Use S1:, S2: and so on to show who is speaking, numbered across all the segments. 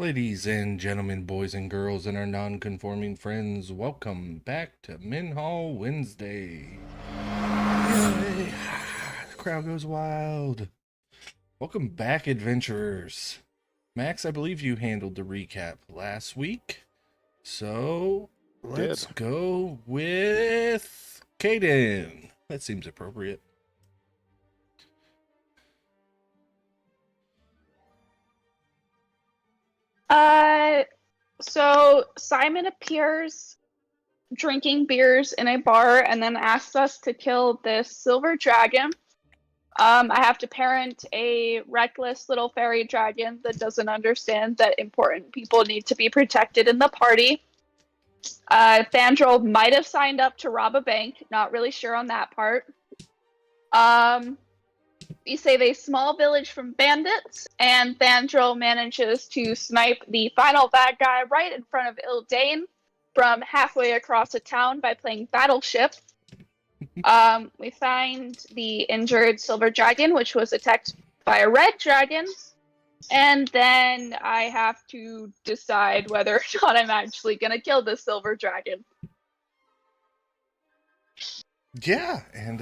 S1: Ladies and gentlemen, boys and girls, and our non-conforming friends, welcome back to Minhal Wednesday. Yay! The crowd goes wild. Welcome back, adventurers. Max, I believe you handled the recap last week, so let's
S2: Did.
S1: go with Kaden. That seems appropriate.
S3: Uh, so Simon appears drinking beers in a bar and then asks us to kill this silver dragon. I have to parent a reckless little fairy dragon that doesn't understand that important people need to be protected in the party. Thandril might have signed up to rob a bank, not really sure on that part. We save a small village from bandits, and Thandril manages to snipe the final bad guy right in front of Ildane from halfway across the town by playing Battleship. We find the injured silver dragon, which was attacked by a red dragon, and then I have to decide whether or not I'm actually going to kill this silver dragon.
S1: Yeah, and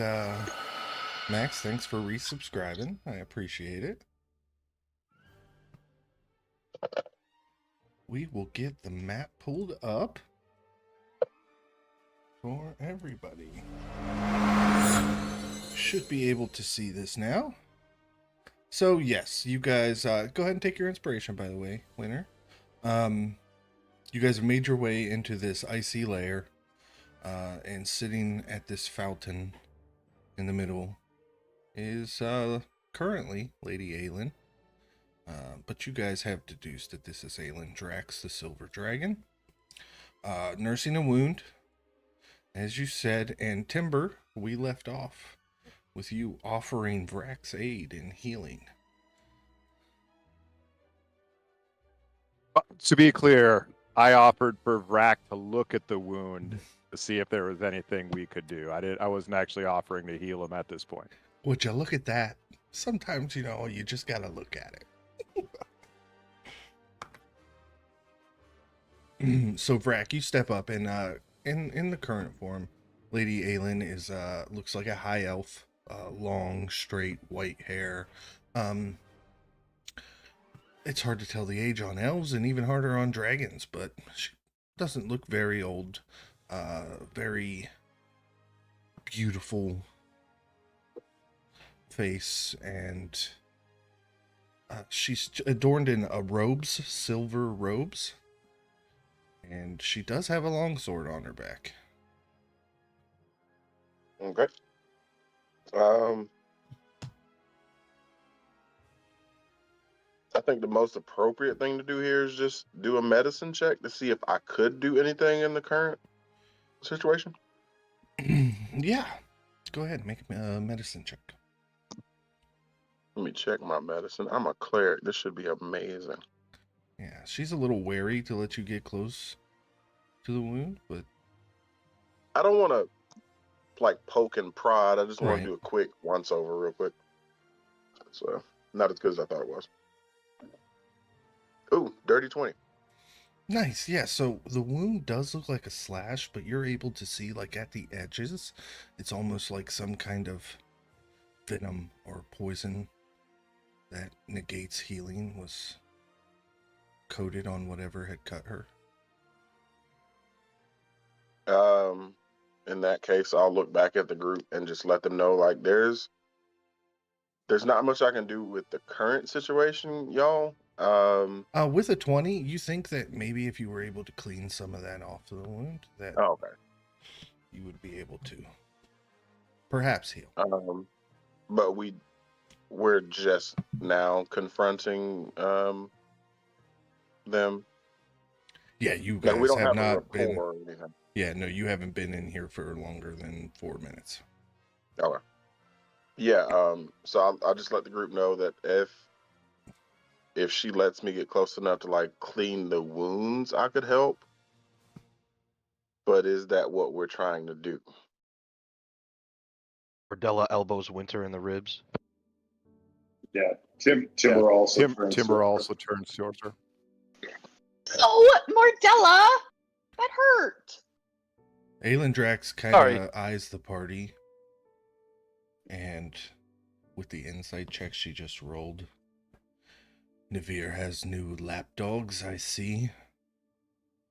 S1: Max, thanks for resubscribing. I appreciate it. We will get the map pulled up for everybody. Should be able to see this now. So yes, you guys go ahead and take your inspiration, by the way, winner. You guys have made your way into this icy lair, and sitting at this fountain in the middle is currently Lady Aelin. But you guys have deduced that this is Aelin Drax, the Silver Dragon, nursing a wound, as you said. And Timber, we left off with you offering Vrax aid in healing.
S2: To be clear, I offered for Vrac to look at the wound to see if there was anything we could do. I wasn't actually offering to heal him at this point.
S1: Would you look at that? Sometimes, you just gotta look at it. So Vrac, you step up, and in the current form, Lady Aelin is looks like a high elf, long, straight, white hair. It's hard to tell the age on elves, and even harder on dragons, but she doesn't look very old. Very beautiful face, and she's adorned in robes, silver robes. And she does have a longsword on her back.
S4: Okay. I think the most appropriate thing to do here is just do a medicine check to see if I could do anything in the current situation.
S1: Yeah. Go ahead, make a medicine check.
S4: Let me check my medicine. I'm a cleric. This should be amazing.
S1: Yeah, she's a little wary to let you get close to the wound, but
S4: I don't want to poke and prod. I just want
S1: Right.
S4: to do a quick once over real quick. So not as good as I thought it was. Ooh, dirty 20.
S1: Nice. Yeah, so the wound does look like a slash, but you're able to see, like, at the edges, it's almost like some kind of venom or poison that negates healing was coated on whatever had cut her.
S4: In that case, I'll look back at the group and just let them know, like, there's not much I can do with the current situation, y'all.
S1: With a 20, you think that maybe if you were able to clean some of that off the wound, that
S4: okay.
S1: you would be able to perhaps heal.
S4: But we're just now confronting them.
S1: Yeah, you guys
S4: we don't
S1: have
S4: have
S1: not
S4: a
S1: been.
S4: rapport or anything.
S1: Yeah, no, you haven't been in here for longer than 4 minutes.
S4: Okay. Yeah. So I'll just let the group know that if she lets me get close enough to clean the wounds, I could help. But is that what we're trying to do?
S5: Cordella elbows Winter in the ribs.
S6: Yeah, Timber also turns
S2: Timber also turns towards her.
S3: Oh, Mordella! That hurt!
S1: Aelendrax kind
S5: Sorry.
S1: of eyes the party, and with the insight check she just rolled, Navir has new lapdogs, I see.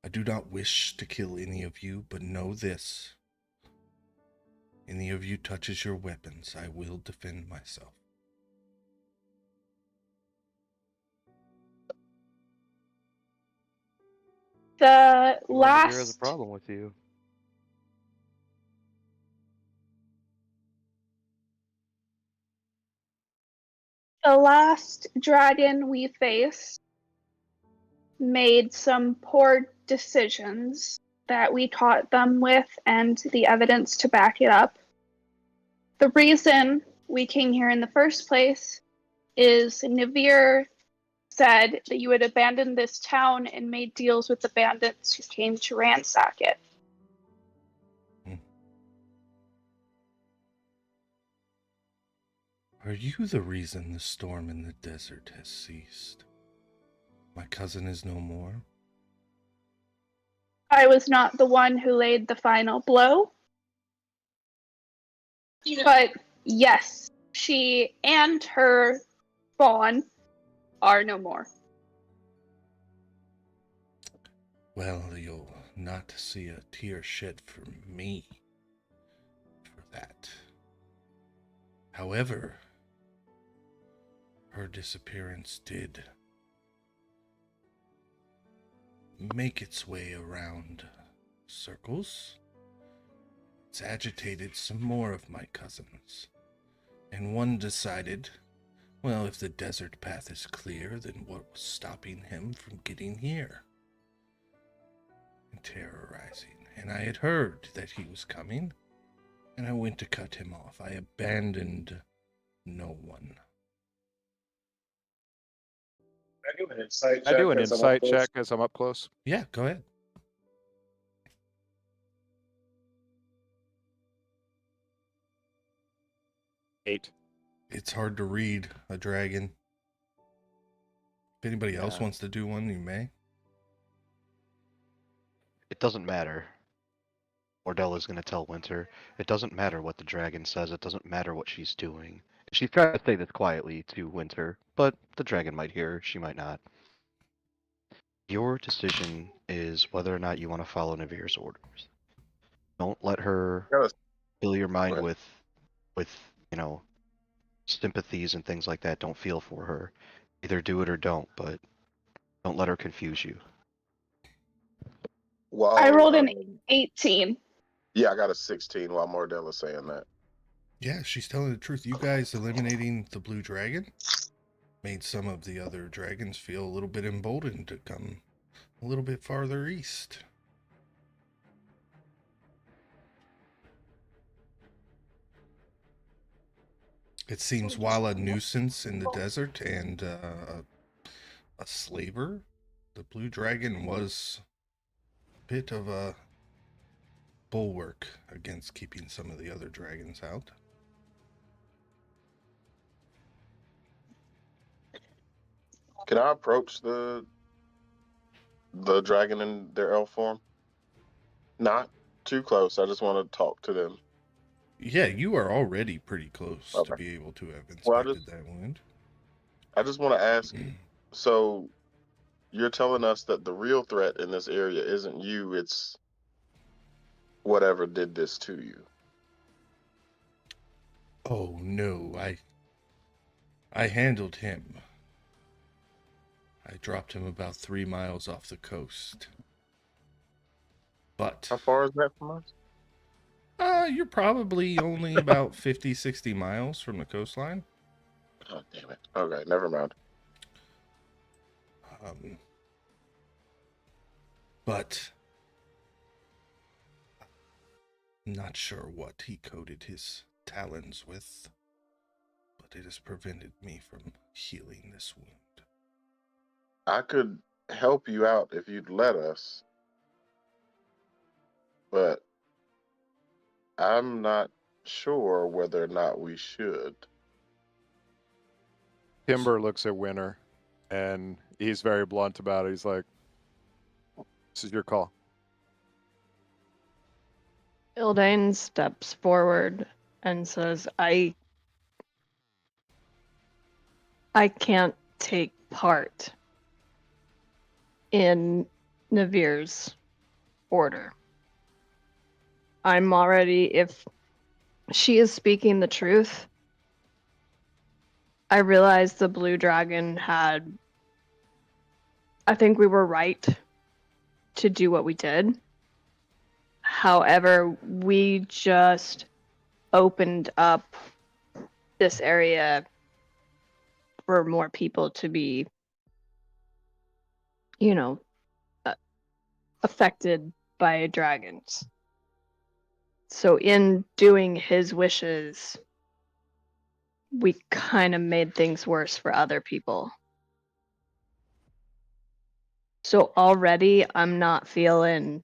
S1: I do not wish to kill any of you, but know this. Any of you touches your weapons, I will defend myself.
S3: The
S5: Well, Navir has a
S3: last
S5: problem with you.
S3: dragon we faced made some poor decisions that we taught them with and the evidence to back it up. The reason we came here in the first place is Navir said that you had abandoned this town and made deals with the bandits who came to ransack it.
S1: Are you the reason the storm in the desert has ceased? My cousin is no more?
S3: I was not the one who laid the final blow. But yes, she and her fawn are no more.
S1: Well, you'll not see a tear shed for me for that. However, her disappearance did make its way around circles. It's agitated some more of my cousins, and one decided, well, if the desert path is clear, then what was stopping him from getting here and terrorizing? And I had heard that he was coming, and I went to cut him off. I abandoned no one.
S6: I do an insight check.
S2: I do an
S6: as I'm up
S2: insight
S6: close.
S2: check as I'm up close.
S1: Yeah, go ahead.
S2: Eight.
S1: It's hard to read a dragon. If anybody else
S2: Yeah.
S1: wants to do one, you may.
S5: It doesn't matter. Mordella's gonna tell Winter. It doesn't matter what the dragon says. It doesn't matter what she's doing. She's trying to say this quietly to Winter, but the dragon might hear her. She might not. Your decision is whether or not you want to follow Navir's orders. Don't let her
S4: Gotta-
S5: fill your mind
S4: Right.
S5: with sympathies and things like that. Don't feel for her. Either do it or don't, but don't let her confuse you.
S4: Well,
S3: I rolled an 18.
S4: Yeah, I got a 16 while Mardella's saying that.
S1: Yeah, she's telling the truth. You guys eliminating the blue dragon made some of the other dragons feel a little bit emboldened to come a little bit farther east. It seems while a nuisance in the desert and a slaver, the blue dragon was a bit of a bulwark against keeping some of the other dragons out.
S4: Can I approach the dragon in their elf form? Not too close. I just want to talk to them.
S1: Yeah, you are already pretty close to
S4: Okay.
S1: be able to have inspected
S4: Well, I just-
S1: that wound.
S4: I just want to ask. So, you're telling us that the real threat in this area isn't you; it's whatever did this to you.
S1: Oh no, I handled him. I dropped him about 3 miles off the coast. But
S4: How far is that from us?
S1: you're probably only about 50, 60 miles from the coastline.
S4: Oh, damn it. Okay, never mind.
S1: But I'm not sure what he coated his talons with, but it has prevented me from healing this wound.
S4: I could help you out if you'd let us, but I'm not sure whether or not we should.
S2: Timber looks at Winter, and he's very blunt about it. He's like, This is your call.
S7: Ildane steps forward and says, I can't take part in Navir's order. I'm already, if she is speaking the truth, I realize the blue dragon had, I think we were right to do what we did. However, we just opened up this area for more people to be, affected by dragons. So in doing his wishes, we kind of made things worse for other people. So already I'm not feeling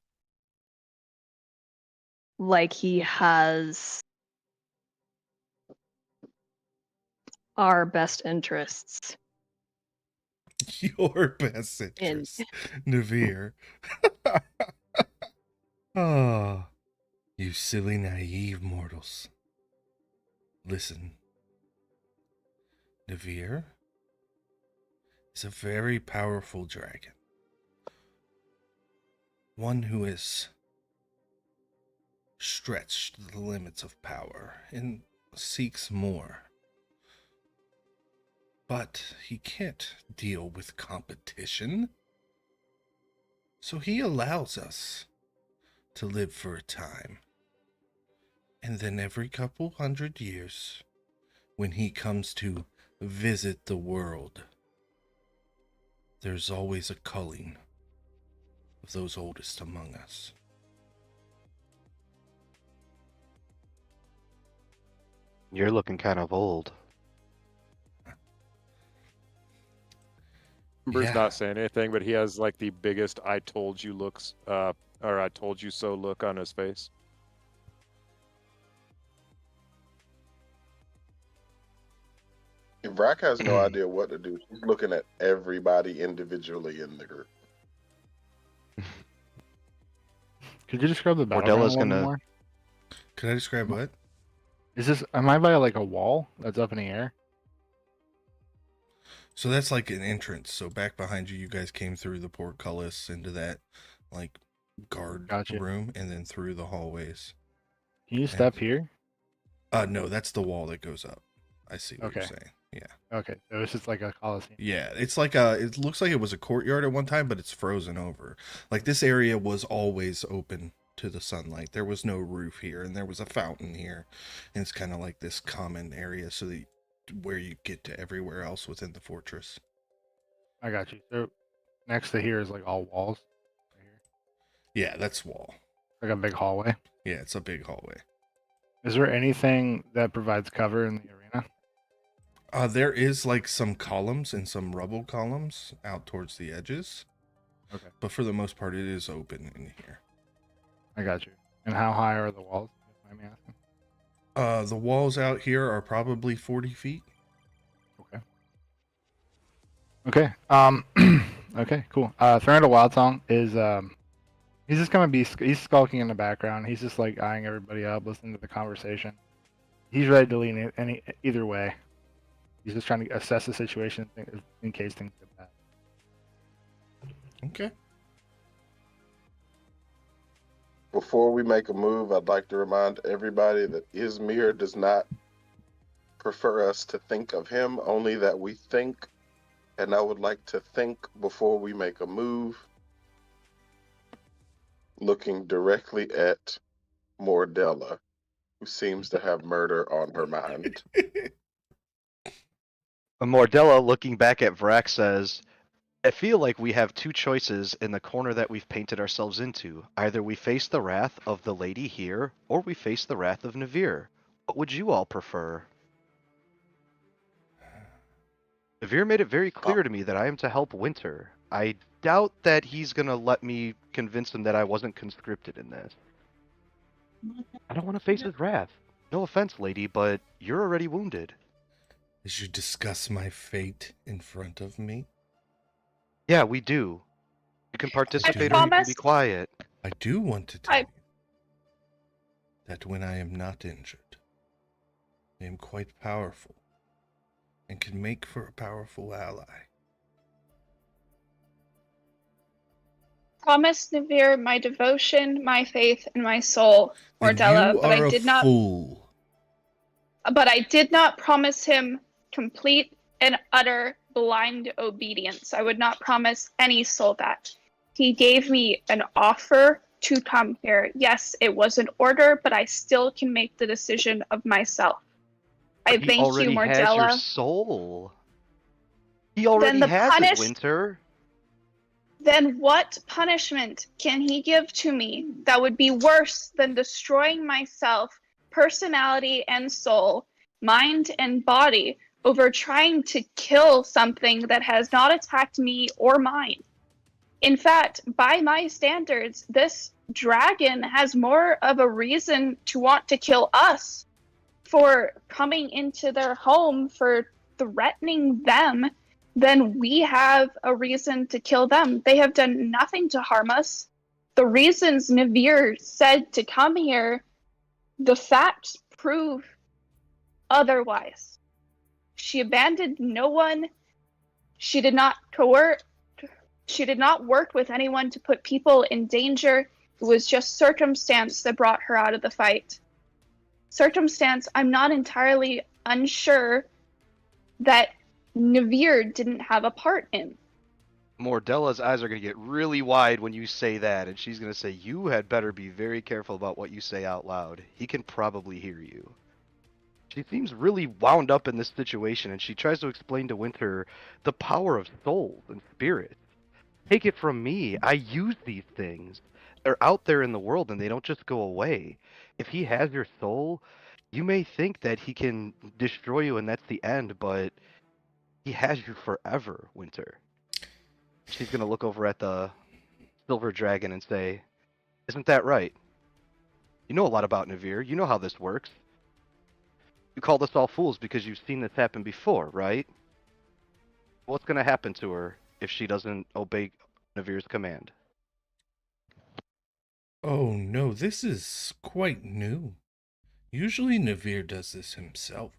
S7: like he has our best interests.
S1: Your best interest, Navir. Oh, you silly, naive mortals. Listen, Navir is a very powerful dragon. One who has stretched the limits of power and seeks more. But he can't deal with competition. So he allows us to live for a time. And then every couple 100 years, when he comes to visit the world, there's always a culling of those oldest among us.
S5: You're looking kind of old.
S2: Ember's
S1: Yeah.
S2: not saying anything, but he has like the biggest "I told you" looks, or "I told you so" look on his face.
S4: If Rack has no idea what to do, she's looking at everybody individually in the group.
S8: Could you describe the
S5: Mordella's
S8: battleground a little
S5: gonna-
S8: more?
S1: Could I describe what?
S8: Is this? Am I by like a wall that's up in the air?
S1: So that's like an entrance. So back behind you, you guys came through the portcullis into that like guard
S8: Gotcha.
S1: room and then through the hallways.
S8: Can you step here?
S1: No, that's the wall that goes up. I see what you're
S8: Okay.
S1: saying. Yeah.
S8: Okay, so it's just like a coliseum.
S1: Yeah, it's like it looks like it was a courtyard at one time, but it's frozen over. Like this area was always open to the sunlight. There was no roof here, and there was a fountain here, and it's kind of like this common area, so that where you get to everywhere else within the fortress.
S8: I got you. So next to here is like all walls. Right here.
S1: Yeah, that's wall.
S8: Like a big hallway.
S1: Yeah, it's a big hallway.
S8: Is there anything that provides cover in the arena?
S1: There is like some columns and some rubble columns out towards the edges.
S8: Okay.
S1: But for the most part, it is open in here.
S8: I got you. And how high are the walls? If you don't mind me asking.
S1: The walls out here are probably 40 feet.
S8: Okay. Okay. Okay. Cool. Thranduil Wildsong is he's just gonna be he's skulking in the background. He's just like eyeing everybody up, listening to the conversation. He's ready to lean either way. He's just trying to assess the situation in case things get bad.
S1: Okay.
S4: Before we make a move, I'd like to remind everybody that Izmir does not prefer us to think of him, only that we think. And I would like to think before we make a move, looking directly at Mordella, who seems to have murder on her mind.
S5: Mordella, looking back at Vrak, says, I feel like we have two choices in the corner that we've painted ourselves into. Either we face the wrath of the lady here, or we face the wrath of Navir. What would you all prefer? Navir made it very clear to me that I am to help Winter. I doubt that he's gonna let me convince him that I wasn't conscripted in this. I don't want to face his wrath. No offense, lady, but you're already wounded.
S1: As you discuss my fate in front of me?
S5: Yeah, we do. can participate or you can be
S3: promise-
S5: quiet.
S1: I do want to tell
S3: I-
S1: you that when I am not injured, I am quite powerful and can make for a powerful ally.
S3: Promise Navir my devotion, my faith, and my soul,
S1: Then
S3: Mordella,
S1: you
S3: but
S1: are
S3: I
S1: a
S3: did not
S1: fool.
S3: but I did not promise him complete and utter blind obedience. I would not promise any soul that. He gave me an offer to come here. Yes, it was an order, but I still can make the decision of myself. I
S5: He
S3: thank you,
S5: already has your
S3: Mordella.
S5: soul. He already
S3: the
S5: has
S3: punish-
S5: it, Winter.
S3: Then what punishment can he give to me that would be worse than destroying myself, personality and soul, mind and body, over trying to kill something that has not attacked me or mine? In fact, by my standards, this dragon has more of a reason to want to kill us for coming into their home, for threatening them, then we have a reason to kill them. They have done nothing to harm us. The reasons Navir said to come here, the facts prove otherwise. She abandoned no one. She did not coerce. She did not work with anyone to put people in danger. It was just circumstance that brought her out of the fight. Circumstance I'm not entirely unsure that Navir didn't have a part in.
S5: Mordella's eyes are going to get really wide when you say that, and she's going to say, you had better be very careful about what you say out loud. He can probably hear you. She seems really wound up in this situation, and she tries to explain to Winter the power of souls and spirits. Take it from me, I use these things. They're out there in the world, and they don't just go away. If he has your soul, you may think that he can destroy you and that's the end, but he has you forever, Winter. She's going to look over at the silver dragon and say, isn't that right? You know a lot about Navir. You know how this works. You called us all fools because you've seen this happen before, right? What's going to happen to her if she doesn't obey Navir's command?
S1: Oh no, this is quite new. Usually Navir does this himself.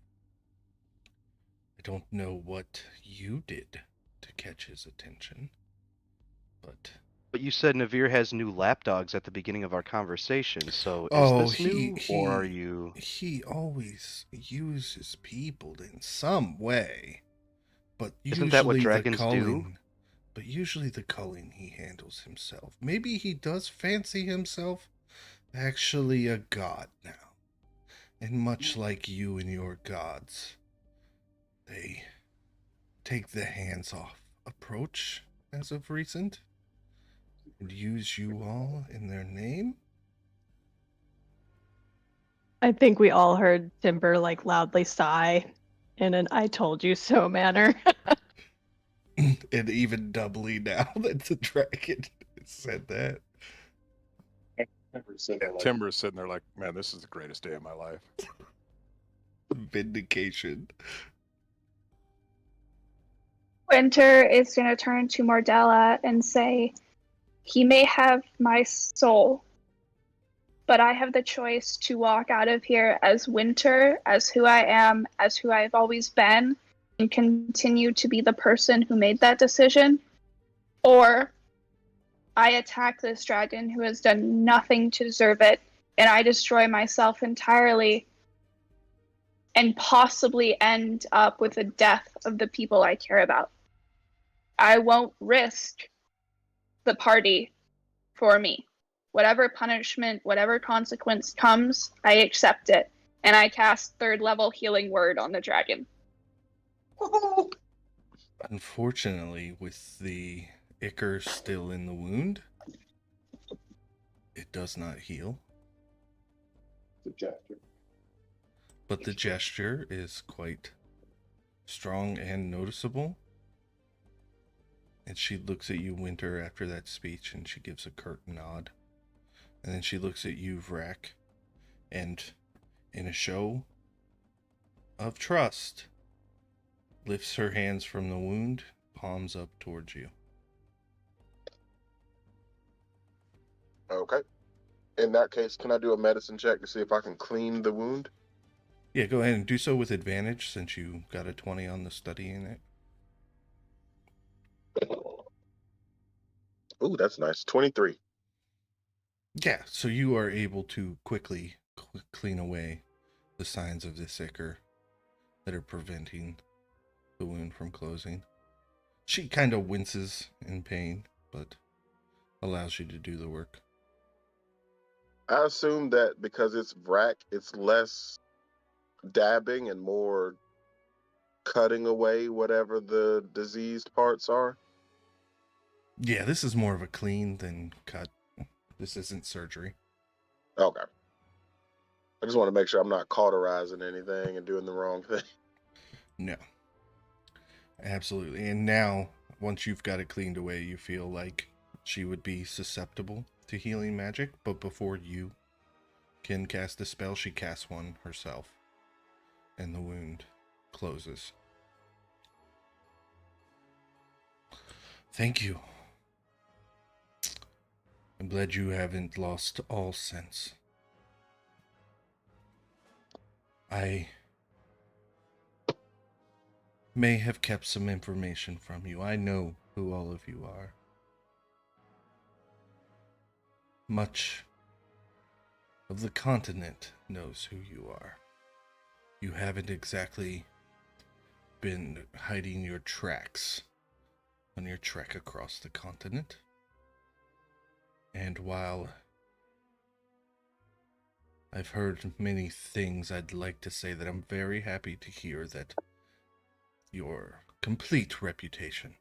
S1: I don't know what you did to catch his attention, but...
S5: But you said Navir has new lapdogs at the beginning of our conversation, so is this new, or are you...
S1: He always uses people in some way, but
S5: Isn't that what
S1: usually
S5: dragons
S1: the
S5: do?
S1: culling... But usually the culling he handles himself. Maybe he does fancy himself actually a god now. And much like you and your gods, they take the hands-off approach as of recent and use you all in their name.
S7: I think we all heard Timber like loudly sigh in an "I told you so" manner.
S1: And even doubly now that the dragon said that.
S2: Timber's sitting there like, man, this is the greatest day of my life.
S1: Vindication.
S3: Winter is going to turn to Mordella and say, he may have my soul, but I have the choice to walk out of here as Winter, as who I am, as who I've always been, and continue to be the person who made that decision, or I attack this dragon who has done nothing to deserve it, and I destroy myself entirely and possibly end up with the death of the people I care about. I won't risk the party for me. Whatever punishment, whatever consequence comes, I accept it. And I cast 3rd level healing word on the dragon.
S1: Unfortunately, with the ichor still in the wound, it does not heal.
S6: The gesture.
S1: But the gesture is quite strong and noticeable. And she looks at you, Winter, after that speech, and she gives a curt nod. And then she looks at you, Vrak, and in a show of trust, lifts her hands from the wound, palms up towards you.
S4: Okay. In that case, can I do a medicine check to see if I can clean the wound?
S1: Yeah, go ahead and do so with advantage since you got a 20 on the studying it.
S4: Ooh, that's nice. 23.
S1: Yeah, so you are able to quickly clean away the signs of this ichor that are preventing the wound from closing. She kind of winces in pain, but allows you to do the work.
S4: I assume that because it's vrac, it's less dabbing and more cutting away whatever the diseased parts are.
S1: Yeah, this is more of a clean than cut. This isn't surgery.
S4: Okay. I just want to make sure I'm not cauterizing anything and doing the wrong thing.
S1: No. Absolutely. And now, once you've got it cleaned away, you feel like she would be susceptible to healing magic, but before you can cast a spell, she casts one herself, and the wound closes. Thank you. I'm glad you haven't lost all sense. I may have kept some information from you. I know who all of you are. Much of the continent knows who you are. You haven't exactly been hiding your tracks on your trek across the continent. And while I've heard many things, I'd like to say that I'm very happy to hear that your complete reputation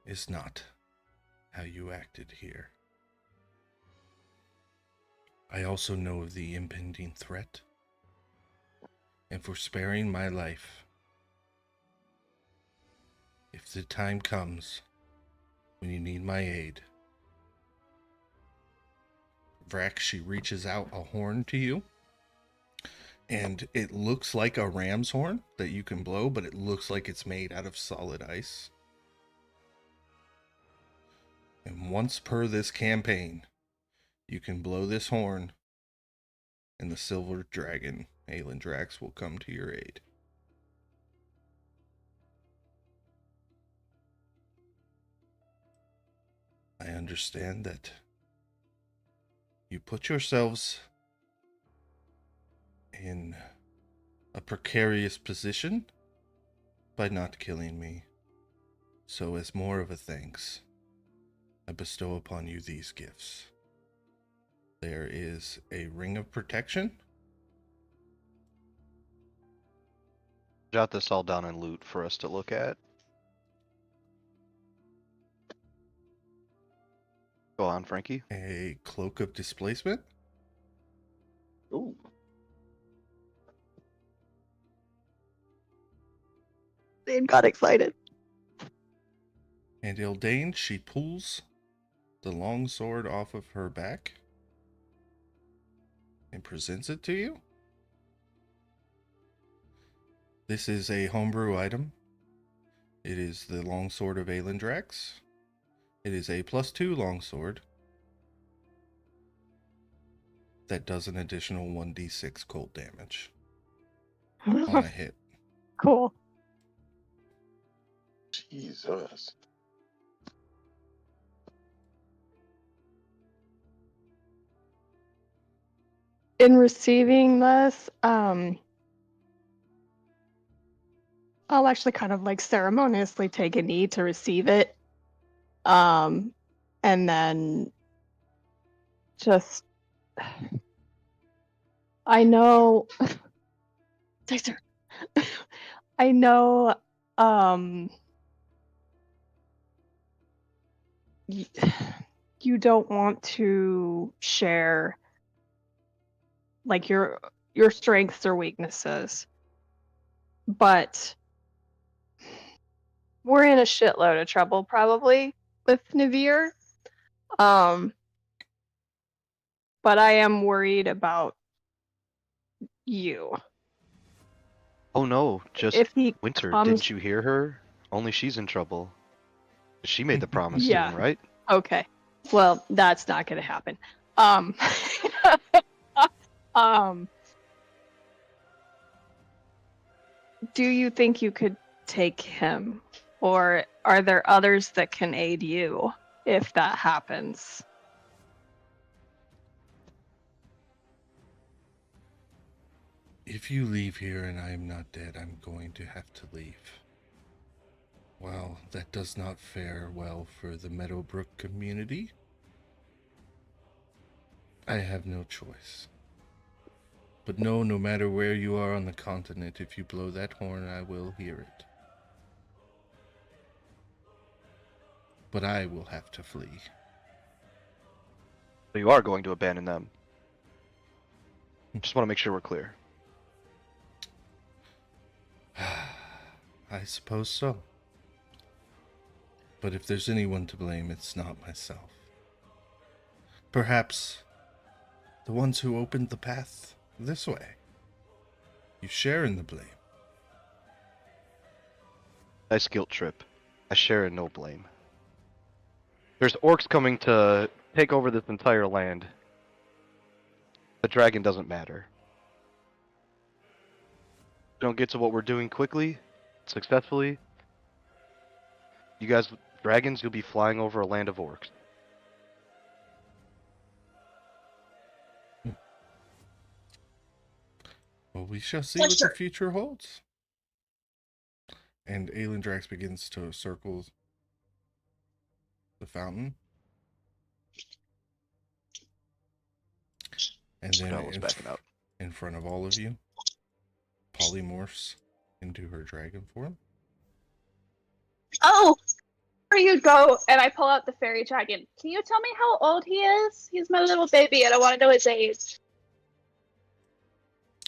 S1: is not how you acted here. I also know of the impending threat, and for sparing my life, if the time comes when you need my aid, Vrac, she reaches out a horn to you, and it looks like a ram's horn that you can blow, but it looks like it's made out of solid ice. And once per this campaign, you can blow this horn, and the silver dragon, Aelendrax, will come to your aid. I understand that you put yourselves in a precarious position by not killing me. So as more of a thanks, I bestow upon you these gifts. There is a ring of protection.
S5: Jot this all down in loot for us to look at. Go on, Frankie.
S1: A cloak of displacement.
S4: Ooh.
S7: They got excited.
S1: And Ildane, she pulls the long sword off of her back and presents it to you. This is a homebrew item. It is the longsword of Aelendrax. It is a +2 longsword that does an additional 1d6 cold damage on a hit.
S7: Cool.
S4: Jesus.
S7: In receiving this, I'll actually kind of like ceremoniously take a knee to receive it. And then just I know Dexter. I know you don't want to share like your strengths or weaknesses, but we're in a shitload of trouble probably with Navir. But I am worried about you.
S5: Oh no, just
S7: If he
S5: Winter.
S7: comes,
S5: Didn't you hear her? Only she's in trouble. She made the promise to
S7: Yeah.
S5: him, right?
S7: okay. Well, that's not going to happen. Um, um, do you think you could take him, or are there others that can aid you if that happens?
S1: If you leave here and I am not dead, I'm going to have to leave. Well, that does not fare well for the Meadowbrook community. I have no choice. But no matter where you are on the continent, if you blow that horn, I will hear it. But I will have to flee.
S5: So you are going to abandon them. Just want to make sure we're clear.
S1: I suppose so. But if there's anyone to blame, it's not myself. Perhaps the ones who opened the path this way. You share in the blame.
S5: Nice guilt trip. I share in no blame. There's orcs coming to take over this entire land. The dragon doesn't matter. We don't get to what we're doing quickly, successfully. You guys, dragons, you'll be flying over a land of orcs.
S1: Well, we shall see what the future holds. And Aelindrax begins to circle the fountain. And then
S5: Stella's backing up.
S1: in front of all of you, polymorphs into her dragon form.
S3: Oh, before you go, and I pull out the fairy dragon. Can you tell me how old he is? He's my little baby, and I want to know his age.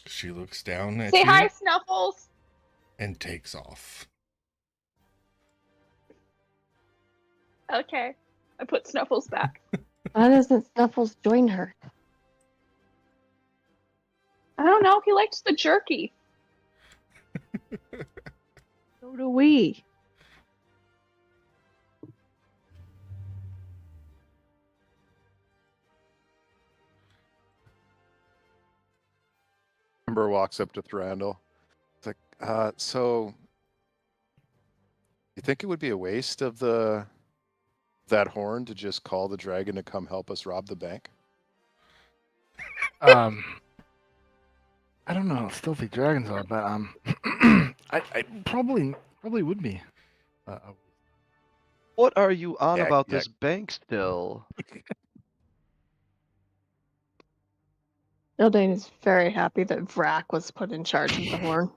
S1: She looks down at
S3: Say
S1: you
S3: hi, Snuffles.
S1: and takes off.
S3: Okay, I put Snuffles back.
S7: Why doesn't Snuffles join her?
S3: I don't know. He likes the jerky.
S7: So do we.
S2: Ember walks up to Thranduil. It's like, so you think it would be a waste of that horn to just call the dragon to come help us rob the bank?
S8: I don't know how stealthy dragons are, but I probably would be.
S5: What are you on
S2: Yeah,
S5: about
S2: yeah.
S5: this bank still?
S7: Ildane is very happy that Vrak was put in charge of the horn.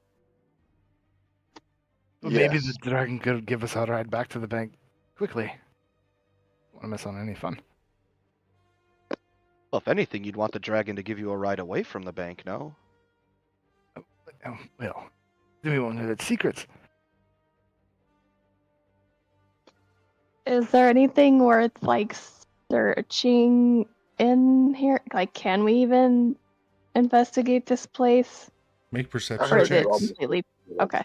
S8: But maybe the
S4: Yes.
S8: dragon could give us a ride back to the bank quickly. Don't want to miss on any fun.
S5: Well, if anything, you'd want the dragon to give you a ride away from the bank, no?
S8: Oh, well, then we won't know its secrets.
S7: Is there anything worth like searching in here? Like, can we even investigate this place?
S1: Make
S4: I
S1: perception
S7: Or
S4: heard
S7: is it
S4: you all-
S1: checks.
S7: completely okay?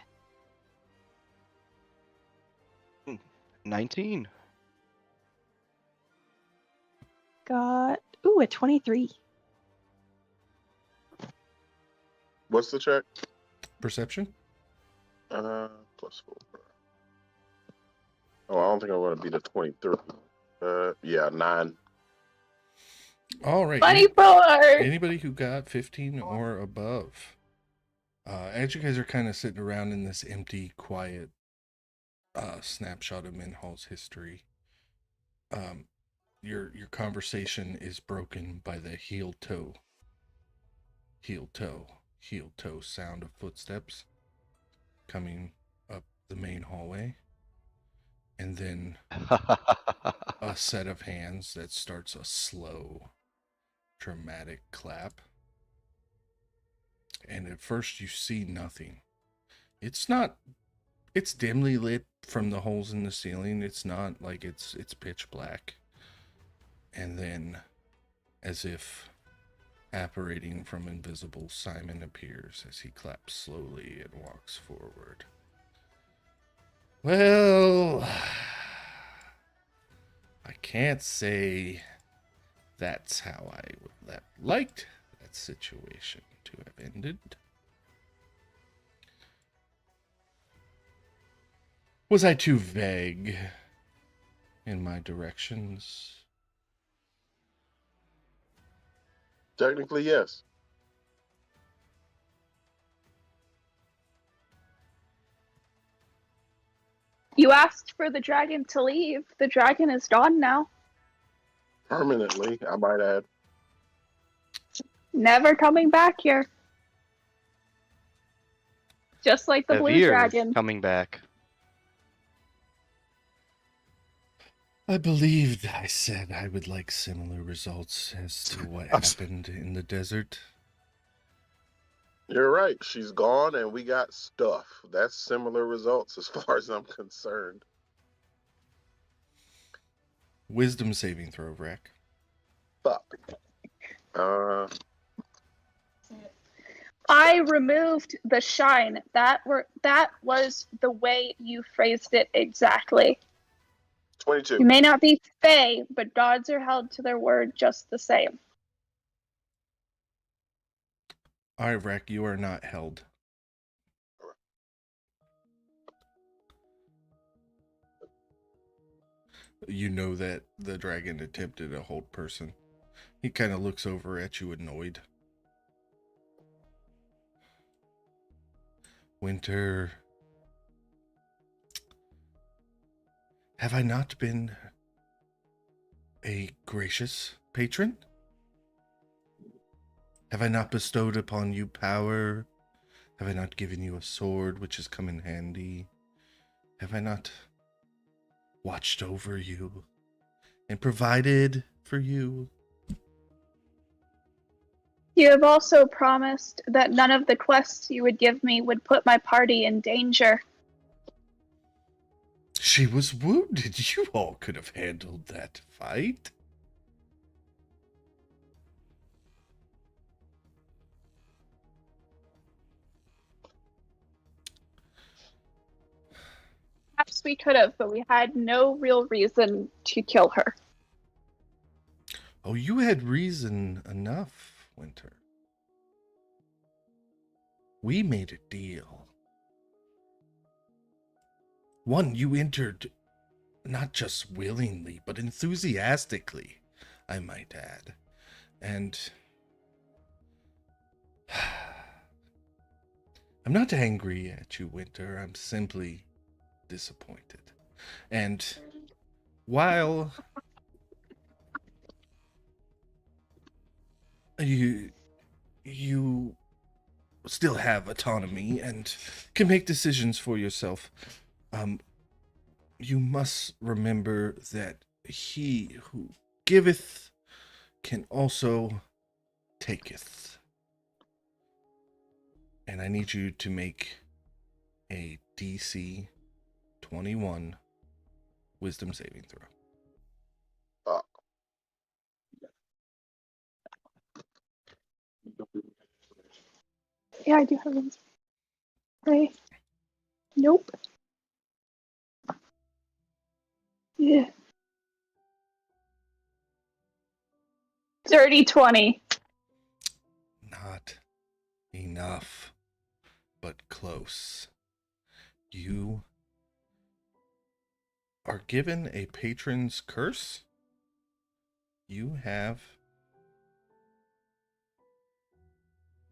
S5: 19.
S7: Got a 23.
S4: What's the check?
S1: Perception?
S4: +4. Oh, I don't think I want to beat a 23. Yeah, 9.
S1: All right.
S3: 24.
S1: Anybody who got 15 or above, as you guys are kind of sitting around in this empty, quiet snapshot of Minhal's history, your conversation is broken by the heel toe sound of footsteps coming up the main hallway, and then a set of hands that starts a slow, dramatic clap. And at first you see nothing. It's dimly lit from the holes in the ceiling. It's not like it's pitch black. And then, as if apparating from invisible, Simon appears as he claps slowly and walks forward. Well, I can't say that's how I would have liked that situation to have ended. Was I too vague in my directions?
S4: Technically, yes.
S3: You asked for the dragon to leave. The dragon is gone now.
S4: Permanently, I might add.
S3: Never coming back here. Just like the blue
S5: Evir
S3: dragon.
S5: coming back.
S1: I believed I said I would like similar results as to what happened in the desert.
S4: You're right. She's gone and we got stuff. That's similar results as far as I'm concerned.
S1: Wisdom saving throw, Rack.
S4: Fuck.
S3: I removed the shine. That was the way you phrased it exactly.
S4: 22.
S3: You may not be fae, but gods are held to their word just the same.
S1: All right, Rack, you are not held. You know that the dragon attempted a hold person. He kind of looks over at you annoyed. Winter, have I not been a gracious patron? Have I not bestowed upon you power? Have I not given you a sword which has come in handy? Have I not watched over you and provided for you?
S3: You have also promised that none of the quests you would give me would put my party in danger.
S1: She was wounded. You all could have handled that fight.
S3: Perhaps we could have, but we had no real reason to kill her.
S1: Oh, you had reason enough, Winter. We made a deal. One, you entered not just willingly, but enthusiastically, I might add. And I'm not angry at you, Winter. I'm simply disappointed. And while you still have autonomy and can make decisions for yourself, you must remember that he who giveth can also taketh. And I need you to make a DC 21 wisdom saving throw.
S3: Yeah, I do have one. Okay. Nope. Yeah. Dirty 20.
S1: Not enough, but close. You are given a patron's curse. You have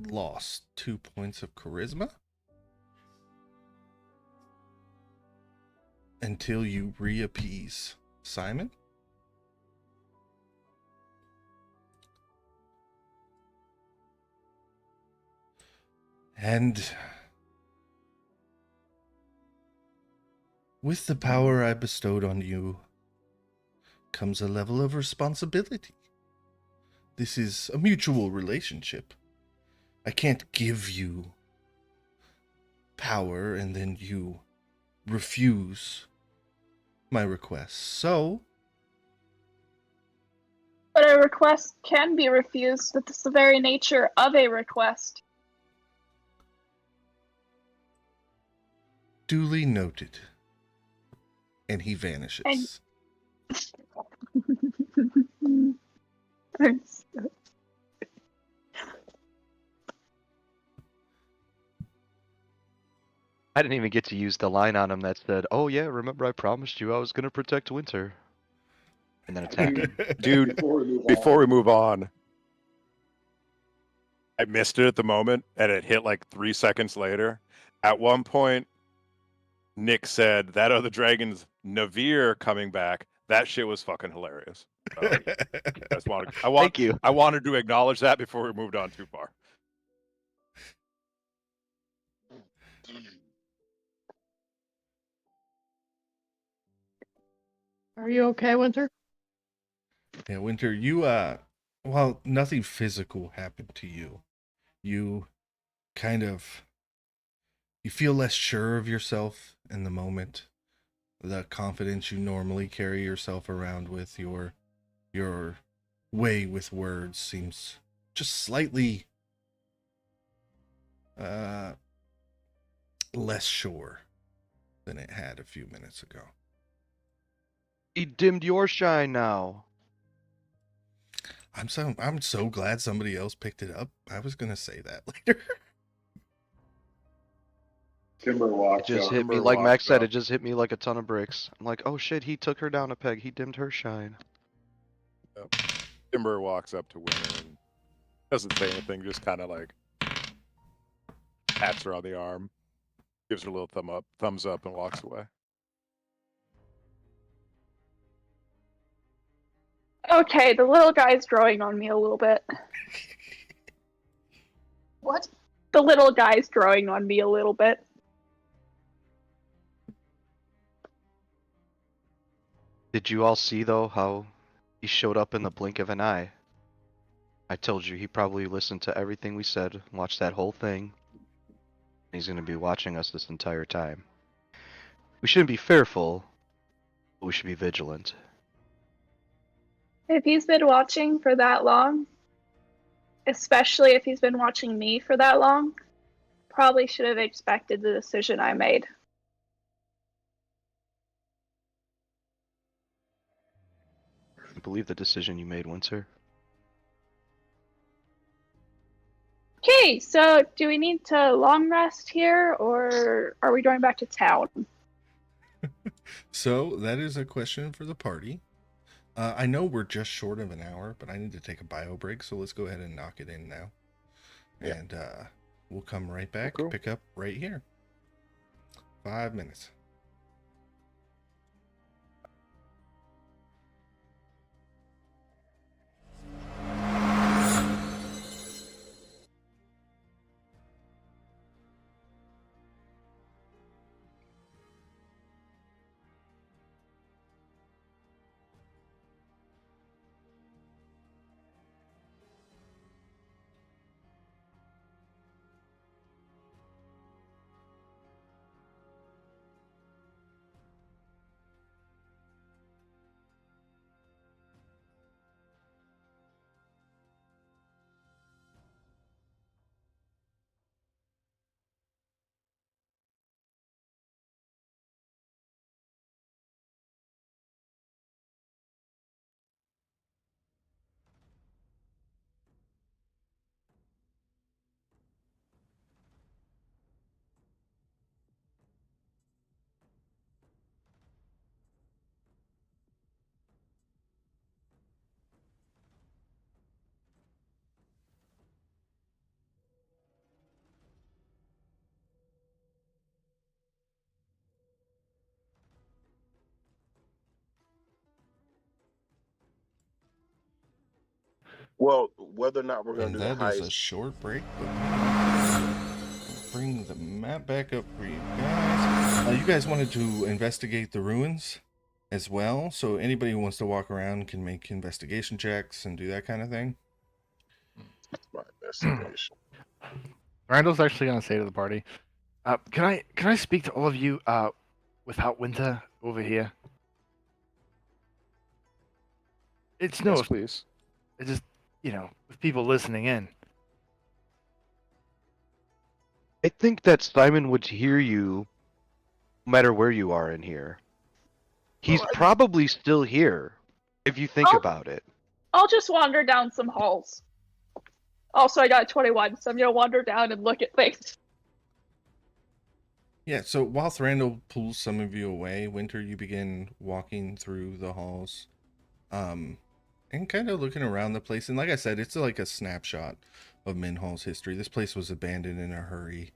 S1: lost 2 points of charisma until you reappease Simon. And with the power I bestowed on you comes a level of responsibility. This is a mutual relationship. I can't give you power and then you refuse my request. So,
S3: But a request can be refused. That's the very nature of a request.
S1: duly noted. And he vanishes.
S5: I didn't even get to use the line on him that said, "Oh yeah, remember I promised you I was gonna protect Winter," and then attack him.
S2: Dude, before we move on, I missed it at the moment, and it hit like 3 seconds later. At one point, Nick said that other dragon's Navir coming back. That shit was fucking hilarious.
S5: Thank you.
S2: I wanted to acknowledge that before we moved on too far.
S7: Are you okay, Winter?
S1: Yeah, Winter, you well, nothing physical happened to you. You kind of you feel less sure of yourself in the moment. The confidence you normally carry yourself around with, your way with words seems just slightly less sure than it had a few minutes ago.
S5: He dimmed your shine now.
S1: I'm so glad somebody else picked it up. I was gonna say that later.
S6: Timber
S5: It
S6: walks
S5: just
S6: out.
S5: hit me,
S2: Timber
S5: like Max
S2: walks
S5: said,
S2: up.
S5: it just hit me like a ton of bricks. I'm like, oh shit, he took her down a peg. He dimmed her shine.
S2: Timber walks up to Winter and doesn't say anything, just kind of like pats her on the arm, gives her a little thumbs up, and walks away.
S3: Okay, the little guy's growing on me a little bit.
S9: What?
S3: The little guy's growing on me a little bit.
S5: Did you all see though how he showed up in the blink of an eye? I told you he probably listened to everything we said, watched that whole thing. He's gonna be watching us this entire time. We shouldn't be fearful, but we should be vigilant.
S3: If he's been watching for that long, especially if he's been watching me for that long, probably should have expected the decision I made.
S5: I believe the decision you made, Winter.
S3: Okay, so do we need to long rest here, or are we going back to town?
S1: So that is a question for the party. I know we're just short of an hour, but I need to take a bio break, so let's go ahead and knock it in now.
S2: Yeah.
S1: And we'll come right back,
S2: Cool.
S1: pick up right here. 5 minutes.
S4: Well, whether or not we're going
S1: And
S4: to do the
S1: that is a
S4: heist,
S1: short break, but bring the map back up for you guys. You guys wanted to investigate the ruins as well, so anybody who wants to walk around can make investigation checks and do that kind of thing.
S4: my investigation.
S8: Randall's actually gonna say to the party, can I speak to all of you without Winter over here? It's no,
S2: Yes, please.
S8: it's just with people listening in.
S5: I think that Simon would hear you no matter where you are in here. He's
S4: Well,
S5: probably still here, if you think
S3: Oh.
S5: about it.
S3: I'll just wander down some halls. Also, I got 21, so I'm gonna wander down and look at things.
S1: Yeah, so while Thranduil pulls some of you away, Winter, you begin walking through the halls, and kind of looking around the place. And like I said, it's like a snapshot of Minhal's history. This place was abandoned in a hurry.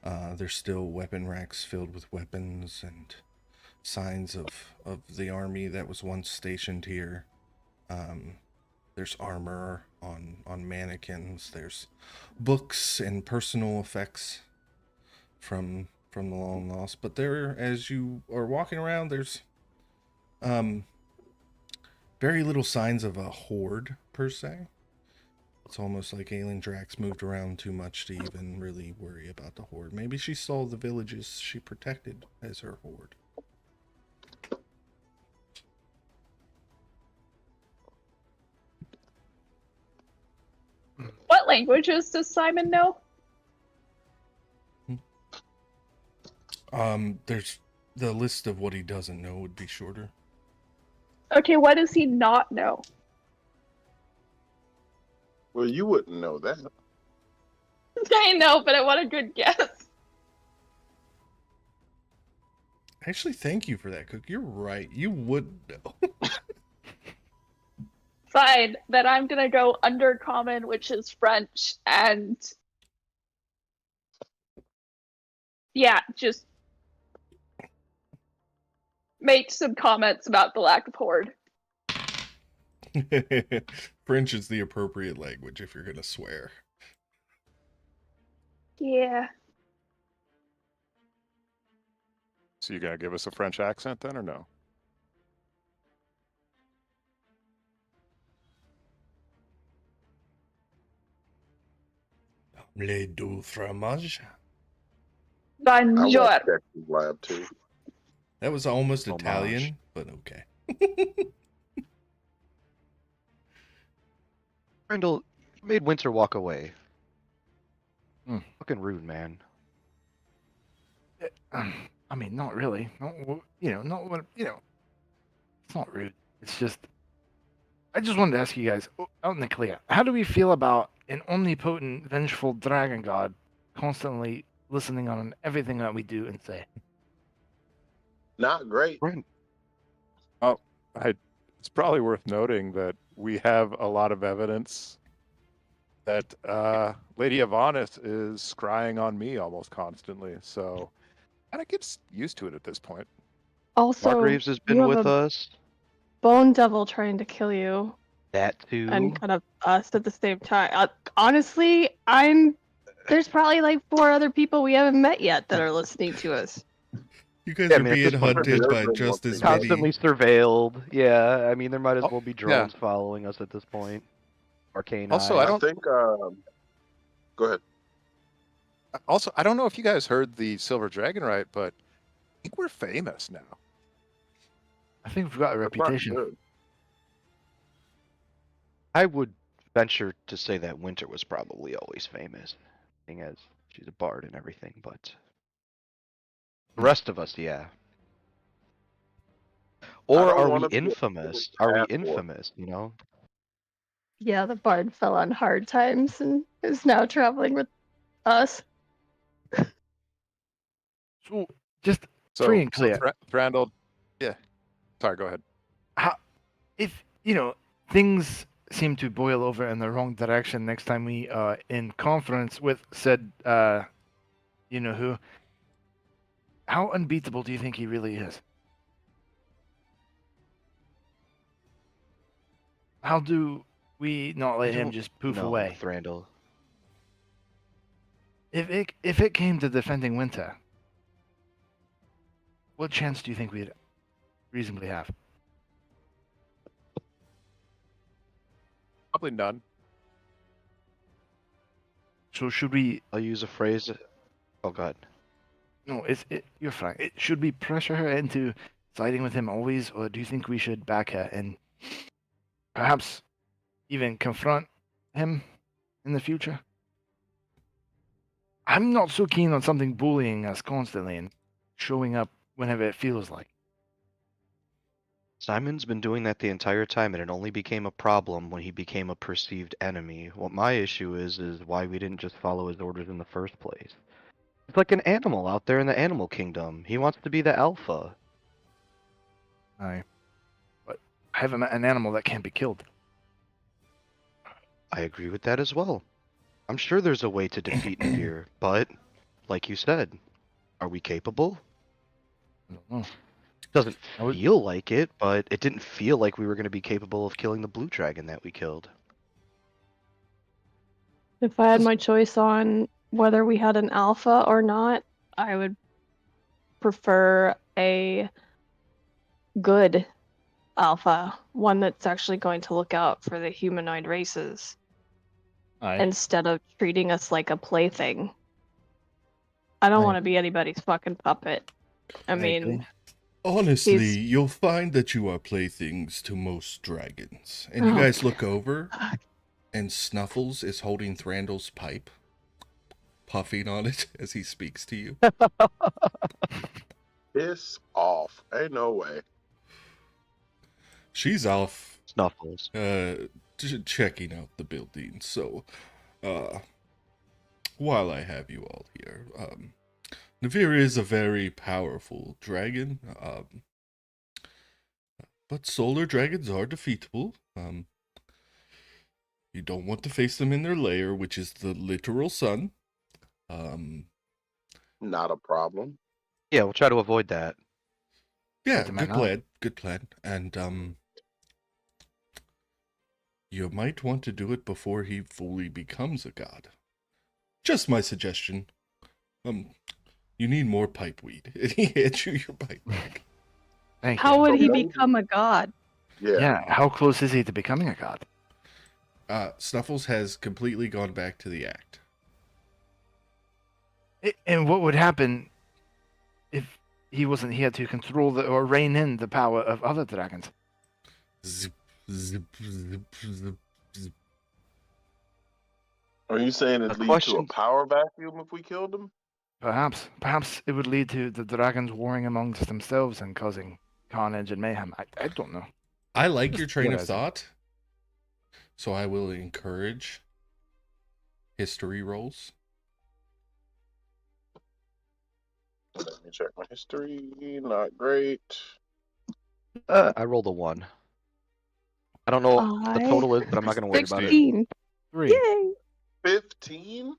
S1: There's still weapon racks filled with weapons and signs of the army that was once stationed here. There's armor on mannequins. There's books and personal effects from the long lost. But there, as you are walking around, there's very little signs of a horde per se. It's almost like Aelin Drax moved around too much to even really worry about the horde. Maybe she saw the villages she protected as her horde.
S3: What languages does Simon know?
S1: There's the list of what he doesn't know would be shorter.
S3: Okay, what does he not know?
S4: Well, you wouldn't know that.
S3: I know, but I want a good guess.
S1: Actually, thank you for that, Cook. You're right. You would know.
S3: Fine, then I'm gonna go Undercommon, which is French, and yeah, just make some comments about the lack of horde.
S1: French is the appropriate language if you're gonna swear.
S3: Yeah.
S2: So you gonna give us a French accent then, or no?
S1: Les deux fromages.
S4: I
S3: Bonjour.
S4: watched Dexter's Lab too.
S1: That was almost
S5: Homage.
S1: Italian, but okay.
S5: Randall, you made Winter walk away.
S8: Hmm.
S5: Fucking rude, man.
S8: I mean, not really. Not what it's not rude. It's just, I just wanted to ask you guys, out in the clear, how do we feel about an omnipotent, vengeful dragon god constantly listening on everything that we do and say?
S4: Not great.
S2: It's probably worth noting that we have a lot of evidence that Lady Avanis is scrying on me almost constantly. So kind of gets used to it at this point.
S7: Also,
S5: Margraves has
S7: you
S5: been
S7: have
S5: with
S7: a
S5: us.
S7: bone devil trying to kill you
S5: That too.
S7: and kind of us at the same time. Honestly, there's probably like 4 other people we haven't met yet that are listening to us.
S1: You guys
S5: Yeah, I
S1: are
S5: mean, at
S1: being
S5: this point,
S1: hunted
S4: we're
S1: by
S4: doing
S1: just
S4: one
S1: as
S4: thing.
S1: many.
S5: Constantly surveilled. Yeah, I mean, there might as
S2: Oh,
S5: well be
S2: yeah.
S5: drones following us at this point. Arcane
S2: Also,
S5: eyes.
S2: I don't-
S4: think. Go ahead.
S2: Also, I don't know if you guys heard the Silver Dragon right, but I think we're famous now.
S8: I think we've got a
S4: That's not
S8: reputation.
S4: good.
S5: I would venture to say that Winter was probably always famous, being as she's a bard and everything, but the rest of us, yeah. Or
S4: don't
S5: are we
S4: wanna be a
S5: infamous? Are we
S4: passport.
S5: infamous, you know?
S7: Yeah, the bard fell on hard times and is now traveling with us.
S8: So, just
S2: So,
S8: free and clear.
S2: Thranduil, yeah. Sorry, go ahead.
S8: If things seem to boil over in the wrong direction next time we are in conference with said you know who, how unbeatable do you think he really is? How do we not let him
S5: don't
S8: just poof
S5: No,
S8: away?
S5: Thranduil.
S8: If it came to defending Winter, what chance do you think we'd reasonably have?
S2: Probably none.
S8: So should we?
S5: I'll use a phrase. Oh god.
S8: No, you're fine. Should we pressure her into siding with him always, or do you think we should back her and perhaps even confront him in the future? I'm not so keen on something bullying us constantly and showing up whenever it feels like.
S5: Simon's been doing that the entire time, and it only became a problem when he became a perceived enemy. What my issue is why we didn't just follow his orders in the first place. It's like an animal out there in the animal kingdom. He wants to be the alpha.
S8: But I haven't met an animal that can't be killed.
S5: I agree with that as well. I'm sure there's a way to defeat Navir, but, like you said, are we capable?
S8: I don't know.
S5: Doesn't
S8: I would-
S5: feel like it, but it didn't feel like we were going to be capable of killing the blue dragon that we killed.
S7: If I had my choice on whether we had an alpha or not, I would prefer a good alpha, one that's actually going to look out for the humanoid races
S8: Aye.
S7: instead of treating us like a plaything. I don't
S8: Aye.
S7: want to be anybody's fucking puppet. I mean,
S8: agree.
S1: Honestly,
S7: He's-
S1: you'll find that you are playthings to most dragons. And you
S7: Oh,
S1: guys look over, and Snuffles is holding Thranduil's pipe, puffing on it as he speaks to you.
S4: Piss off. Ain't no way.
S1: She's off
S5: Snuffles.
S1: checking out the building. So, while I have you all here, Navir is a very powerful dragon, but solar dragons are defeatable. You don't want to face them in their lair, which is the literal sun.
S4: Not a problem.
S5: Yeah, we'll try to avoid that.
S1: Yeah,
S8: That's a
S1: good
S8: Minhal.
S1: plan. Good plan. And you might want to do it before he fully becomes a god. Just my suggestion. You need more pipe weed. And he hands you your pipe bag.
S8: Thank
S7: how
S8: you.
S7: would he
S4: Okay.
S7: become a god?
S4: Yeah.
S8: Yeah, how close is he to becoming a god?
S1: Snuffles has completely gone back to the act.
S8: And what would happen if he wasn't here to control or rein in the power of other dragons?
S1: Zip, zip, zip, zip, zip.
S4: Are you saying it
S5: A
S4: leads to a
S5: question-
S4: power vacuum if we killed him?
S8: Perhaps it would lead to the dragons warring amongst themselves and causing carnage and mayhem. I don't know.
S1: I like
S8: Just
S1: your train of
S8: theorizing.
S1: thought, so I will encourage history rolls.
S4: Let me check my history. Not great.
S5: I rolled a 1. I don't know what the
S7: I-
S5: total is, but I'm not going to worry about it.
S7: 16.
S8: 3.
S7: Yay!
S4: 15?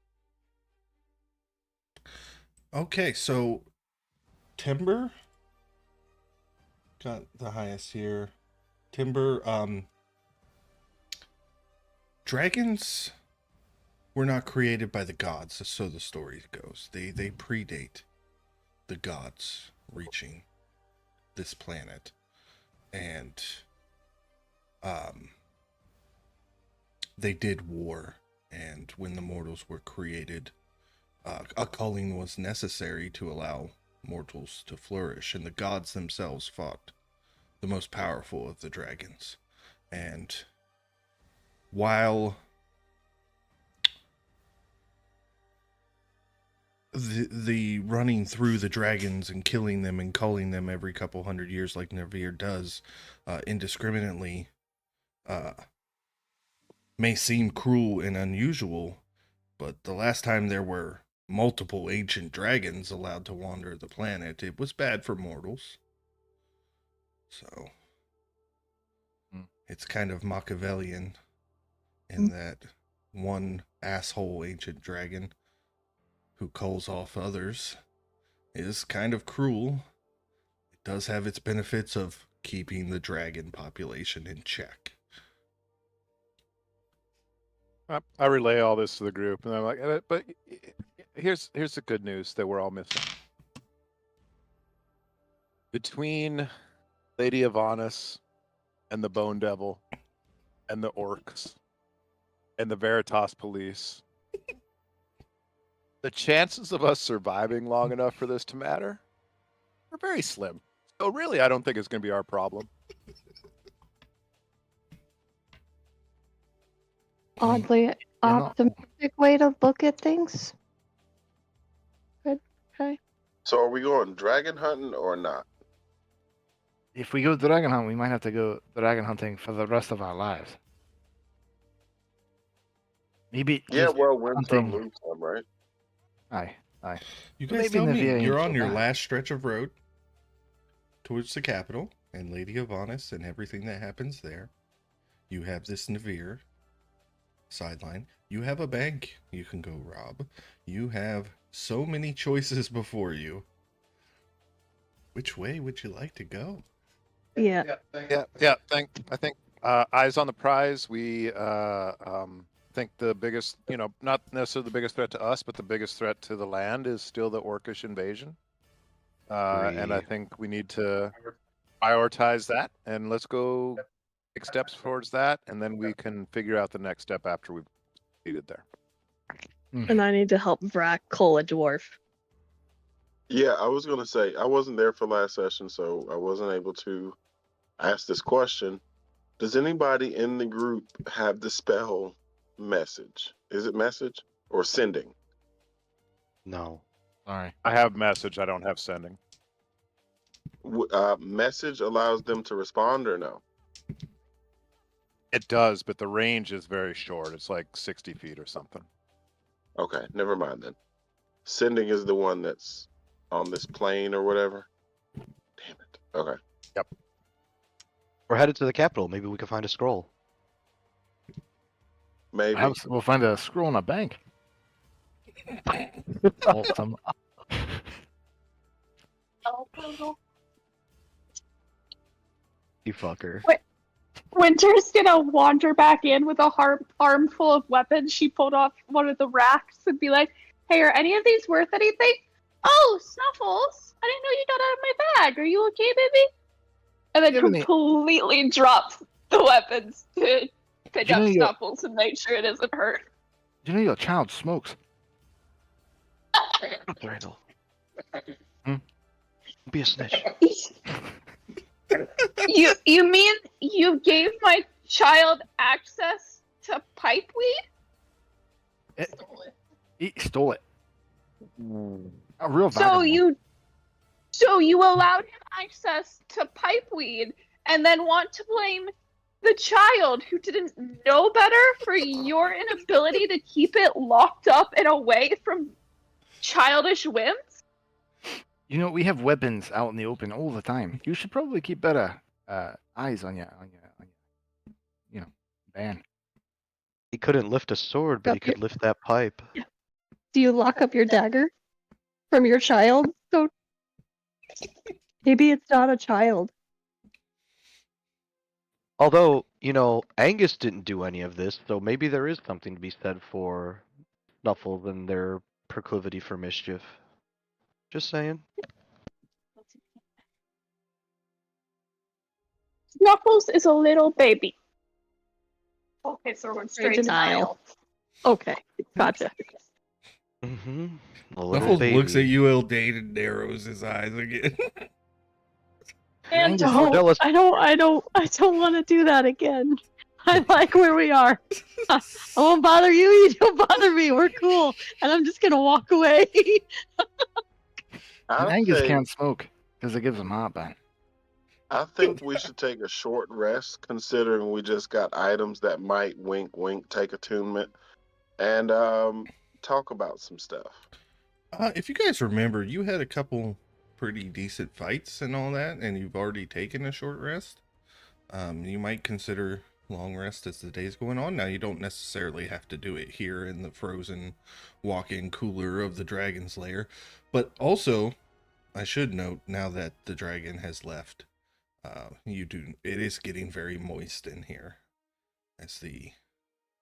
S1: Okay, so Timber got the highest here. Timber, dragons were not created by the gods, so the story goes. They predate the gods reaching this planet. And they did war, and when the mortals were created, a culling was necessary to allow mortals to flourish, and the gods themselves fought the most powerful of the dragons. And while the running through the dragons and killing them and culling them every couple hundred years like Navir does indiscriminately may seem cruel and unusual, but the last time there were multiple ancient dragons allowed to wander the planet, it was bad for mortals. So it's kind of Machiavellian in that one asshole ancient dragon who culls off others is kind of cruel. It does have its benefits of keeping the dragon population in check.
S2: I relay all this to the group, and I'm like, but here's the good news that we're all missing. Between Lady Avanus and the Bone Devil and the Orcs and the Veritas Police, the chances of us surviving long enough for this to matter are very slim. So really, I don't think it's going to be our problem.
S7: Oddly optimistic way to look at things. Good. Okay.
S4: So are we going dragon hunting or not?
S8: if we go dragon hunt, we might have to go dragon hunting for the rest of our lives. Maybe
S4: Yeah,
S8: just
S4: well, win some,
S8: hunting.
S4: lose some, right?
S8: Aye.
S1: You
S8: But
S1: guys
S8: maybe
S1: tell me.
S8: Navia ain't
S1: You're on
S8: so
S1: your
S8: bad.
S1: last stretch of road towards the capital and Lady of Honest and everything that happens there. You have this Navir sideline. You have a bank you can go rob. You have so many choices before you. Which way would you like to go?
S7: Yeah.
S2: I think eyes on the prize. We think the biggest, not necessarily the biggest threat to us, but the biggest threat to the land is still the Orcish invasion. And I
S5: Agree.
S2: think we need to prioritize that, and let's go take steps towards that, and then we can figure out the next step after we've completed there.
S7: And I need to help Vrak cull a dwarf.
S4: Yeah, I was gonna say I wasn't there for last session, so I wasn't able to ask this question. Does anybody in the group have the spell message? Is it message or sending?
S5: No.
S8: Sorry.
S2: I have message. I don't have sending.
S4: Message allows them to respond or no?
S2: It does, but the range is very short. It's like 60 feet or something.
S4: Okay, never mind then. Sending is the one that's on this plane or whatever. Damn it. Okay.
S5: We're headed to the capital. Maybe we can find a scroll.
S4: Maybe.
S8: Perhaps we'll find a scroll in a bank. Awesome.
S5: You fucker.
S3: Winter's gonna wander back in with a armful of weapons she pulled off one of the racks and be like, "Hey, are any of these worth anything?" "Oh, Snuffles! I didn't know you got out of my bag. Are you okay, baby?" And then
S8: You have any-
S3: completely drops the weapons to pick
S8: You know
S3: up
S8: you-
S3: Snuffles and make sure it isn't hurt.
S8: You know your child smokes.
S5: Randall. Don't be a snitch.
S3: You mean you gave my child access to pipe weed?
S8: He stole it. A real
S3: So
S8: vagabond.
S3: you allowed him access to pipe weed and then want to blame the child who didn't know better for your inability to keep it locked up and away from childish whims?
S8: You know, we have weapons out in the open all the time. You should probably keep better eyes on your van.
S5: He couldn't lift a sword, but he could lift that pipe.
S7: Do you lock up your dagger from your child? So maybe it's not a child.
S5: Although, Angus didn't do any of this, so maybe there is something to be said for Snuffles and their proclivity for mischief. Just saying.
S3: Snuffles is a little baby. Okay, so we're straight denial.
S7: Okay, gotcha.
S5: Mm-hmm. A little
S1: Snuffles
S5: baby.
S1: looks at you, Eldane, and narrows his eyes again.
S3: And
S8: Angus,
S5: Cordella's-
S7: I don't want to do that again. I like where we are. I won't bother you. You don't bother me. We're cool. And I'm just gonna walk away.
S8: And Angus can't smoke because it gives him heartburn.
S4: I think we should take a short rest, considering we just got items that might wink, wink, take attunement, and talk about some stuff.
S1: If you guys remember, you had a couple pretty decent fights and all that, and you've already taken a short rest. You might consider long rest as the day's going on. Now, you don't necessarily have to do it here in the frozen walk-in cooler of the Dragon's Lair, but also, I should note, now that the dragon has left, it is getting very moist in here as the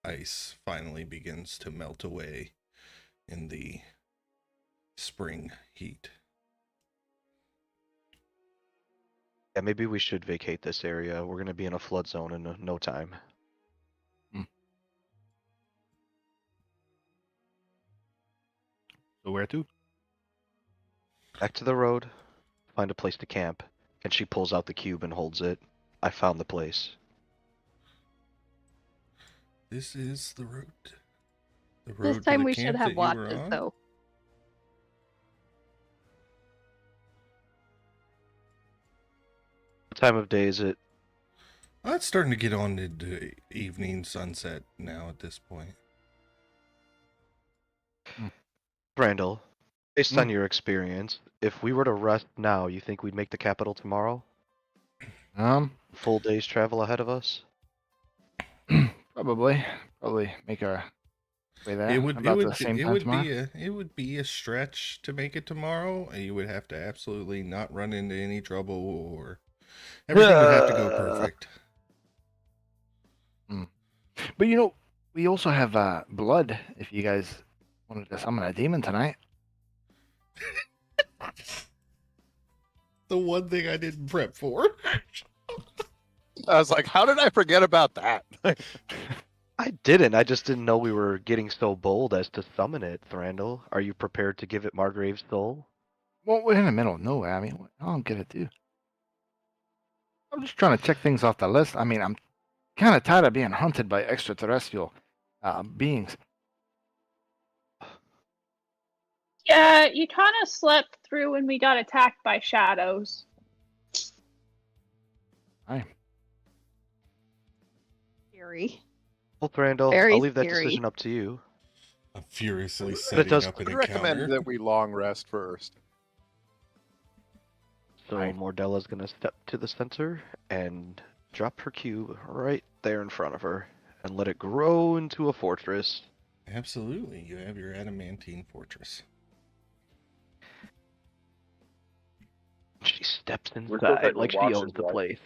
S1: ice finally begins to melt away in the spring heat.
S5: Yeah, maybe we should vacate this area. We're gonna be in a flood zone in no time.
S8: So where to?
S5: Back to the road. Find a place to camp. And she pulls out the cube and holds it. I found the place.
S1: This is the road. The road
S7: This
S1: to
S7: time
S1: the
S7: we should
S1: camp
S7: have
S1: that you were
S7: watches,
S1: on?
S7: though.
S5: What time of day is it?
S1: It's starting to get on into evening sunset now at this point.
S5: Randall, based on
S1: Hmm.
S5: your experience, if we were to rest now, you think we'd make the capital tomorrow? Full day's travel ahead of us?
S8: Probably make our way there about the same time tomorrow.
S1: It would be a stretch to make it tomorrow. You would have to absolutely not run into any trouble, or everything would have to go perfect.
S8: But you know, we also have blood. If you guys wanted to summon a demon tonight,
S1: The one thing I didn't prep for.
S2: I was like, how did I forget about that?
S5: I didn't. I just didn't know we were getting so bold as to summon it, Thranduil. Are you prepared to give it Margrave's soul?
S8: well, we're in the middle of nowhere. I mean, I don't get it, dude. I'm just trying to check things off the list. I mean, I'm kind of tired of being hunted by extraterrestrial beings.
S3: Yeah, you kind of slept through when we got attacked by shadows.
S7: Scary.
S5: Well, Thranduil,
S7: Very
S5: I'll leave that
S7: scary.
S5: decision up to you.
S1: I'm furiously
S5: it
S1: setting
S5: does-
S1: up
S2: I
S1: an
S2: would recommend
S1: encounter.
S2: that we long rest first.
S5: So Mordella's gonna step to the center and drop her cube right there in front of her and let it grow into a fortress.
S1: Absolutely, you have your adamantine fortress.
S5: She steps
S4: We're still
S5: inside
S4: taking
S5: like she
S4: watches,
S5: owns the
S4: right?
S5: place.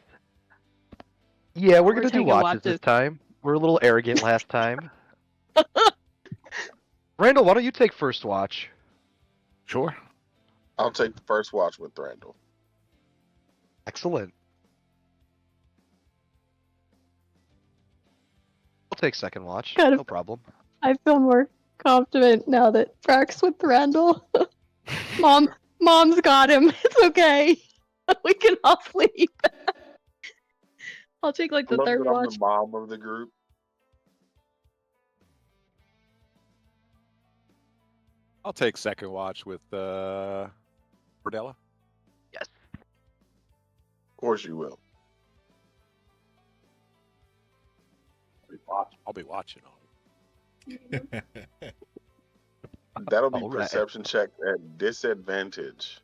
S5: Yeah, we're
S7: We're
S5: gonna do
S7: taking
S5: watches this
S7: watches.
S5: time. We're a little arrogant last time. Randall, why don't you take first watch?
S8: Sure.
S4: I'll take the first watch with Thranduil.
S5: Excellent. I'll take second watch.
S7: Kind of-
S5: No problem.
S7: I feel more confident now that Brack's with Randall. Mom's got him. It's okay. We can all sleep. I'll take like
S4: I
S7: the
S4: love
S7: third
S4: that I'm
S7: watch.
S4: the mom of the group.
S2: I'll take second watch with Bordella.
S4: Of course you will.
S2: I'll be watching on.
S4: That'll be
S5: All right.
S4: perception check at disadvantage.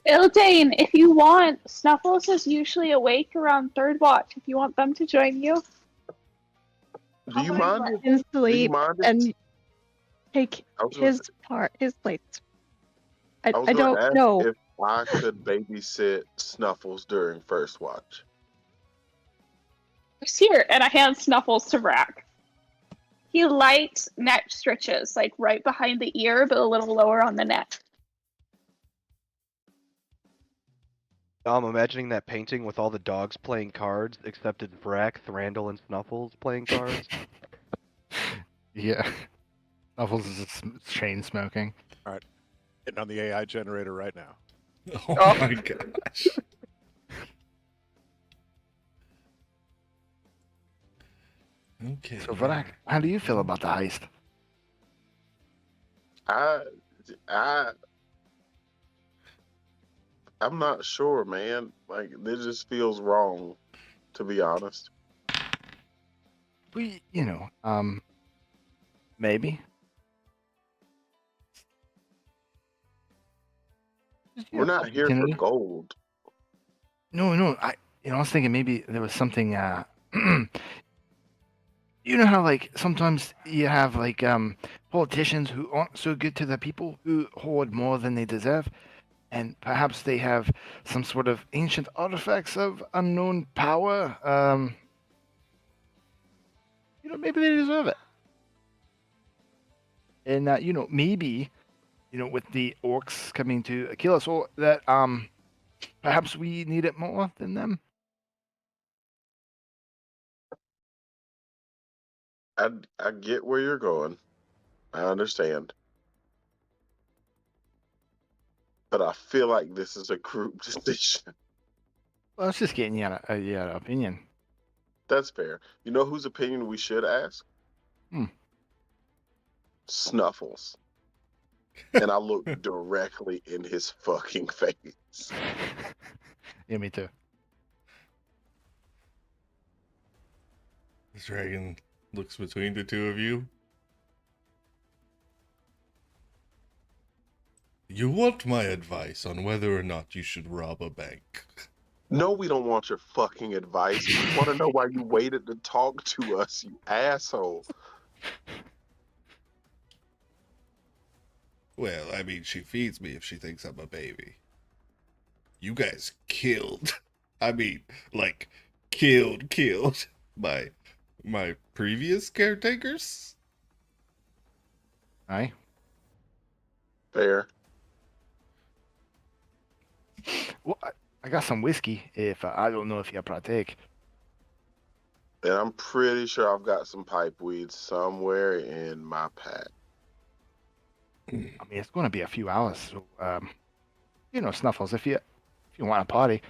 S3: Ildane, if you want, Snuffles is usually awake around third watch. If you want them to join you,
S4: Do you mind?
S7: Let
S4: If,
S7: him
S4: do you
S7: sleep
S4: mind? If,
S7: and take
S4: I was gonna
S7: his place. I
S4: I was gonna
S7: don't
S4: ask
S7: know.
S4: if I could babysit Snuffles during first watch.
S3: he's here, and I hand Snuffles to Brack. He likes neck stretches, like right behind the ear, but a little lower on the neck.
S5: Now I'm imagining that painting with all the dogs playing cards, except it's Brack, Thranduil, and Snuffles playing cards.
S8: Yeah. Snuffles is chain smoking.
S2: Getting on the AI generator right now.
S1: Oh my gosh. Okay.
S8: So, Varak, how do you feel about the heist?
S4: I'm not sure, man. Like, this just feels wrong, to be honest.
S8: We, maybe.
S4: We're not here for
S8: opportunity.
S4: gold.
S8: No. I was thinking maybe there was something. You know how like sometimes you have like politicians who aren't so good to the people, who hoard more than they deserve, and perhaps they have some sort of ancient artifacts of unknown power. Maybe they deserve it. And maybe, with the orcs coming to kill us all, that perhaps we need it more than them.
S4: I get where you're going. I understand. But I feel like this is a group decision.
S8: Well, I was just getting your opinion.
S4: That's fair. You know whose opinion we should ask? Snuffles. And I look directly in his fucking face.
S8: Yeah, me too.
S1: The dragon looks between the two of you. You want my advice on whether or not you should rob a bank?
S4: No, we don't want your fucking advice. We want to know why you waited to talk to us, you asshole.
S1: Well, I mean, she feeds me if she thinks I'm a baby. You guys killed. I mean, like, killed my previous caretakers?
S8: Aye.
S4: Fair.
S8: Well, I got some whiskey. If I don't know if you partake.
S4: And I'm pretty sure I've got some pipe weed somewhere in my pack.
S8: I mean, it's going to be a few hours, so Snuffles, if you want a party.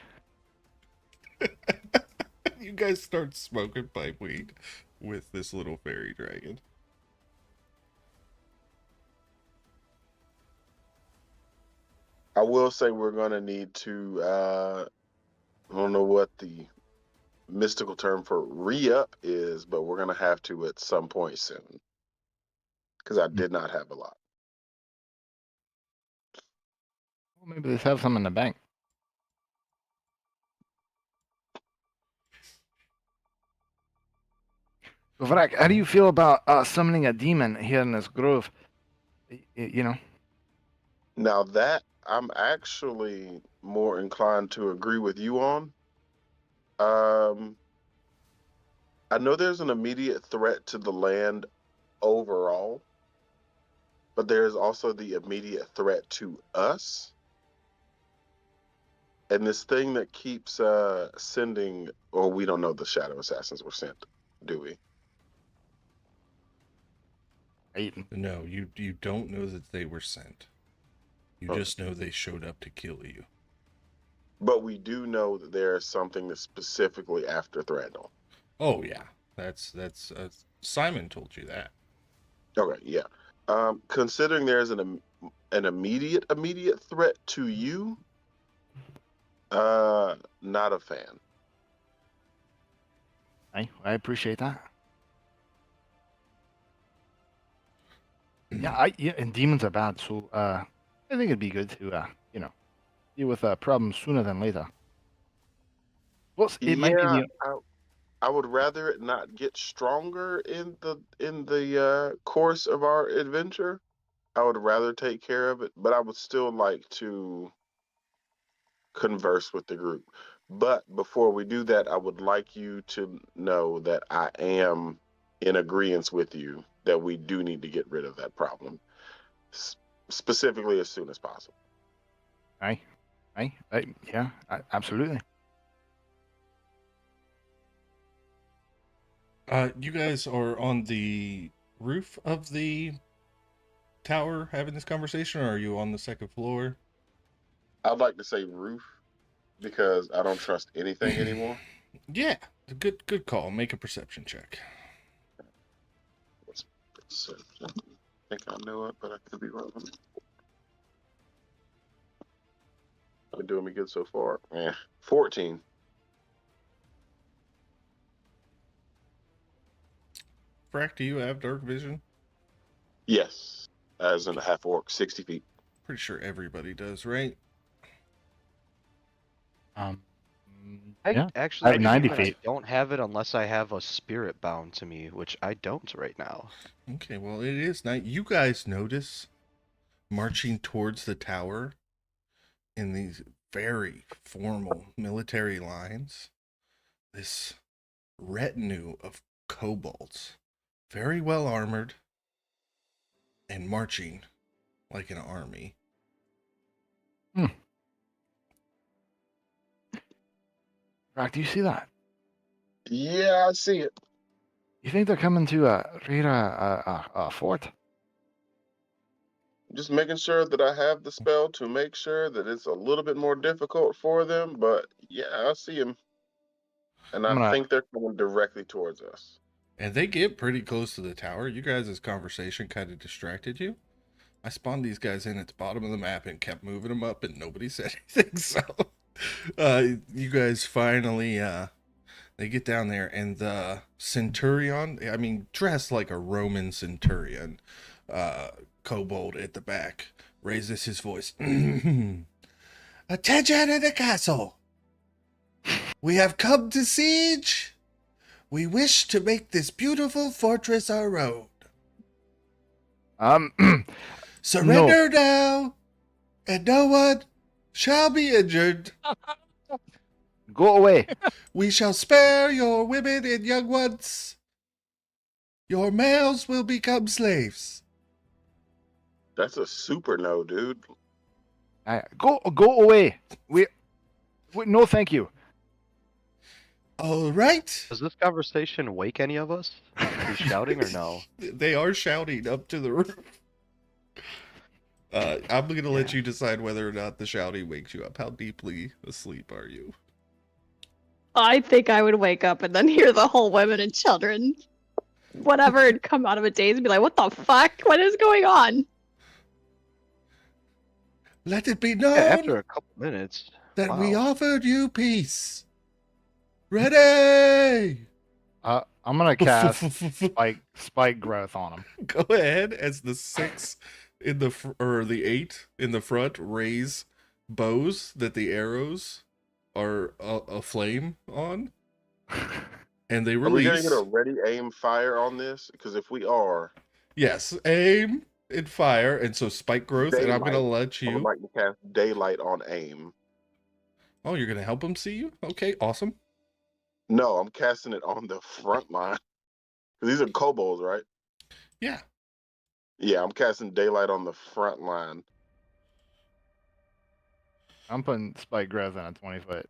S1: You guys start smoking pipe weed with this little fairy dragon.
S4: I will say we're going to need to, I don't know what the mystical term for re-up is, but we're going to have to at some point soon. Because I did not have a lot.
S8: Well, maybe let's have some in the bank. So, Vrak, how do you feel about summoning a demon here in this grove? You know?
S4: Now that I'm actually more inclined to agree with you on. I know there's an immediate threat to the land overall, but there's also the immediate threat to us. And this thing that keeps sending, or we don't know the shadow assassins were sent, do we?
S1: No, you don't know that they were sent. You just know they showed up to kill you.
S4: But we do know that there's something that's specifically after Thranduil.
S1: Oh yeah, that's Simon told you that.
S4: Okay, yeah. Considering there's an immediate threat to you, not a fan.
S8: I appreciate that. Yeah, and demons are bad, so I think it'd be good to deal with problems sooner than later. Well, it might be the
S4: I would rather it not get stronger in the course of our adventure. I would rather take care of it, but I would still like to converse with the group. But before we do that, I would like you to know that I am in agreement with you that we do need to get rid of that problem, specifically as soon as possible.
S8: Absolutely.
S1: You guys are on the roof of the tower having this conversation, or are you on the second floor?
S4: I'd like to say roof because I don't trust anything anymore.
S1: Yeah, good call. Make a perception check.
S4: I think I know it, but I could be wrong. Been doing me good so far. 14.
S1: Frack, do you have dark vision?
S4: Yes, as in a half orc, 60 feet.
S1: Pretty sure everybody does, right?
S5: I actually
S8: I have 90
S5: believe
S8: feet.
S5: I don't have it unless I have a spirit bound to me, which I don't right now.
S1: Okay, well, it is night. You guys notice marching towards the tower in these very formal military lines, this retinue of kobolds, very well armored and marching like an army.
S8: Rock, do you see that?
S4: Yeah, I see it.
S8: You think they're coming to raid a fort?
S4: Just making sure that I have the spell to make sure that it's a little bit more difficult for them, but yeah, I see them. And I think they're coming directly towards us.
S1: And they get pretty close to the tower. You guys' conversation kind of distracted you. I spawned these guys in at the bottom of the map and kept moving them up, and nobody said anything, so You guys finally they get down there, and the centurion, I mean, dressed like a Roman centurion, kobold at the back, raises his voice. Attention in the castle! We have come to siege. We wish to make this beautiful fortress our own. Surrender now, and no one shall be injured.
S8: Go away.
S1: We shall spare your women and young ones. Your males will become slaves.
S4: That's a super no, dude.
S8: Go away. We no, thank you.
S1: All right.
S5: Does this conversation wake any of us? Who's shouting or no?
S1: They are shouting up to the roof. I'm going to let you decide whether or not the shouting wakes you up. How deeply asleep are you?
S7: I think I would wake up and then hear the whole women and children, whatever, and come out of a daze and be like, what the fuck? What is going on?
S1: Let it be known
S5: After a couple minutes.
S1: that we
S5: Wow.
S1: offered you peace. Ready?
S8: I'm gonna cast spike growth on him.
S1: Go ahead as the 6 in the or the 8 in the front raise bows that the arrows are aflame on, and they
S4: Are we gonna
S1: release.
S4: get a ready aim fire on this? Because if we are,
S1: Yes, aim and fire, and so spike growth, and I'm gonna
S4: Daylight.
S1: let
S4: I would
S1: you.
S4: like to cast daylight on aim.
S1: Oh, you're gonna help him see you? Okay, awesome.
S4: No, I'm casting it on the front line. 'Cause these are kobolds, right?
S1: Yeah.
S4: Yeah, I'm casting daylight on the front line.
S8: I'm putting spike growth on a 20-foot.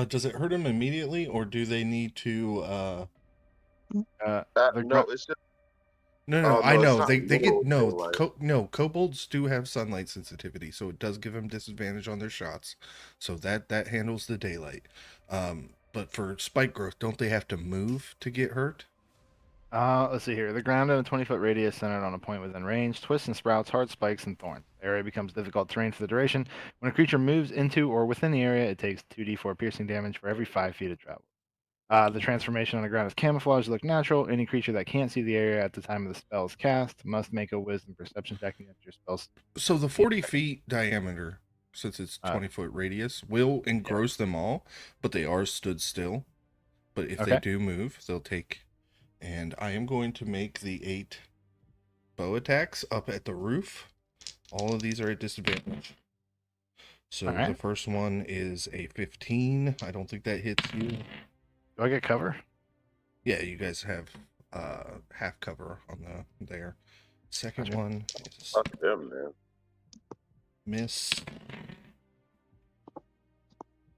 S1: Does it hurt him immediately, or do they need to?
S8: They're
S4: No,
S8: not-
S4: it's just
S1: No,
S4: Oh,
S1: I
S4: no, it's
S1: know
S4: not
S1: they get
S4: literal daylight.
S1: kobolds do have sunlight sensitivity, so it does give them disadvantage on their shots. So that handles the daylight. But for spike growth, don't they have to move to get hurt?
S8: Let's see here. The ground in a 20-foot radius centered on a point within range. Twists and sprouts, hard spikes, and thorns. The area becomes difficult terrain for the duration. When a creature moves into or within the area, it takes 2d4 piercing damage for every 5 feet of travel. The transformation on the ground is camouflage to look natural. Any creature that can't see the area at the time of the spell's cast must make a wisdom perception check against your spell's.
S1: So the 40 feet diameter, since it's 20-foot radius, will engross them all, but they are stood still. But if they do move, they'll take. And I am going to make the 8 bow attacks up at the roof. All of these are at disadvantage. So the first one is a 15. I don't think that hits you.
S8: Do I get cover?
S1: Yeah, you guys have half cover on the there. Second one is
S4: Fuck them, man.
S1: miss.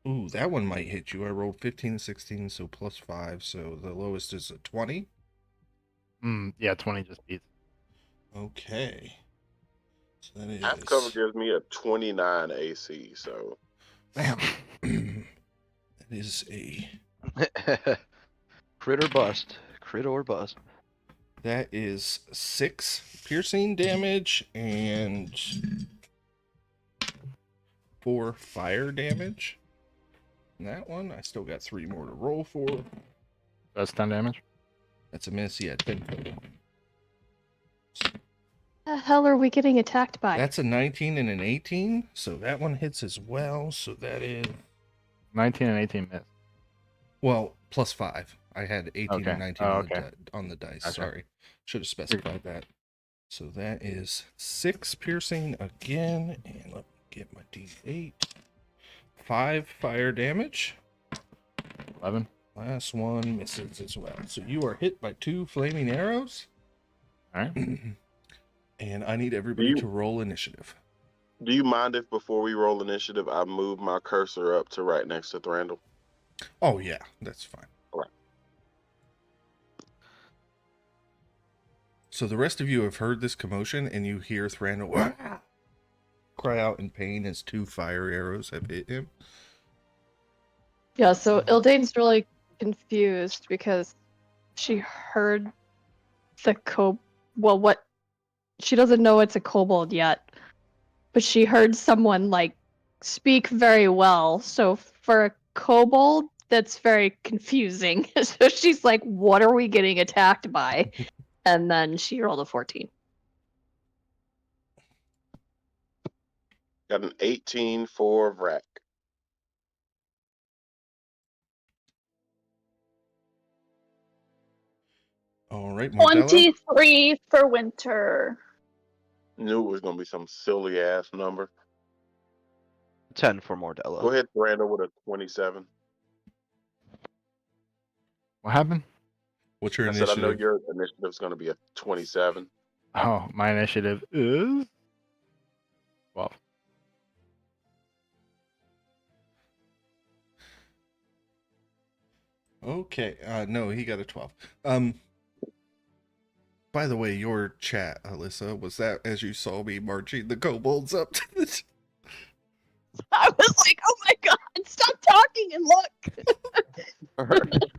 S1: Ooh, that one might hit you. I rolled 15 and 16, so plus 5. So the lowest is a 20.
S8: Yeah, 20 just beats.
S1: Okay. So that is.
S4: Half cover gives me a 29 AC, so.
S8: Damn.
S1: That is a.
S5: Crit or bust. Crit or bust.
S1: That is 6 piercing damage and 4 fire damage. And that one, I still got 3 more to roll for.
S8: That's 10 damage.
S1: That's a miss. Yeah, 10 total.
S7: The hell are we getting attacked by?
S1: That's a 19 and an 18. So that one hits as well. So that is.
S8: 19 and 18 miss.
S1: Well, plus 5. I had 18 and 19 on the dice.
S8: Gotcha.
S1: Sorry. Should have specified that. So that is 6 piercing again. And let me get my d8. 5 fire damage.
S8: 11.
S1: Last one misses as well. So you are hit by 2 flaming arrows.
S8: All right.
S1: And I need everybody to roll initiative.
S4: Do you mind if before we roll initiative, I move my cursor up to right next to Thranduil?
S1: Oh, yeah. That's fine.
S4: Right.
S1: So the rest of you have heard this commotion, and you hear Thranduil cry out in pain as 2 fire arrows have hit him.
S7: Yeah, so Ildane's really confused because she heard the what she doesn't know it's a kobold yet. but she heard someone like speak very well. So for a kobold, that's very confusing. So she's like, "What are we getting attacked by?" And then she rolled a 14.
S4: Got an 18 for Vrac.
S1: All right, Mordella.
S3: 23 for Winter.
S4: Knew it was gonna be some silly ass number.
S5: 10 for Mordella.
S4: Go ahead, Brando, with a 27.
S8: What happened?
S1: What's your
S4: I said I know
S1: initiative?
S4: your initiative's gonna be a 27.
S8: Oh, my initiative is 12.
S1: Okay. No, he got a 12. By the way, your chat, Alyssa, was that as you saw me marching the kobolds up to the...
S7: I was like, "Oh my god, stop talking and look."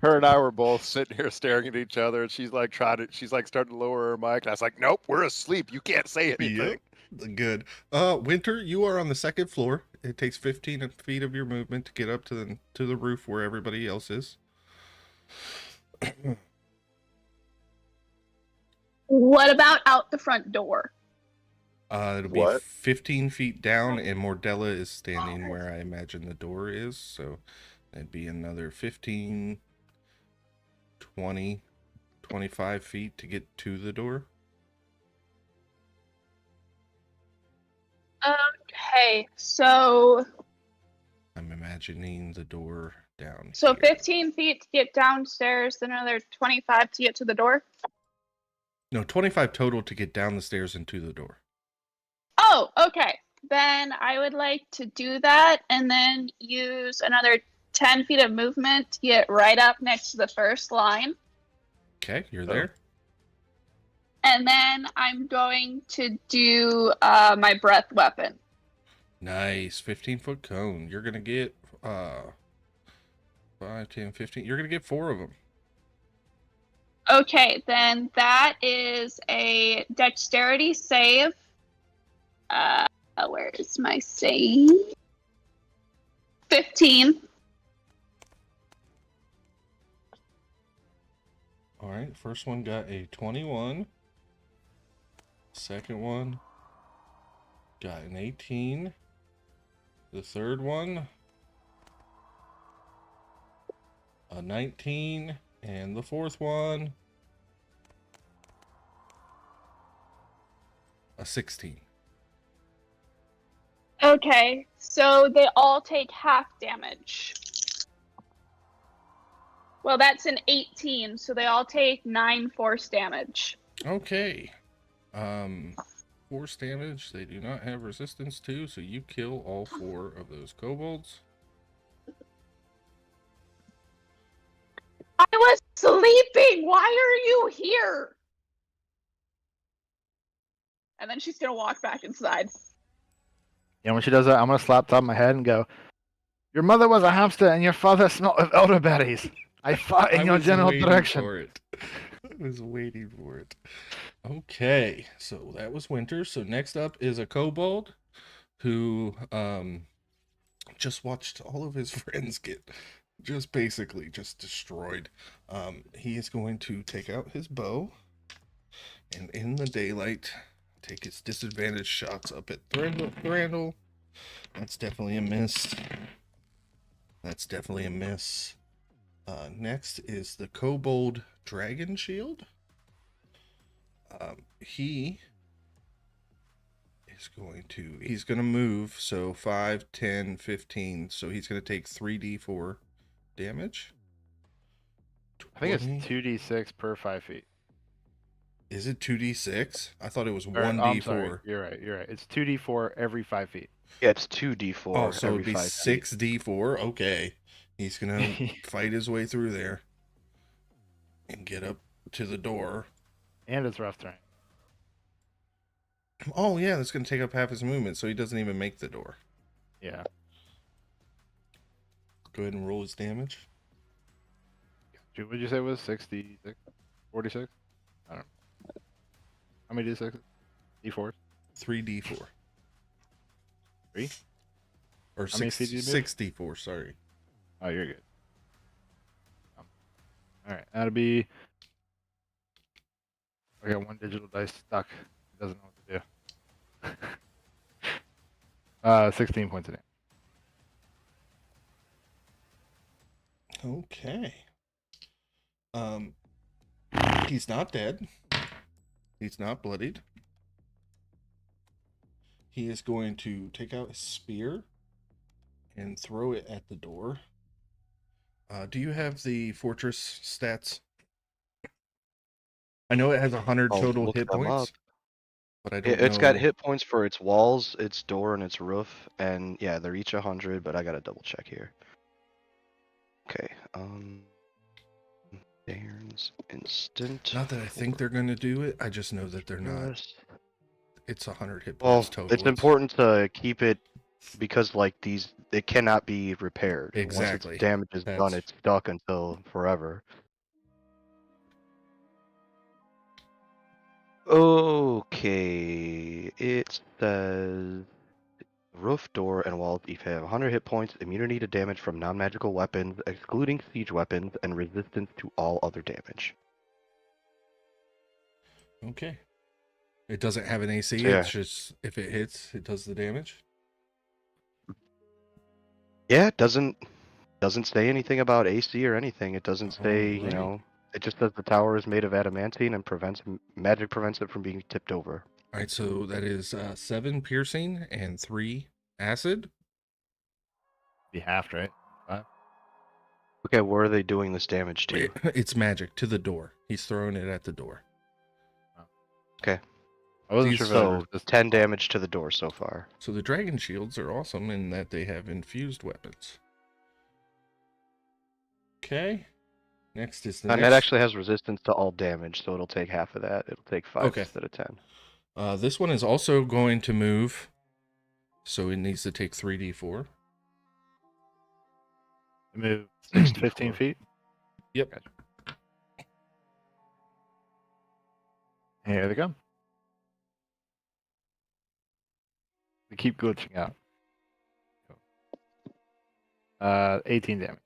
S2: Her and I were both sitting here staring at each other, and she's like starting to lower her mic, and I was like, "Nope, we're asleep. You can't say anything."
S1: Yep. Good. Winter, you are on the second floor. It takes 15 feet of your movement to get up to the roof where everybody else is.
S3: What about out the front door?
S1: It'll be
S4: What?
S1: 15 feet down, and Mordella is standing where I imagine the door is, so that'd be another 15, 20, 25 feet to get to the door.
S3: Okay, so
S1: I'm imagining the door down
S3: so
S1: here.
S3: 15 feet to get downstairs, then another 25 to get to the door.
S1: No, 25 total to get down the stairs and to the door.
S3: Oh, okay. Then I would like to do that and then use another 10 feet of movement to get right up next to the first line.
S1: Okay, you're there.
S3: And then I'm going to do my breath weapon.
S1: Nice. 15-foot cone. You're going to get 5, 10, 15. You're going to get 4 of them.
S3: Okay, then that is a dexterity save. Where is my save? 15.
S1: All right, first one got a 21. Second one got an 18. The third one, a 19. And the fourth one, a 16.
S3: Okay, so they all take half damage. Well, that's an 18, so they all take 9 force damage.
S1: Okay. Force damage. They do not have resistance to, so you kill all 4 of those kobolds.
S3: I was sleeping! Why are you here? And then she's gonna walk back inside.
S8: Yeah, when she does that, I'm gonna slap top of my head and go, "Your mother was a hamster, and your father smelt of elderberries. I fought in your
S1: was
S8: general
S1: waiting
S8: direction."
S1: for it. I was waiting for it. Okay, so that was Winter. So next up is a kobold who just watched all of his friends get just basically just destroyed. He is going to take out his bow and in the daylight take his disadvantage shots up at Thranduil. That's definitely a miss. That's definitely a miss. Next is the kobold dragon shield. He is he's going to move, so 5, 10, 15, so he's going to take 3d4 damage.
S8: I think
S1: 20.
S8: it's 2d6 per 5 feet.
S1: Is it 2d6? I thought it was
S8: Or,
S1: 1d4.
S8: I'm sorry, you're right. It's 2d4 every 5 feet.
S5: Yeah, it's 2d4
S1: Oh, so
S5: every
S1: it'd be
S5: 5 feet.
S1: 6d4. Okay. He's going to fight his way through there and get up to the door.
S8: And it's rough terrain.
S1: Oh, yeah, that's going to take up half his movement, so he doesn't even make the door.
S8: Yeah.
S1: Go ahead and roll his damage.
S8: What did you say it was? 66? 46? I don't know. How many d6? D4s?
S1: 3d4.
S8: 3?
S1: Or
S8: How many feet did you move?
S1: 64, sorry.
S8: Oh, you're good. All right, that'll be. I got one digital dice stuck. It doesn't know what to do. 16 points of damage.
S1: Okay. He's not dead. He's not bloodied. He is going to take out his spear and throw it at the door. Do you have the fortress stats? I know it has 100
S5: I'll
S1: total
S5: look
S1: hit
S5: them
S1: points,
S5: up.
S1: but I don't
S5: It's got
S1: know.
S5: hit points for its walls, its door, and its roof, and yeah, they're each 100. But I gotta double check here. Okay. Baron's instant.
S1: Not that I think they're going to do it. I just know that they're not.
S5: Yes.
S1: It's 100 hit
S5: Well,
S1: points total.
S5: it's important to keep it because like these, it cannot be repaired.
S1: Exactly.
S5: Once its damage is done,
S1: That's-
S5: it's stuck until forever. Okay, it says roof, door, and walls each have 100 hit points, immunity to damage from non-magical weapons, excluding siege weapons, and resistance to all other damage.
S1: Okay. It doesn't have an AC.
S5: So, yeah.
S1: It's just if it hits, it does the damage.
S5: Yeah, it doesn't say anything about AC or anything. It doesn't say, you
S1: Alright.
S5: know, it just says the tower is made of adamantine and magic prevents it from being tipped over.
S1: All right, so that is 7 piercing and 3 acid.
S8: Be halved, right?
S5: Okay, where are they doing this damage to?
S1: It's magic to the door. He's throwing it at the door.
S5: Okay.
S8: I wasn't
S1: These-
S8: sure if that was
S5: So
S8: just
S5: 10 damage to the door so far.
S1: So the dragon shields are awesome in that they have infused weapons. Okay. Next is the
S5: And
S1: next.
S5: that actually has resistance to all damage, so it'll take half of that. It'll take 5
S1: Okay.
S5: instead of 10.
S1: This one is also going to move, so it needs to take 3d4.
S8: move 6 to 15 feet.
S1: Yep.
S8: Gotcha. Here they come. They keep glitching out. 18 damage.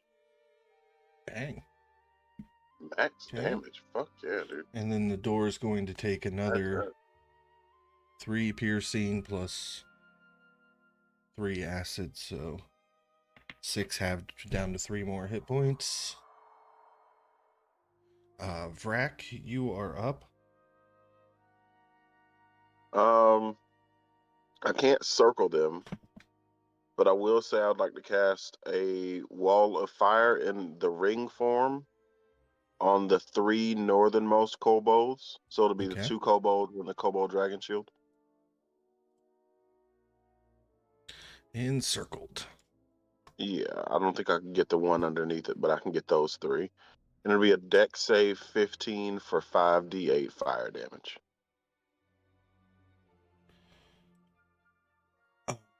S1: Bang.
S4: Max
S1: Okay.
S4: damage. Fuck yeah, dude.
S1: And then the door is going to take another
S4: That's
S1: 3 piercing plus 3 acid, so 6 halved down to 3 more hit points. Vrak, you are up.
S4: I can't circle them, but I will say I'd like to cast a wall of fire in the ring form on the 3 northernmost kobolds. So it'll be
S1: Okay.
S4: the 2 kobolds and the kobold dragon shield.
S1: Encircled.
S4: Yeah, I don't think I can get the one underneath it, but I can get those 3. And it'll be a deck save 15 for 5d8 fire damage.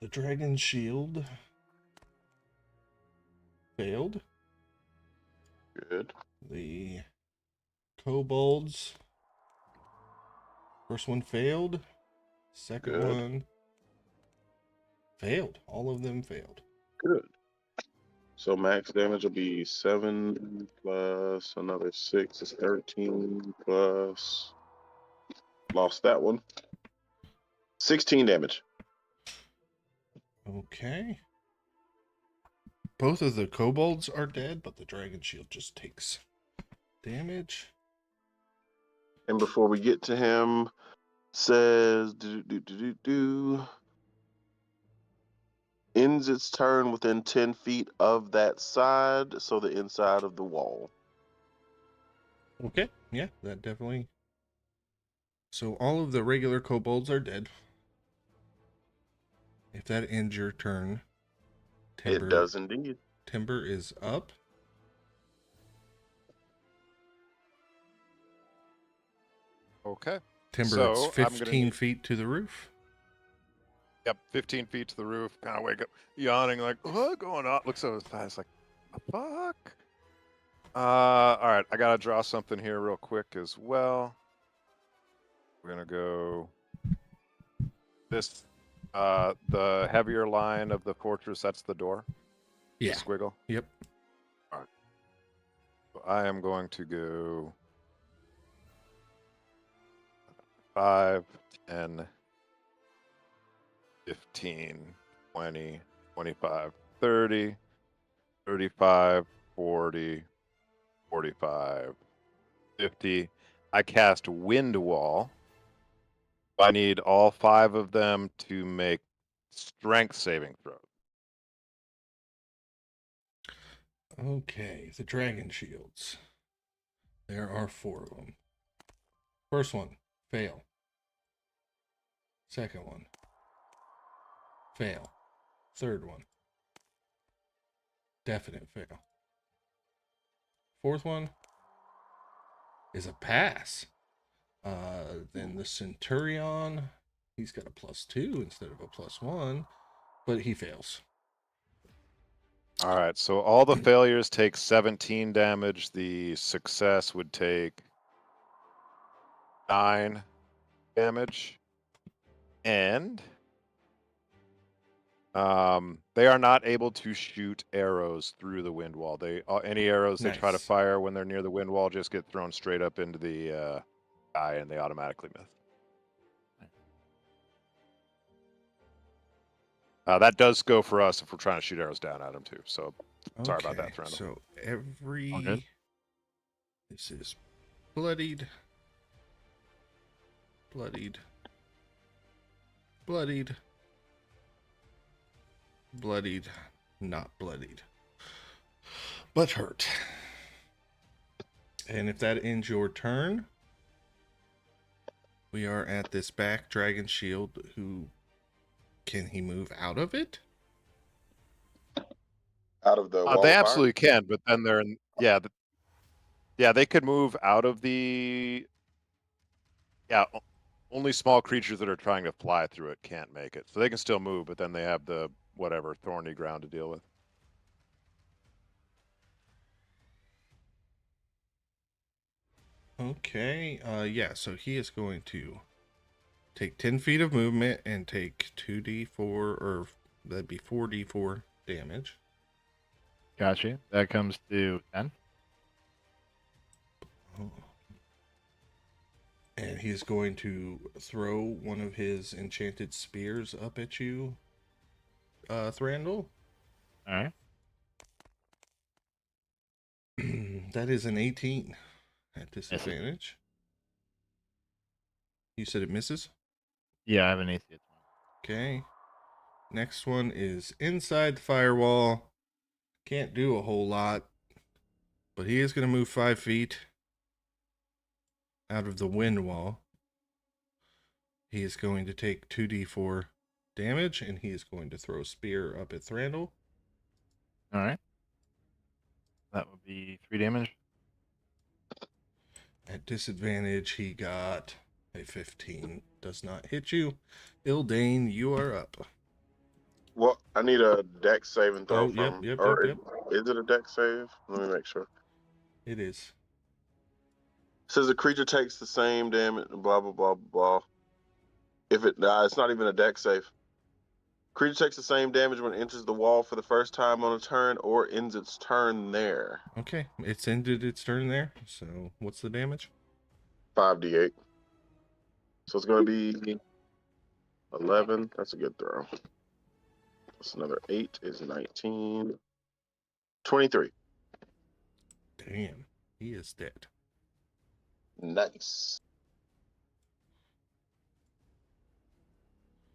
S1: The dragon shield failed.
S4: Good.
S1: The kobolds. First one failed. Second
S4: Good.
S1: one failed. All of them failed.
S4: Good. So max damage will be 7 plus another 6 is 13 plus. Lost that one. 16 damage.
S1: Okay. Both of the kobolds are dead, but the dragon shield just takes damage.
S4: And before we get to him, says ends its turn within 10 feet of that side, so the inside of the wall.
S1: Okay, yeah, that definitely. So all of the regular kobolds are dead. If that ends your turn, Timber,
S4: It does indeed.
S1: Timber is up.
S2: Okay.
S1: Timber,
S2: So,
S1: it's
S2: I'm gonna
S1: 15
S2: need-
S1: feet to the roof.
S2: Yep, 15 feet to the roof. Kind of wake up, yawning, like, what going on? Looks at his thighs, like, the fuck? All right, I gotta draw something here real quick as well. We're gonna go this The heavier line of the fortress, that's the door.
S1: Yeah.
S2: The squiggle.
S1: Yep.
S2: So I am going to go 5, 10, 15, 20, 25, 30, 35, 40, 45, 50. I cast Wind Wall. I need all 5 of them to make strength saving throws.
S1: Okay, the dragon shields. There are 4 of them. First one, fail. Second one, fail. Third one, definite fail. Fourth one is a pass. Then the Centurion, he's got a +2 instead of a +1, but he fails.
S2: All right, so all the failures take 17 damage. The success would take 9 damage. And they are not able to shoot arrows through the wind wall. Any arrows they try to
S1: Nice.
S2: fire when they're near the wind wall just get thrown straight up into the guy, and they automatically miss. That does go for us if we're trying to shoot arrows down at him too. So sorry about that, Thrandle.
S1: So
S8: All good.
S1: this is bloodied, bloodied, bloodied, bloodied, not bloodied, but hurt. And if that ends your turn, we are at this back dragon shield. Who can he move out of it?
S4: Out of the wall
S2: They
S4: of fire?
S2: absolutely can, but then they're in. Yeah, they could move out of the. Yeah, only small creatures that are trying to fly through it can't make it. So they can still move, but then they have the whatever thorny ground to deal with.
S1: Okay. Yeah. So he is going to take 10 feet of movement and take 2d4, or that'd be 4d4 damage.
S8: Gotcha. That comes to 10.
S1: And he's going to throw one of his enchanted spears up at you, Thranduil.
S8: All right.
S1: That is an 18 at disadvantage. You said it misses?
S8: Yeah, I have an AC at 20.
S1: Okay. Next one is inside the firewall. Can't do a whole lot, but he is going to move 5 feet out of the wind wall. He is going to take 2d4 damage, and he is going to throw a spear up at Thranduil.
S8: All right. That would be 3 damage.
S1: At disadvantage, he got a 15. Does not hit you. Ildane, you are up.
S4: Well, I need a dex saving throw
S1: Oh, yep,
S4: from.
S1: yep,
S4: or
S1: yep,
S4: is it a dex save? Let me make sure.
S1: It is.
S4: Says the creature takes the same damage. Blah blah blah blah. If it, it's not even a dex save. Creature takes the same damage when it enters the wall for the first time on a turn, or ends its turn there.
S1: Okay, it's ended its turn there. So, what's the damage?
S4: 5d8. So it's going to be 11. That's a good throw. That's another 8 is 19. 23.
S1: Damn, he is dead.
S4: Nice.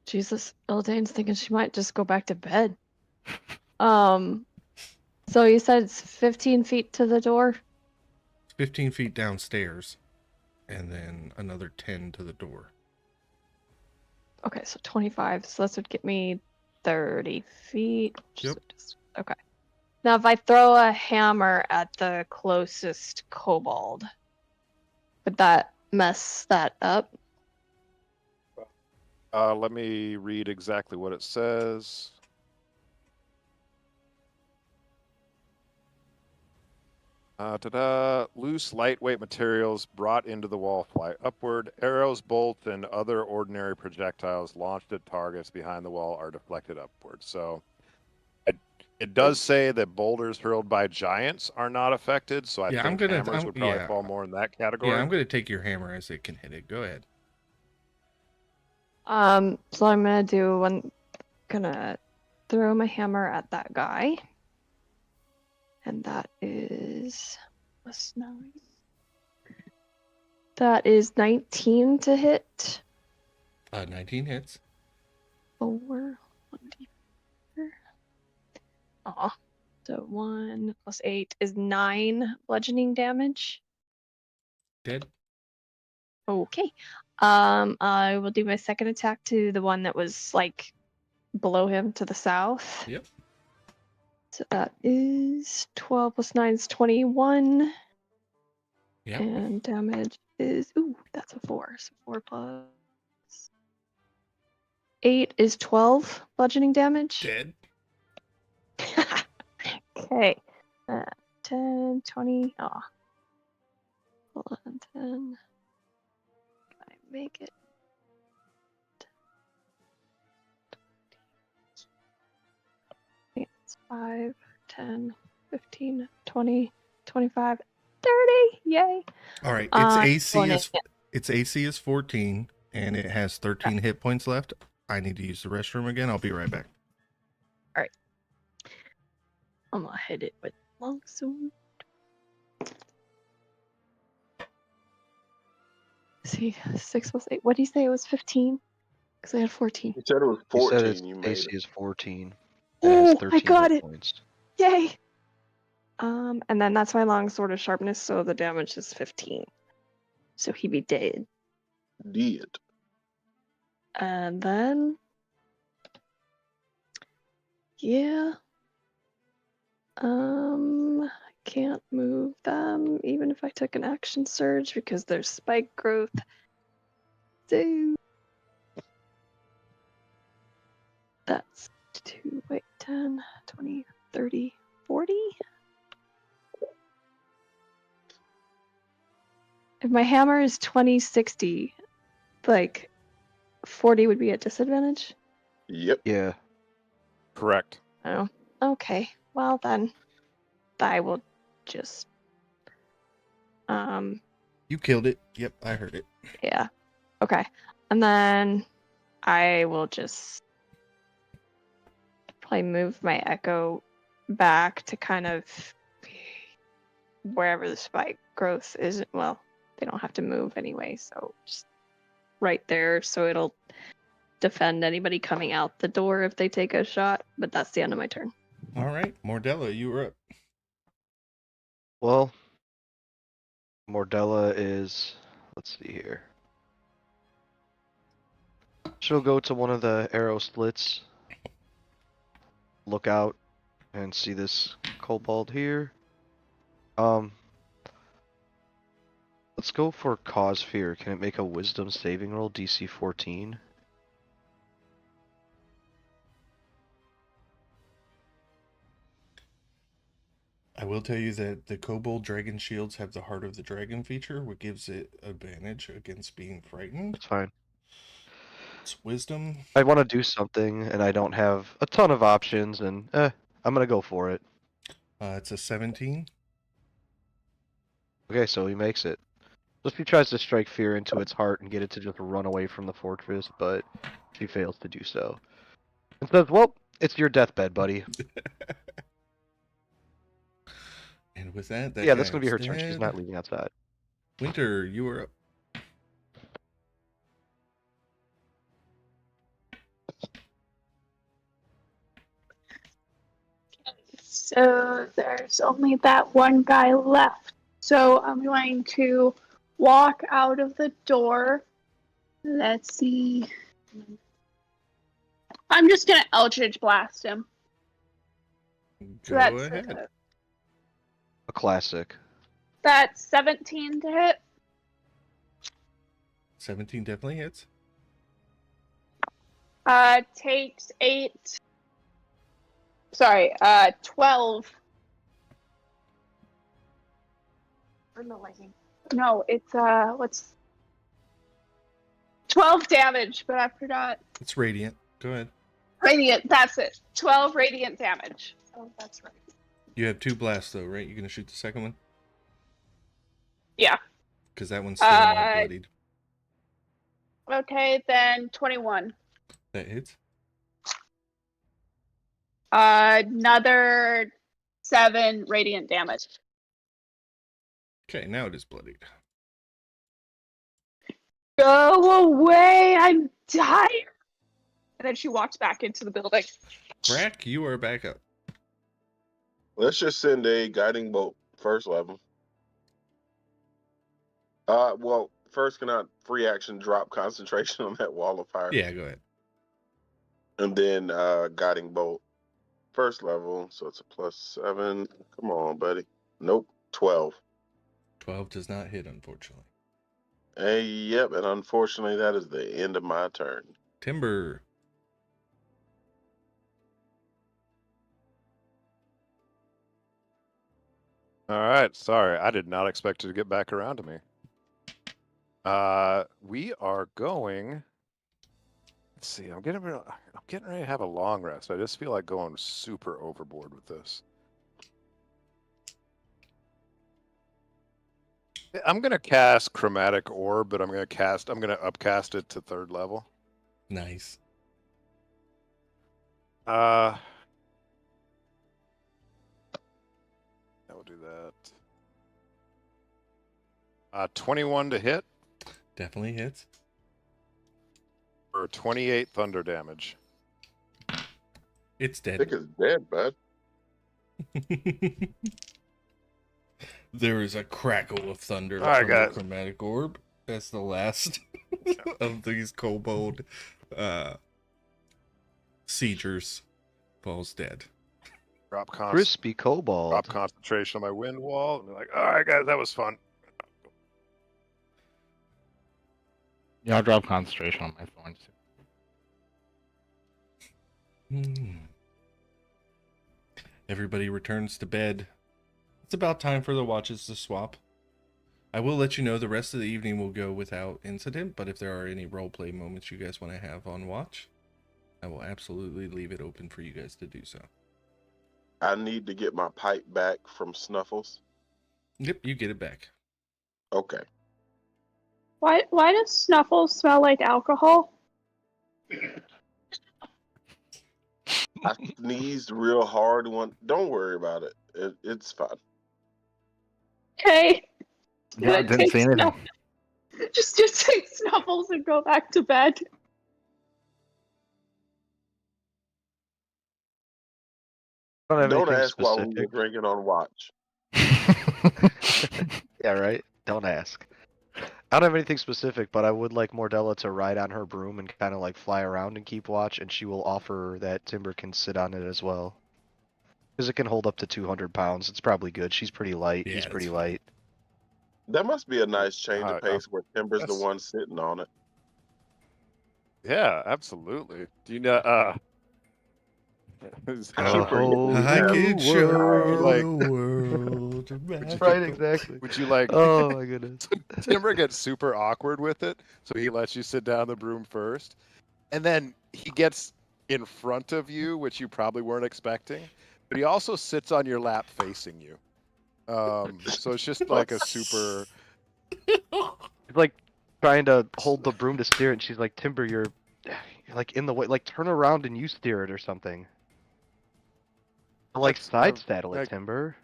S7: Jesus, Eldane's thinking she might just go back to bed. So you said it's 15 feet to the door?
S1: 15 feet downstairs, and then another 10 to the door.
S7: Okay, so 25. So this would get me 30 feet.
S1: Yep.
S7: Okay. Now, if I throw a hammer at the closest kobold, would that mess that up?
S2: Let me read exactly what it says. Loose, lightweight materials brought into the wall fly upward. Arrows, bolts, and other ordinary projectiles launched at targets behind the wall are deflected upward. So it does say that boulders hurled by giants are not affected. So I think hammers would probably fall more in that category.
S1: Yeah, I'm gonna take your hammer as it can hit it. Go ahead.
S7: So I'm gonna throw my hammer at that guy. And that is +9. That is 19 to hit.
S1: 19 hits.
S7: 4, 1d4. Aw. So 1 + 8 is 9 bludgeoning damage.
S1: Dead.
S7: Okay. I will do my second attack to the one that was like below him to the south.
S1: Yep.
S7: So that is 12 + 9 is 21.
S1: Yep.
S7: And damage is, that's a 4. So 4 + 8 is 12 bludgeoning damage.
S1: Dead.
S7: Okay. 10, 20. Oh. Hold on, 10. I make it. It's 5, 10, 15, 20, 25, 30. Yay.
S1: All right. Its AC is 14 and it has 13 hit points left. I need to use the restroom again. I'll be right back.
S7: I'm gonna hit it with longsword. See, 6 + 8. What did you say? It was 15? Because I had 14.
S4: You said it was
S5: You said
S4: 14.
S5: its
S4: You made
S5: AC
S4: it.
S5: is 14. And it has
S7: Oh,
S5: 13
S7: I got
S5: hit
S7: it.
S5: points.
S7: Yay. And then that's my longsword of sharpness, so the damage is 15. So he be dead.
S4: Did.
S7: And then, yeah. I can't move them even if I took an action surge because there's spike growth. So that's 10, 20, 30, 40. If my hammer is 20, 60, like 40 would be at disadvantage.
S4: Yep.
S5: Yeah.
S2: Correct.
S7: Oh, okay. Well then, I will just
S1: You killed it. Yep, I heard it.
S7: yeah. Okay. And then I will just probably move my echo back to kind of wherever the spike growth is. Well, they don't have to move anyway, so just right there so it'll defend anybody coming out the door if they take a shot, but that's the end of my turn.
S1: All right. Mordella, you were up.
S5: Well, Mordella is, let's see here. She'll go to one of the arrow slits, look out, and see this kobold here. Let's go for cause fear. Can it make a wisdom saving roll, DC 14?
S1: I will tell you that the Kobold Dragon Shields have the Heart of the Dragon feature, which gives it advantage against being frightened.
S5: That's fine.
S1: It's wisdom.
S5: I want to do something, and I don't have a ton of options, and I'm gonna go for it.
S1: It's a 17.
S5: Okay, so he makes it. He tries to strike fear into its heart and get it to just run away from the fortress, but she fails to do so. And says, well, it's your deathbed, buddy.
S1: And with that,
S5: Yeah, that's gonna be her turn. She's not leaving outside.
S1: Winter, you were up.
S3: So there's only that one guy left. So I'm going to walk out of the door. Let's see. I'm just going to Eldritch Blast him. So
S1: Go
S3: that's
S1: ahead.
S5: A classic.
S3: That's 17 to hit.
S1: 17 definitely hits.
S3: Takes 8. Sorry, 12 No, it's what's 12 damage, but I forgot.
S1: It's radiant. Go ahead.
S3: Radiant, that's it. 12 radiant damage. Oh, that's right.
S1: You have 2 blasts though, right? You're gonna shoot the second one?
S3: Yeah.
S1: Because that one's still not bloodied.
S3: Okay, then 21.
S1: That hits.
S3: Another 7 radiant damage.
S1: Okay, now it is bloodied.
S3: Go away, I'm tired. And then she walks back into the building.
S1: Brack, you are back up.
S4: Let's just send a guiding bolt first level. Well, first can I free action drop concentration on that wall of fire?
S1: Yeah, go ahead.
S4: And then guiding bolt first level, so it's a +7. Come on, buddy. Nope, 12.
S1: 12 does not hit, unfortunately.
S4: Yep, and unfortunately that is the end of my turn.
S1: Timber.
S2: All right, sorry, I did not expect it to get back around to me. We are going. Let's see. I'm getting ready to have a long rest. I just feel like going super overboard with this. I'm gonna cast Chromatic Orb, but I'm gonna upcast it to 3rd level.
S1: Nice.
S2: I will do that. 21 to hit
S1: Definitely hits.
S2: for 28 thunder damage.
S1: It's
S4: I
S1: dead.
S4: think it's dead, bud.
S1: There is a crackle of thunder
S2: All right,
S1: from
S2: guys.
S1: the chromatic orb. That's the last of these kobold siegers. Falls dead.
S2: Drop
S5: Crispy cobalt.
S2: Drop concentration on my wind wall. And be like, all right, guys, that was fun.
S8: Yeah, I'll drop concentration on my thorns.
S1: Everybody returns to bed. It's about time for the watches to swap. I will let you know the rest of the evening will go without incident, but if there are any roleplay moments you guys want to have on watch, I will absolutely leave it open for you guys to do so.
S4: I need to get my pipe back from Snuffles.
S1: Yep, you get it back.
S4: Okay.
S3: Why does Snuffles smell like alcohol?
S4: I sneezed real hard one. Don't worry about it. It's fine.
S3: Okay.
S8: Yeah, I didn't see anything.
S3: Just take Snuffles and go back to bed.
S4: Don't ask why we were drinking on watch.
S5: Yeah, right? Don't ask. I don't have anything specific, but I would like Mordella to ride on her broom and kind of like fly around and keep watch, and she will offer that Timber can sit on it as well. Because it can hold up to 200 pounds. It's probably good. She's pretty light.
S1: Yeah,
S5: He's pretty
S1: that's
S5: light.
S4: That must be a nice change of pace where Timber's the
S2: that's-
S4: one sitting on it.
S2: Yeah, absolutely. Do you know?
S5: Oh,
S1: I can show
S2: like-
S1: the world. a
S5: Right,
S1: magical-
S5: exactly.
S2: Would you like?
S5: Oh my goodness.
S2: Timber gets super awkward with it, so he lets you sit down the broom first, and then he gets in front of you, which you probably weren't expecting, but he also sits on your lap facing you. So it's just like a super.
S5: He's like trying to hold the broom to steer it, and she's like, Timber, you're like in the way. Like turn around and you steer it or something. Like
S2: That's,
S5: side saddle it,
S2: like-
S5: Timber.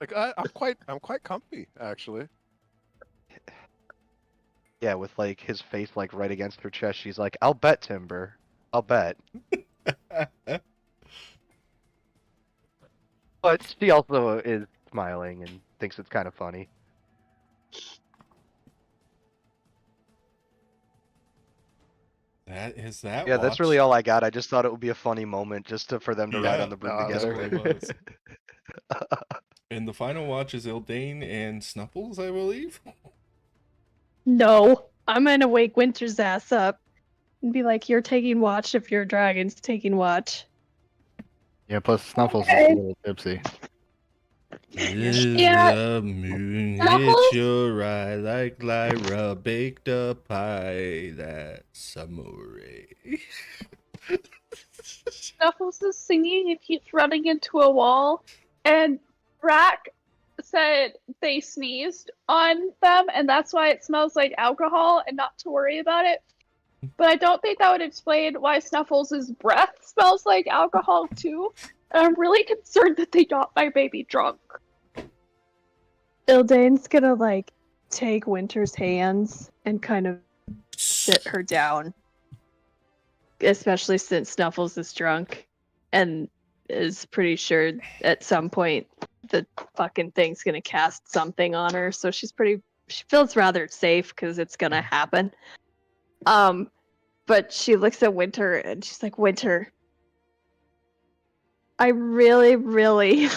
S2: Like I'm quite comfy actually.
S5: Yeah, with like his face like right against her chest, she's like, "I'll bet, Timber. I'll bet." But she also is smiling and thinks it's kind of funny.
S1: That is that.
S5: Yeah, that's
S1: watch.
S5: really all I got. I just thought it would be a funny moment just for them to ride
S1: Yeah,
S5: on the broom
S2: no, that's
S5: together.
S1: really was. And the final watch is Ildane and Snuffles, I believe.
S7: No, I'm gonna wake Winter's ass up and be like, "You're taking watch if your dragon's taking watch."
S8: Yeah, plus Snuffles is
S3: Okay.
S8: a little tipsy.
S3: Yeah.
S1: The moon
S3: Snuffles?
S1: hits your eye like Lyra baked a pie. That's amore.
S3: Snuffles is singing and keeps running into a wall, and Rack said they sneezed on them, and that's why it smells like alcohol, and not to worry about it. But I don't think that would explain why Snuffles' breath smells like alcohol too. And I'm really concerned that they got my baby drunk.
S7: Ildane's gonna like take Winter's hands and kind of sit her down. Especially since Snuffles is drunk and is pretty sure at some point the fucking thing's gonna cast something on her, so she feels rather safe because it's gonna happen. But she looks at Winter and she's like, Winter, I really, really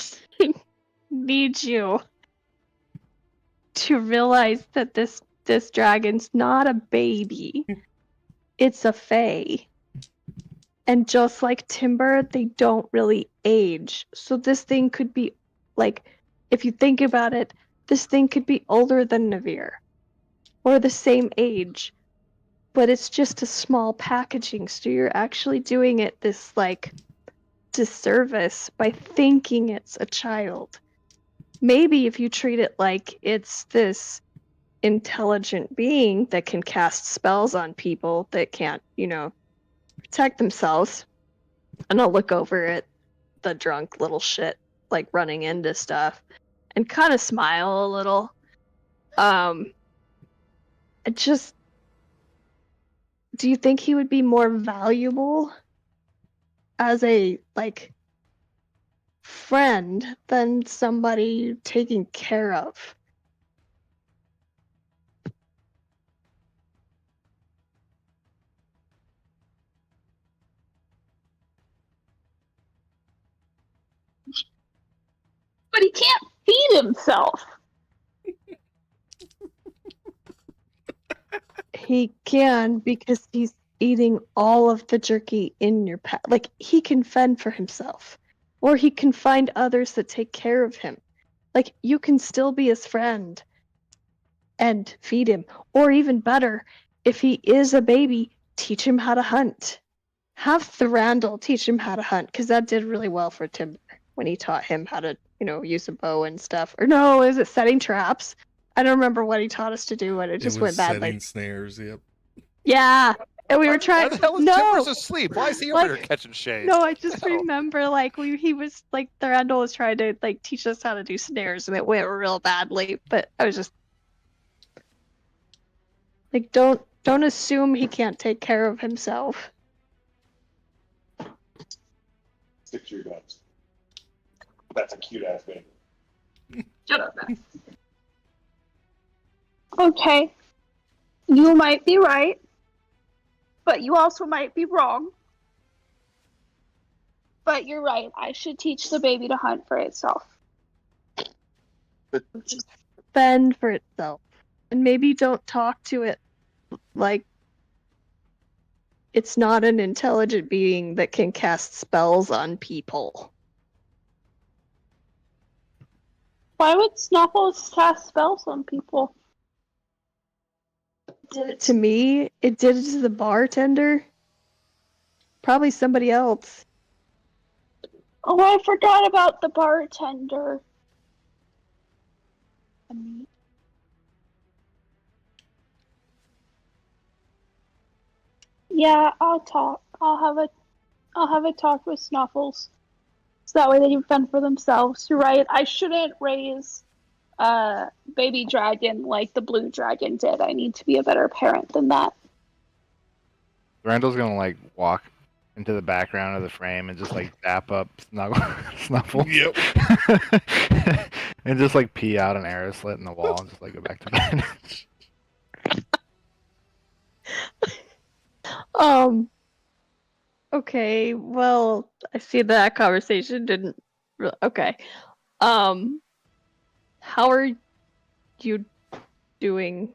S7: need you to realize that this dragon's not a baby. It's a fae. And just like Timber, they don't really age. So this thing could be, like, if you think about it, this thing could be older than Navir. Or the same age. But it's just a small packaging, so you're actually doing it this, like, disservice by thinking it's a child. Maybe if you treat it like it's this intelligent being that can cast spells on people that can't, protect themselves. And I'll look over at the drunk little shit, like running into stuff, and kind of smile a little. Do you think he would be more valuable as a, like, friend than somebody taken care of?
S3: But he can't feed himself.
S7: He can, because he's eating all of the jerky in your pack. Like, he can fend for himself. Or he can find others that take care of him. Like, you can still be his friend and feed him. Or even better, if he is a baby, teach him how to hunt. Have Thranduil teach him how to hunt, because that did really well for Timber when he taught him how to, use a bow and stuff. Or no, is it setting traps? I don't remember what he taught us to do, and it just went badly.
S1: Setting snares, yep.
S7: Yeah, and we were trying.
S2: Why the hell is Timbers asleep? Why is he over there catching shades?
S7: No, I just remember he was like Thranduil was trying to like teach us how to do snares, and it went real badly. But I was just like, don't assume he can't take care of himself.
S6: Stick to your guns. That's a cute ass baby.
S3: Shut up, man. Okay. You might be right, but you also might be wrong. But you're right. I should teach the baby to hunt for itself.
S7: Just fend for itself. And maybe don't talk to it like it's not an intelligent being that can cast spells on people.
S3: Why would Snuffles cast spells on people?
S7: Did it to me, it did it to the bartender. Probably somebody else.
S3: Oh, I forgot about the bartender. Yeah, I'll talk. I'll have a talk with Snuffles. So that way they can fend for themselves. You're right. I shouldn't raise baby dragon like the blue dragon did. I need to be a better parent than that.
S8: Randall's gonna like walk into the background of the frame and just like dap up Snuffles.
S1: Yep.
S8: And just like pee out an arrow slit in the wall and just like go back to bed.
S7: Okay, well, I see that conversation didn't okay. How are you doing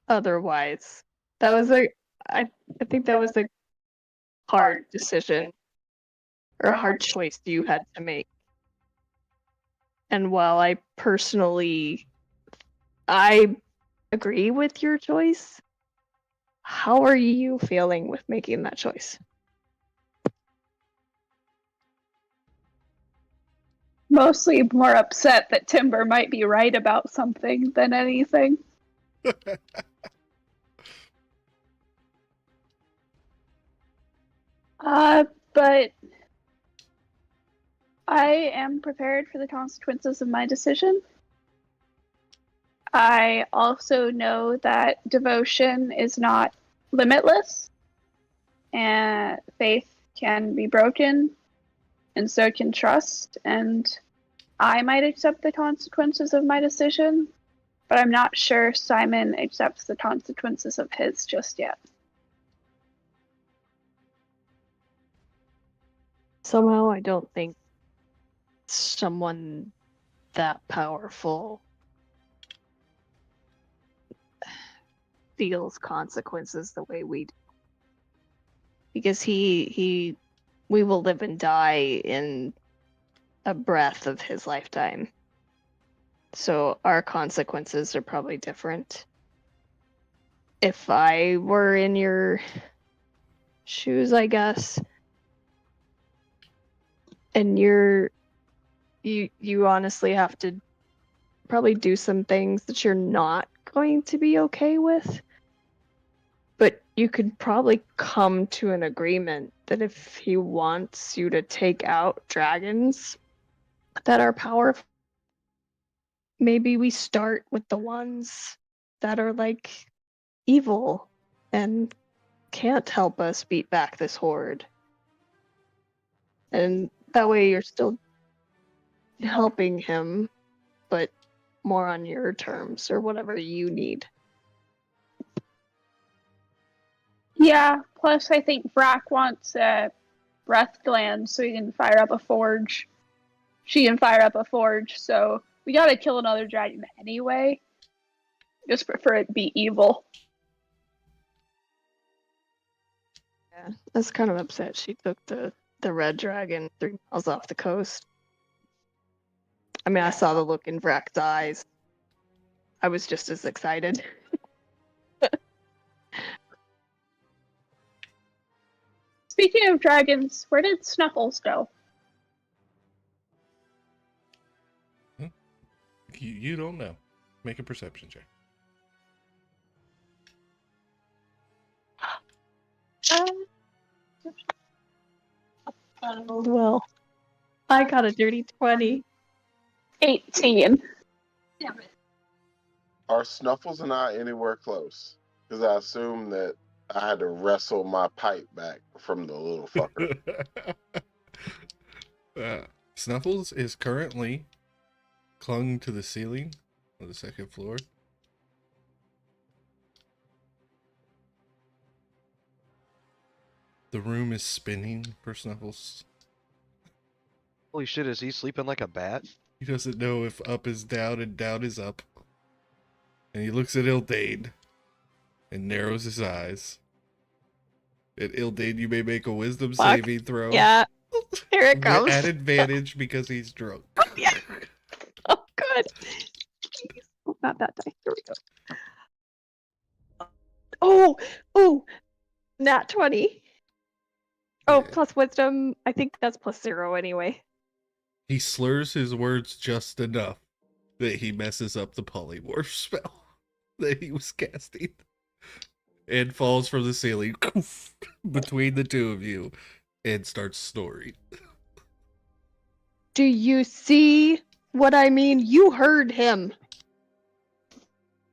S7: otherwise? That was I think that was a hard decision or a hard choice you had to make. And while I personally, I agree with your choice, how are you feeling with making that choice?
S3: Mostly more upset that Timber might be right about something than anything. But I am prepared for the consequences of my decision. I also know that devotion is not limitless, and faith can be broken, and so can trust. And I might accept the consequences of my decision, but I'm not sure Simon accepts the consequences of his just yet.
S7: Somehow, I don't think someone that powerful feels consequences the way we do. Because we will live and die in a breath of his lifetime. So our consequences are probably different. If I were in your shoes, I guess, and you honestly have to probably do some things that you're not going to be okay with, but you could probably come to an agreement that if he wants you to take out dragons that are powerful, maybe we start with the ones that are like evil and can't help us beat back this horde. And that way you're still helping him, but more on your terms or whatever you need.
S3: Yeah, plus I think Brack wants a breath gland so he can fire up a forge. She can fire up a forge, so we gotta kill another dragon anyway. Just for it to be evil.
S7: Yeah, I was kind of upset she took the red dragon 3 miles off the coast. I mean, I saw the look in Brack's eyes. I was just as excited.
S3: Speaking of dragons, where did Snuffles go?
S1: You don't know. Make a perception check.
S7: Well, I got a dirty 20.
S3: 18.
S7: Damn it.
S4: Are Snuffles and I anywhere close? Because I assume that I had to wrestle my pipe back from the little fucker.
S1: Snuffles is currently clung to the ceiling of the second floor. The room is spinning for Snuffles.
S5: Holy shit, is he sleeping like a bat?
S1: He doesn't know if up is down and down is up. And he looks at Ildane and narrows his eyes. And Ildane, you may make a wisdom saving throw.
S7: Yeah, here it comes.
S1: At advantage because he's drunk.
S7: Yeah. Oh, good. Oh, not that die. Here we go. Oh, nat 20. Oh,
S1: Yeah.
S7: plus wisdom. I think that's plus 0 anyway.
S1: He slurs his words just enough that he messes up the polymorph spell that he was casting. And falls from the ceiling between the two of you and starts snoring.
S7: Do you see what I mean? You heard him.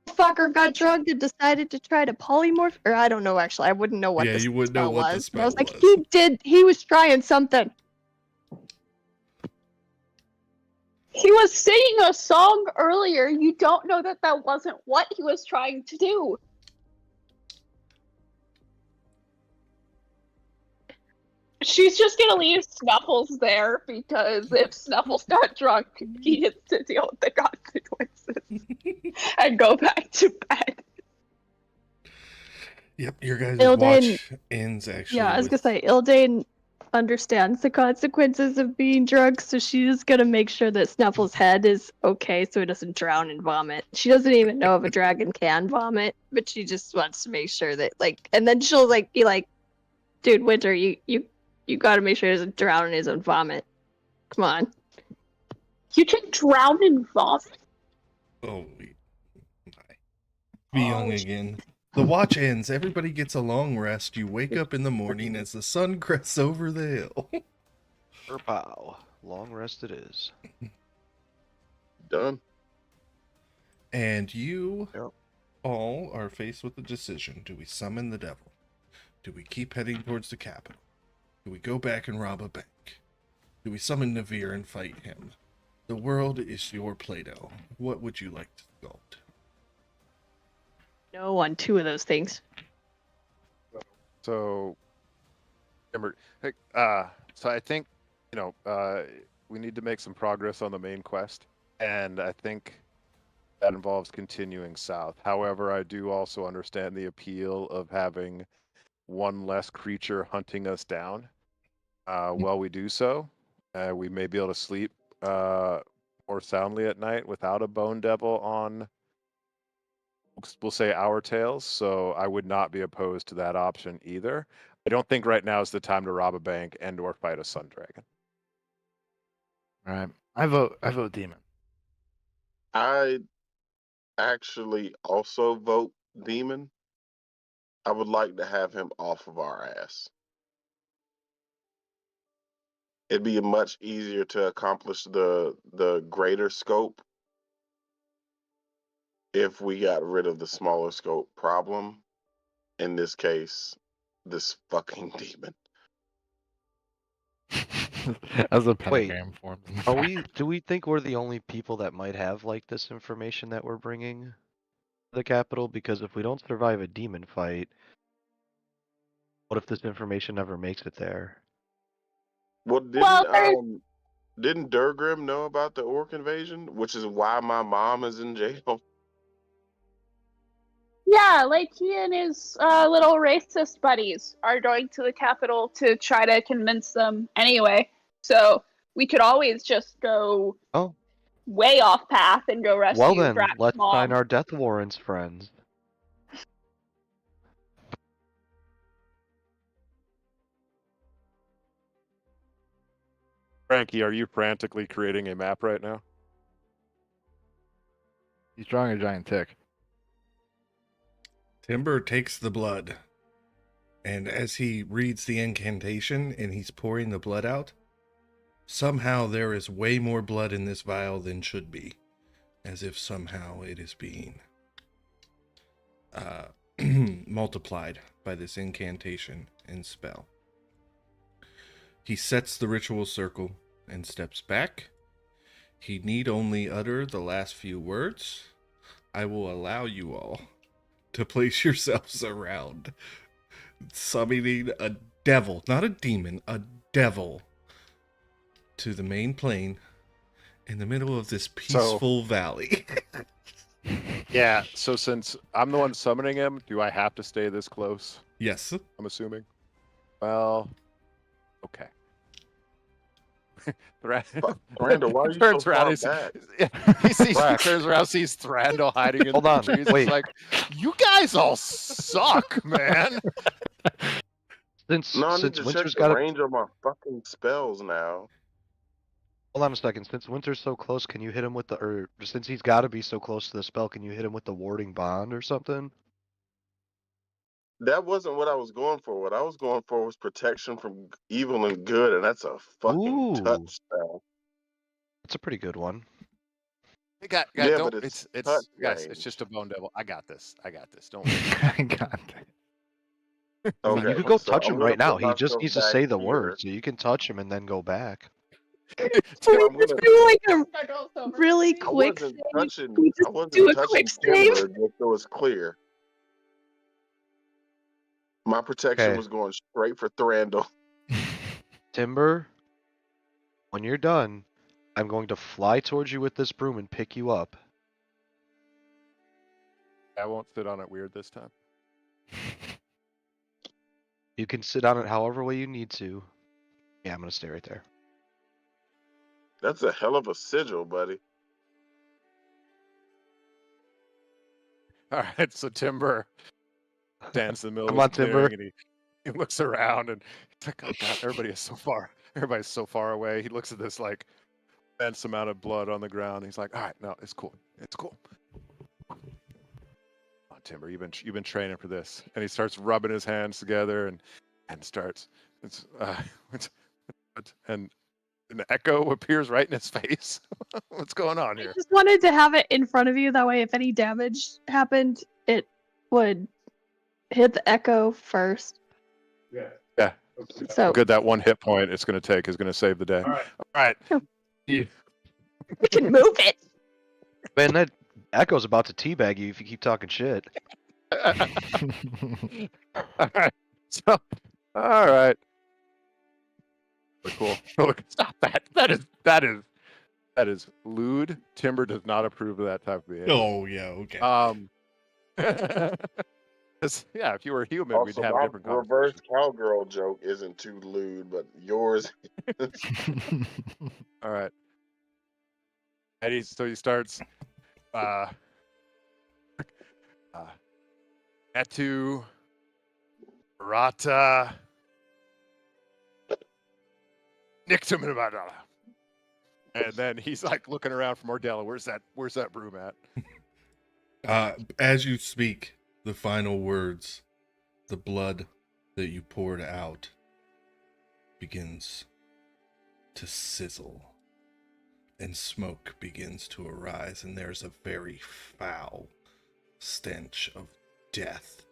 S7: Fucker got drugged and decided to try to polymorph. Or I don't know, actually. I wouldn't know what
S1: Yeah,
S7: the
S1: you wouldn't
S7: spell
S1: know what the
S7: was. But I was
S1: spell
S7: like,
S1: was.
S7: he was trying something.
S3: He was singing a song earlier. You don't know that that wasn't what he was trying to do. She's just gonna leave Snuffles there because if Snuffles got drunk, he gets to deal with the consequences and go back to bed.
S1: Yep, your guys'
S7: Ildane-
S1: watch ends actually.
S7: Yeah, I was gonna say, Ildane understands the consequences of being drunk, so she's just gonna make sure that Snuffle's head is okay so he doesn't drown in vomit. She doesn't even know if a dragon can vomit, but she just wants to make sure that, like, and then she'll be like, dude, Winter, you gotta make sure he doesn't drown in his own vomit. Come on.
S3: You can drown in vomit.
S1: Oh, be young again. The watch ends. Everybody gets a long rest. You wake up in the morning as the sun crests over the hill.
S5: Pow. Long rest it is.
S4: Done.
S1: And you
S5: Yep.
S1: all are faced with the decision. Do we summon the devil? Do we keep heading towards the capital? Do we go back and rob a bank? Do we summon Navir and fight him? The world is your Play-Doh. What would you like to sculpt?
S7: No on two of those things.
S2: So, remember, so I think, we need to make some progress on the main quest, and I think that involves continuing south. However, I do also understand the appeal of having one less creature hunting us down. While we do so, we may be able to sleep more soundly at night without a bone devil on, we'll say, our tails. So I would not be opposed to that option either. I don't think right now is the time to rob a bank and or fight a sun dragon.
S8: All right. I vote demon.
S4: I actually also vote demon. I would like to have him off of our ass. It'd be much easier to accomplish the greater scope if we got rid of the smaller scope problem. In this case, this fucking demon.
S8: As a
S5: Wait,
S8: pentagram form.
S5: do we think we're the only people that might have like this information that we're bringing to the capital? Because if we don't survive a demon fight, what if this information never makes it there?
S4: Well,
S3: Well,
S4: didn't Durgrim know about the orc invasion, which is why my mom is in jail?
S3: yeah, like he and his little racist buddies are going to the capital to try to convince them anyway. So we could always just go
S5: Oh,
S3: way off path and go rescue
S5: well then,
S3: Brat's
S5: let's
S3: mom.
S5: sign our death warrants, friends.
S2: Frankie, are you frantically creating a map right now?
S8: He's drawing a giant tick.
S1: Timber takes the blood, and as he reads the incantation and he's pouring the blood out, somehow there is way more blood in this vial than should be, as if somehow it is being multiplied by this incantation and spell. He sets the ritual circle and steps back. He need only utter the last few words. I will allow you all to place yourselves around, summoning a devil, not a demon, a devil, to the main plane in the middle of this peaceful valley.
S2: Yeah, so since I'm the one summoning him, do I have to stay this close?
S1: Yes.
S2: I'm assuming. Well, okay.
S4: Thranduil, why are you so
S2: turns around,
S4: far back?
S2: he turns around, sees Thranduil hiding in
S5: Hold
S2: the
S5: on,
S2: trees.
S5: wait.
S2: It's like, you guys all suck, man.
S5: Since
S4: No, I need to check
S5: Winter's
S4: the
S5: got
S4: range of my fucking spells now.
S5: Hold on a second. Since Winter's so close, can you hit him with the, or since he's got to be so close to the spell, can you hit him with the warding bond or something?
S4: That wasn't what I was going for. What I was going for was protection from evil and good, and that's a fucking
S5: Ooh.
S4: touch spell.
S5: That's a pretty good one.
S2: Hey, guys,
S4: Yeah,
S2: don't.
S4: but it's
S2: It's
S4: touch
S2: guys. It's
S4: range.
S2: just a bone devil. I got this. Don't worry.
S8: I got that.
S5: I mean, you
S4: Okay,
S5: could go
S4: so
S5: touch
S4: I'm
S5: him
S4: gonna
S5: right now.
S4: put
S5: He just
S4: myself
S5: needs to
S4: back
S5: say the
S4: here.
S5: word, so you can touch him and then go back.
S4: So I'm
S7: Just
S4: gonna.
S7: do like a really
S4: I
S7: quick
S4: wasn't
S7: save.
S4: touching.
S7: We
S4: I
S7: just
S4: wasn't
S7: do a
S4: touching
S7: quick save.
S4: Timber, just so it's clear. My protection
S5: Okay.
S4: was going straight for Thranduil.
S5: Timber, when you're done, I'm going to fly towards you with this broom and pick you up.
S2: I won't sit on it weird this time.
S5: You can sit on it however way you need to. Yeah, I'm gonna stay right there.
S4: That's a hell of a sigil, buddy.
S2: All right, so Timber stands in the middle
S5: Come
S2: of
S5: on,
S2: this
S5: Timber.
S2: clearing, and he looks around, and he's like, "Oh God, everybody's so far away." He looks at this like immense amount of blood on the ground. He's like, "All right, no, it's cool. Oh, Timber, you've been training for this." And he starts rubbing his hands together and starts and an echo appears right in his face. What's going on
S7: I
S2: here?
S7: just wanted to have it in front of you. That way, if any damage happened, it would hit the echo first.
S6: Yeah.
S2: Yeah.
S7: So
S2: Good, that one hit point it's going to take is going to save the day.
S6: All right.
S2: All right. You-
S7: we can move it.
S5: Man, that Echo's about to teabag you if you keep talking shit.
S2: all right. So, all right. Cool. Look, stop that. That is lewd. Timber does not approve of that type of behavior.
S1: Oh yeah, okay.
S2: 'Cause, yeah, if you were human, we'd
S4: Also,
S2: have a
S4: my
S2: different
S4: reverse
S2: conversation.
S4: cowgirl joke isn't too lewd, but yours.
S2: All right. And he starts Etu Rata Nictum. And then he's like looking around for Mordella. Where's that broom at?
S1: As you speak the final words, the blood that you poured out begins to sizzle, and smoke begins to arise, and there's a very foul stench of death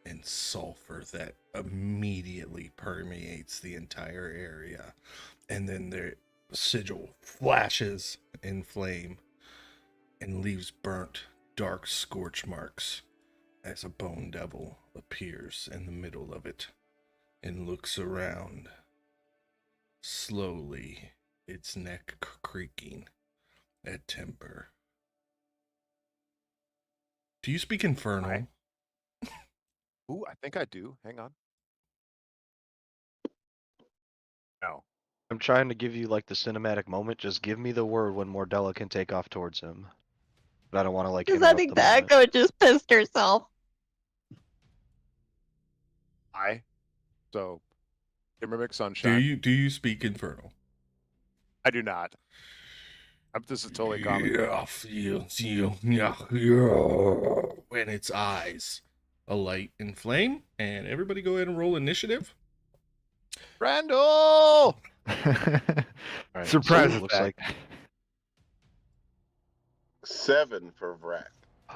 S1: and sulfur that immediately permeates the entire area. And then the sigil flashes in flame and leaves burnt, dark scorch marks as a bone devil appears in the middle of it and looks around, slowly, its neck creaking at Timber. Do you speak Infernal?
S2: Hi. Ooh, I think I do. Hang on. No.
S5: I'm trying to give you like the cinematic moment. Just give me the word when Mordella can take off towards him. But I don't want to like
S7: Because I
S5: interrupt
S7: think
S5: the
S7: the
S5: moment.
S7: echo just pissed herself.
S2: So, Timbermix Sunshine.
S1: Do you speak Infernal?
S2: I do not. This is totally common.
S1: When its eyes alight in flame, and everybody go ahead and roll initiative.
S2: Randall!
S5: All right,
S8: Surprise
S5: so it looks
S8: attack.
S5: like
S4: 7 for Vrak.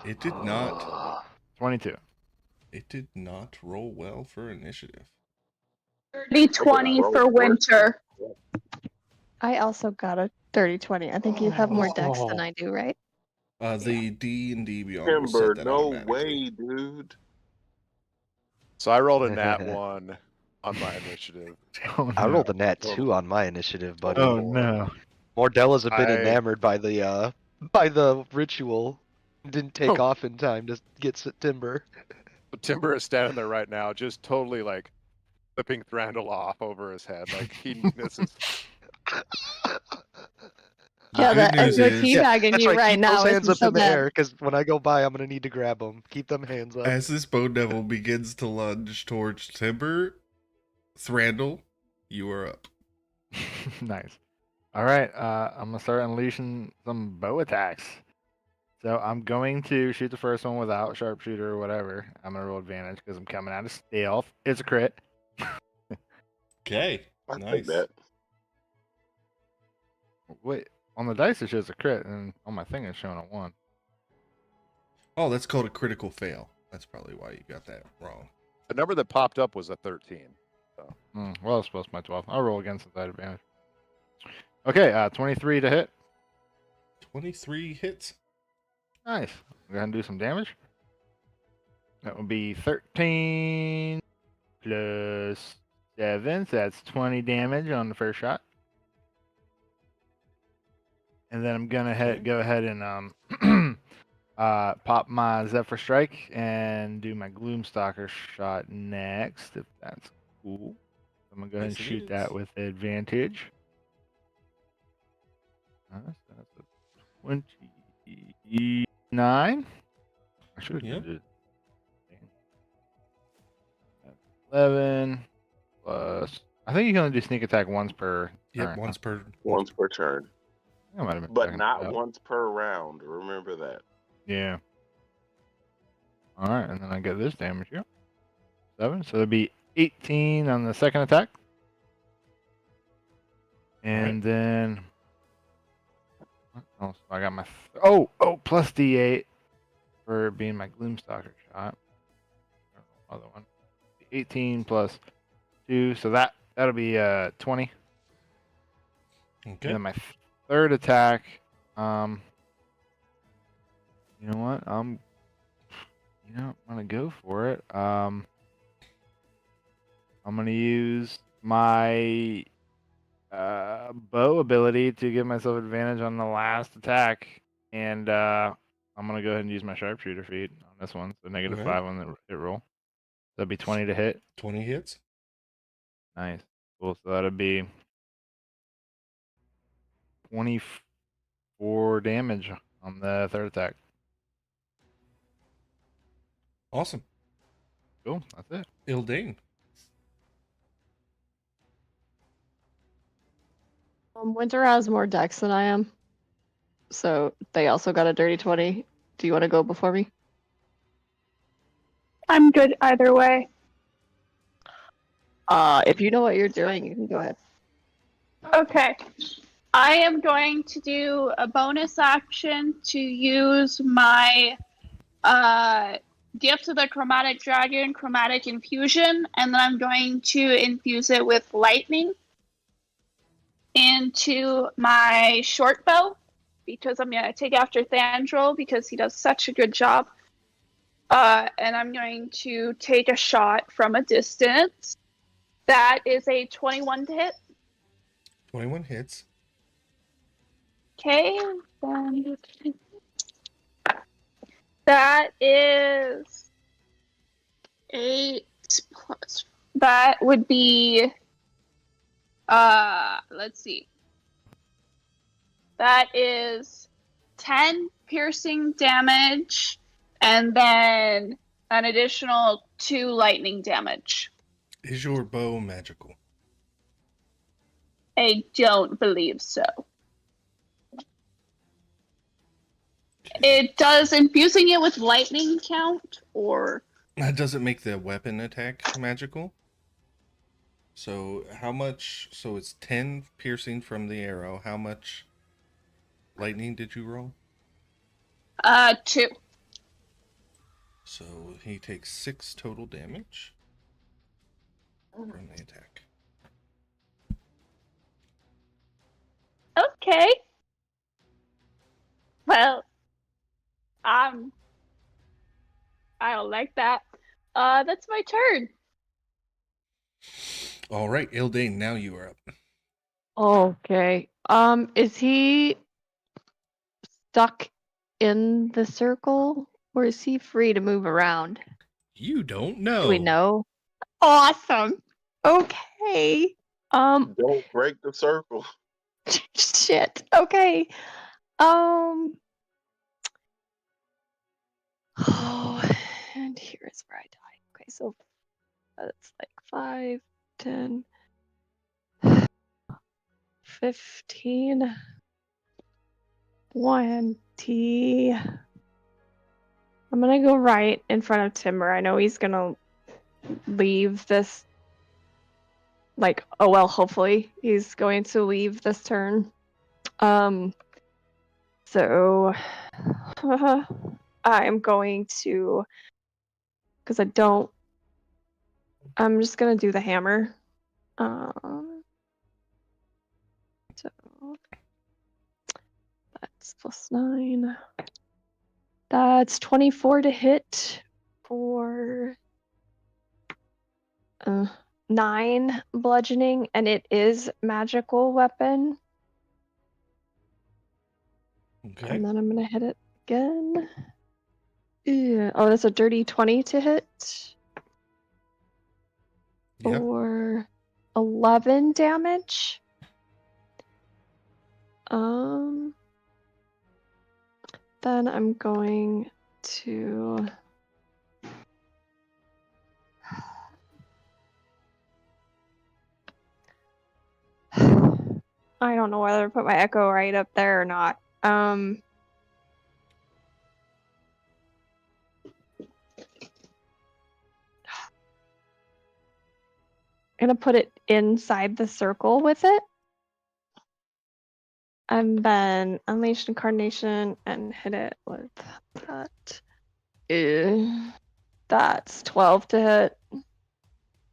S1: It did not.
S8: 22.
S1: It did not roll well for initiative.
S3: 30-20 for Winter.
S7: I also got a 30-20. I think you have more decks than I do, right?
S1: The D&D Beyond will
S4: Timber,
S1: set that
S4: no
S1: automatically.
S4: way, dude.
S2: So I rolled a nat 1 on my initiative.
S8: Oh,
S5: I
S8: no.
S5: rolled a nat 2 on my initiative, buddy.
S8: Oh no.
S5: Mordella's a bit
S2: I-
S5: enamored by the ritual. Didn't take off in time to get Timber.
S2: Timber is standing there right now, just totally like flipping Thranduil off over his head. Like this is
S7: Yeah,
S1: good
S7: the
S1: news
S7: echo
S1: is-
S7: teabagging
S5: That's
S7: you
S5: right.
S7: right
S5: Keep
S7: now
S5: those hands
S7: isn't
S5: up
S7: so
S5: in the
S7: bad.
S5: air, because when I go by, I'm gonna need to grab them. Keep them hands up.
S1: As this bone devil begins to lunge towards Timber, Thranduil, you are up.
S8: Nice. All right, I'm gonna start unleashing some bow attacks. So I'm going to shoot the first one without sharpshooter or whatever. I'm gonna roll advantage because I'm coming out of stealth. It's a crit.
S1: Okay,
S4: I think
S1: nice.
S4: that.
S8: Wait, on the dice it shows a crit, and on my thing it's showing a 1.
S1: Oh, that's called a critical fail. That's probably why you got that wrong.
S2: the number that popped up was a 13.
S8: Well, it's supposed to be my 12. I'll roll again since I had advantage. Okay, 23 to hit.
S1: 23 hits.
S8: Nice. We're gonna do some damage. That will be 13 plus 7, so that's 20 damage on the first shot. And then I'm gonna go ahead and pop my Zephyr Strike and do my Gloomstalker shot next, if that's cool. I'm gonna go ahead and
S1: Yes, it
S8: shoot that
S1: is.
S8: with advantage. So that's a 29. I should have
S1: Yep.
S8: did 11 plus. I think you can only do sneak attack once per
S1: Yep,
S8: turn.
S1: once per.
S4: Once per turn,
S8: I might have been
S4: but
S8: fucking
S4: not
S8: up.
S4: once per round. Remember that.
S8: Yeah. All right, and then I get this damage here. 7, so it'd be 18 on the second attack. And then, oh, so I got my plus D8 for being my Gloomstalker shot. Other one, 18 plus 2, so that'll be 20.
S1: Okay.
S8: And then my third attack, you know what? I'm gonna go for it. I'm gonna use my bow ability to give myself advantage on the last attack, and I'm gonna go ahead and use my sharpshooter feat on this one. So
S1: Go ahead.
S8: -5 on the hit roll. That'd be 20 to hit.
S1: 20 hits.
S8: Nice. Cool. So that'd be 24 damage on the third attack.
S1: Awesome.
S8: Cool. That's it.
S1: Ildane.
S7: Winter has more dex than I am, so they also got a dirty 20. Do you want to go before me?
S3: I'm good either way.
S7: If you know what you're doing, you can go ahead.
S3: Okay. I am going to do a bonus action to use my Gift of the Chromatic Dragon, Chromatic Infusion, and then I'm going to infuse it with lightning into my short bow, because I'm going to take after Thandril because he does such a good job. And I'm going to take a shot from a distance. That is a 21 to hit.
S1: 21 hits.
S3: Okay, then that is 8 plus. That would be, let's see. That is 10 piercing damage, and then an additional 2 lightning damage.
S1: Is your bow magical?
S3: I don't believe so. It does infusing it with lightning count, or
S1: That doesn't make the weapon attack magical. So how much? So it's 10 piercing from the arrow. How much lightning did you roll?
S3: 2.
S1: So he takes 6 total damage from the attack.
S3: Okay. Well, I don't like that. That's my turn.
S1: All right, Ildane, now you are up.
S7: Okay. Is he stuck in the circle, or is he free to move around?
S1: You don't know.
S7: Do we know? Awesome. Okay.
S4: Don't break the circle.
S7: Shit. Okay. Oh, and here's where I died. Okay, so that's like 5, 10, 15, 20. I'm gonna go right in front of Timber. I know he's gonna leave this. Like, oh well, hopefully he's going to leave this turn. So I'm going to, because I'm just gonna do the hammer. So that's +9. That's 24 to hit for 9 bludgeoning, and it is magical weapon.
S1: Okay.
S7: And then I'm gonna hit it again. Yeah. Oh, that's a dirty 20 to hit.
S1: Yep.
S7: For 11 damage. Then I'm going to I don't know whether to put my echo right up there or not. I'm gonna put it inside the circle with it. And then Unleash Incarnation and hit it with that. That's 12 to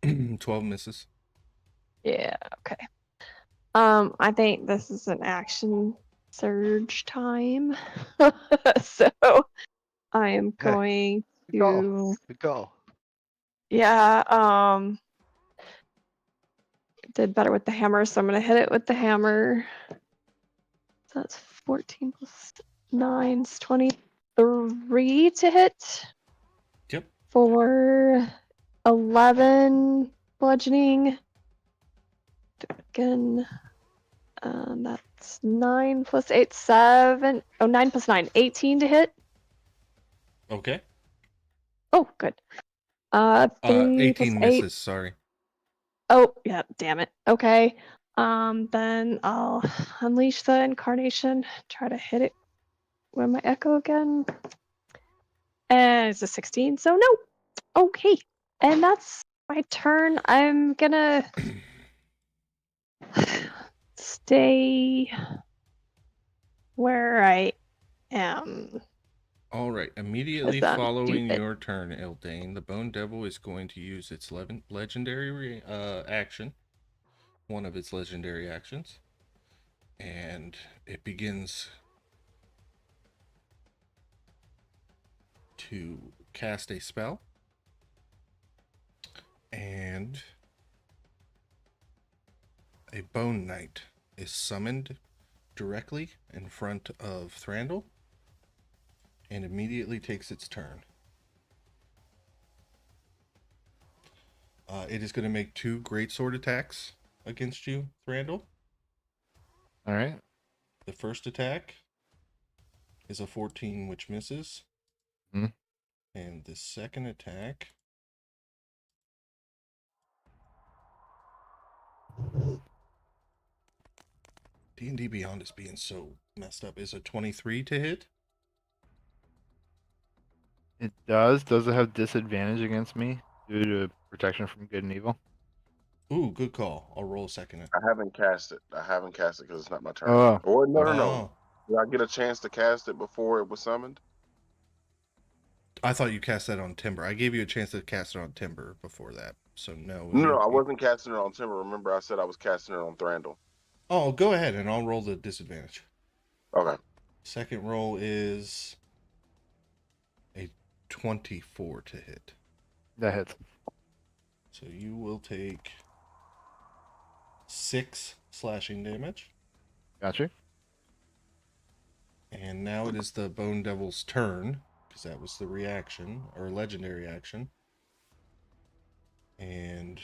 S7: hit.
S1: 12 misses.
S7: Yeah, okay. I think this is an action surge time. So I am
S5: Okay.
S7: going
S5: Good call.
S7: to
S5: Good call.
S7: yeah, did better with the hammer, so I'm gonna hit it with the hammer. So that's 14 plus 9 is 23 to hit.
S1: Yep.
S7: For 11 bludgeoning. Again, that's 9 plus 8, 7. Oh, 9 plus 9, 18 to hit.
S1: Okay.
S7: Oh, good. 3
S1: 18
S7: plus 8.
S1: misses, sorry.
S7: Oh, yeah, damn it. Okay. Then I'll unleash the incarnation, try to hit it with my echo again. And it's a 16, so no. Okay. And that's my turn. I'm gonna stay where I am.
S1: All right. Immediately
S7: I'm
S1: following
S7: stupid.
S1: your turn, Eldane, the Bone Devil is going to use its legendary action, one of its legendary actions, and it begins to cast a spell. And a Bone Knight is summoned directly in front of Thranduil and immediately takes its turn. It is going to make 2 greatsword attacks against you, Thranduil.
S8: All right.
S1: The first attack is a 14, which misses.
S8: Mhm.
S1: And the second attack D&D Beyond is being so messed up. Is a 23 to hit.
S8: It does. Does it have disadvantage against me due to protection from good and evil?
S1: Ooh, good call. I'll roll a second.
S4: I haven't cast it. Because it's not my turn.
S8: Oh.
S4: Or no.
S1: Oh,
S4: Did I get a chance to cast it before it was summoned?
S1: I thought you cast that on Timber. I gave you a chance to cast it on Timber before that. So no.
S4: No, I wasn't casting it on Timber. Remember, I said I was casting it on Thranduil.
S1: Oh, go ahead and I'll roll the disadvantage.
S4: Okay.
S1: Second roll is a 24 to hit.
S8: That hits.
S1: So you will take 6 slashing damage.
S8: Gotcha.
S1: And now it is the Bone Devil's turn, because that was the reaction, or legendary action. And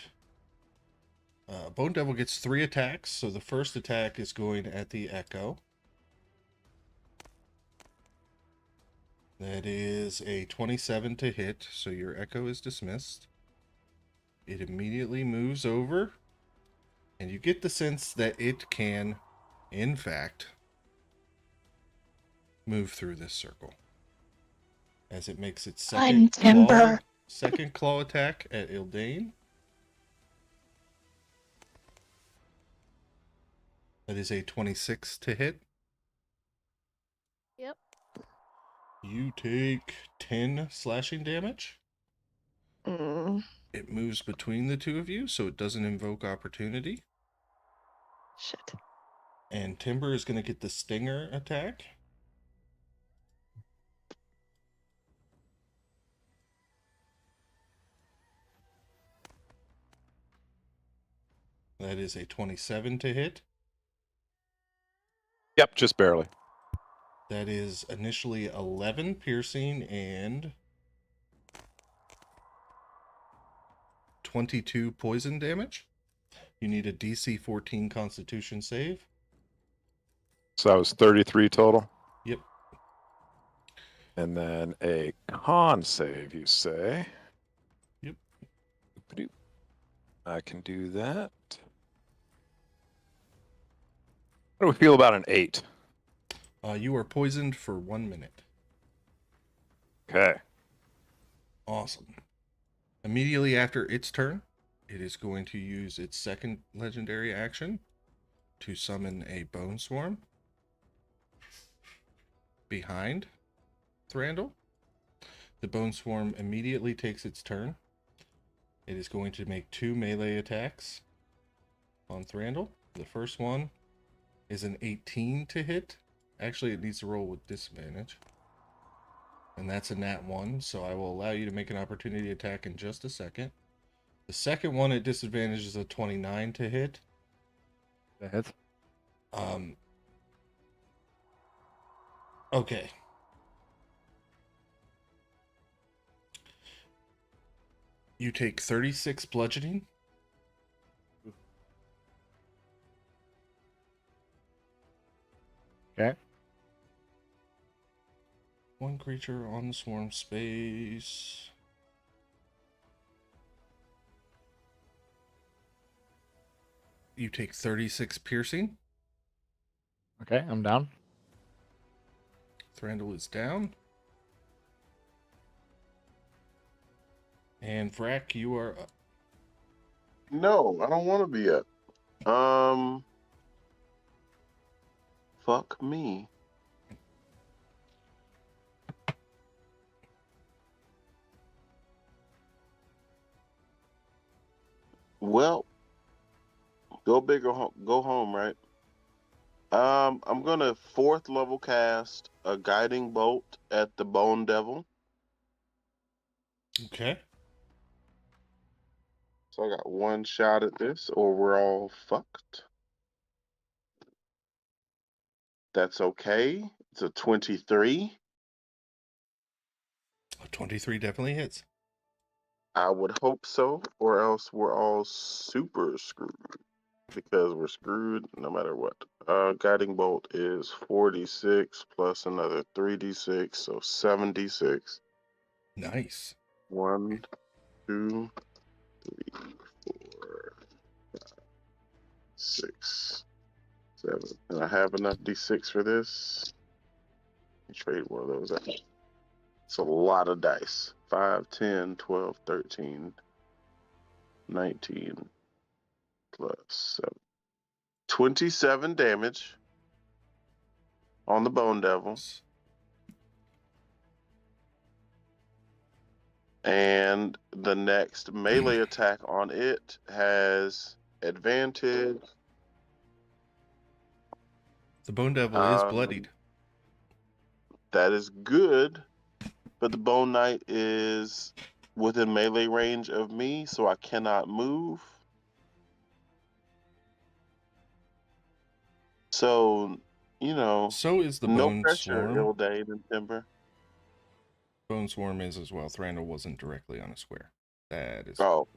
S1: Bone Devil gets 3 attacks. So the first attack is going at the Echo. That is a 27 to hit, so your Echo is dismissed. It immediately moves over, and you get the sense that it can, in fact, move through this circle. As it makes its second claw attack at Eldane. That is a 26 to hit.
S7: Yep.
S1: You take 10 slashing damage. It moves between the two of you, so it doesn't invoke opportunity.
S7: Shit.
S1: And Timber is going to get the Stinger attack. That is a 27 to hit.
S2: Yep, just barely.
S1: That is initially 11 piercing and 22 poison damage. You need a DC 14 Constitution save.
S2: So that was 33 total.
S1: Yep.
S2: And then a con save, you say?
S1: Yep.
S2: I can do that. How do we feel about an 8?
S1: You are poisoned for 1 minute.
S2: Okay.
S1: Awesome. Immediately after its turn, it is going to use its second legendary action to summon a bone swarm behind Thranduil. The bone swarm immediately takes its turn. It is going to make 2 melee attacks on Thranduil. The first one is an 18 to hit. Actually, it needs to roll with disadvantage. And that's a nat 1, so I will allow you to make an opportunity attack in just a second. The second one at disadvantage is a 29 to hit.
S8: That hits.
S1: Okay. You take 36 bludgeoning.
S8: Okay.
S1: One creature on the swarm space. You take 36 piercing.
S8: Okay, I'm down.
S1: Thranduil is down. And Vrack, you are up.
S4: No, I don't want to be up. Fuck me. Well, go big or go home, right? I'm gonna 4th level cast a guiding bolt at the Bone Devil.
S1: Okay.
S4: So I got 1 shot at this, or we're all fucked. That's okay. It's a 23.
S1: A 23 definitely hits.
S4: I would hope so, or else we're all super screwed. Because we're screwed no matter what. Guiding bolt is 46 plus another 3d6, so 76.
S1: Nice.
S4: 1, 2, 3, 4, 5, 6, 7. And I have enough d6 for this. Trade one of those out. It's a lot of dice. 5, 10, 12, 13, 19 plus 7. 27 damage on the Bone Devil. And the next melee attack on it has advantage.
S1: The Bone Devil is bloodied.
S4: That is good, but the Bone Knight is within melee range of me, so I cannot move. So,
S1: So is the
S4: no
S1: Bone
S4: pressure,
S1: Swarm.
S4: Ildane and Timber.
S1: Bone Swarm is as well. Thranduil wasn't directly on a square. That is.
S4: Oh.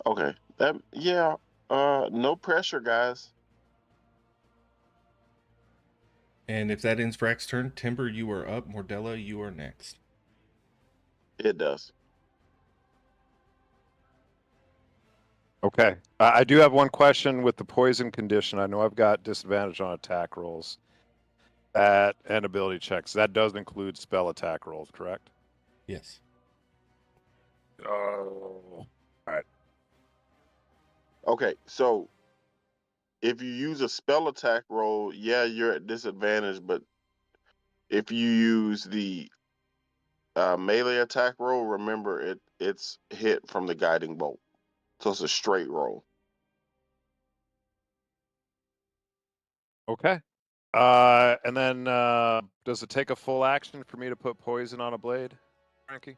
S4: Okay. No pressure, guys.
S1: And if that ends Vrack's turn, Timber, you are up. Mordella, you are next.
S4: It does.
S2: Okay. I do have one question with the poison condition. I know I've got disadvantage on attack rolls and ability checks. That does include spell attack rolls, correct?
S1: Yes.
S2: Oh. All right.
S4: Okay, so if you use a spell attack roll, yeah, you're at disadvantage, but if you use the melee attack roll, remember it's hit from the guiding bolt. So it's a straight roll.
S2: Okay. And then does it take a full action for me to put poison on a blade, Frankie?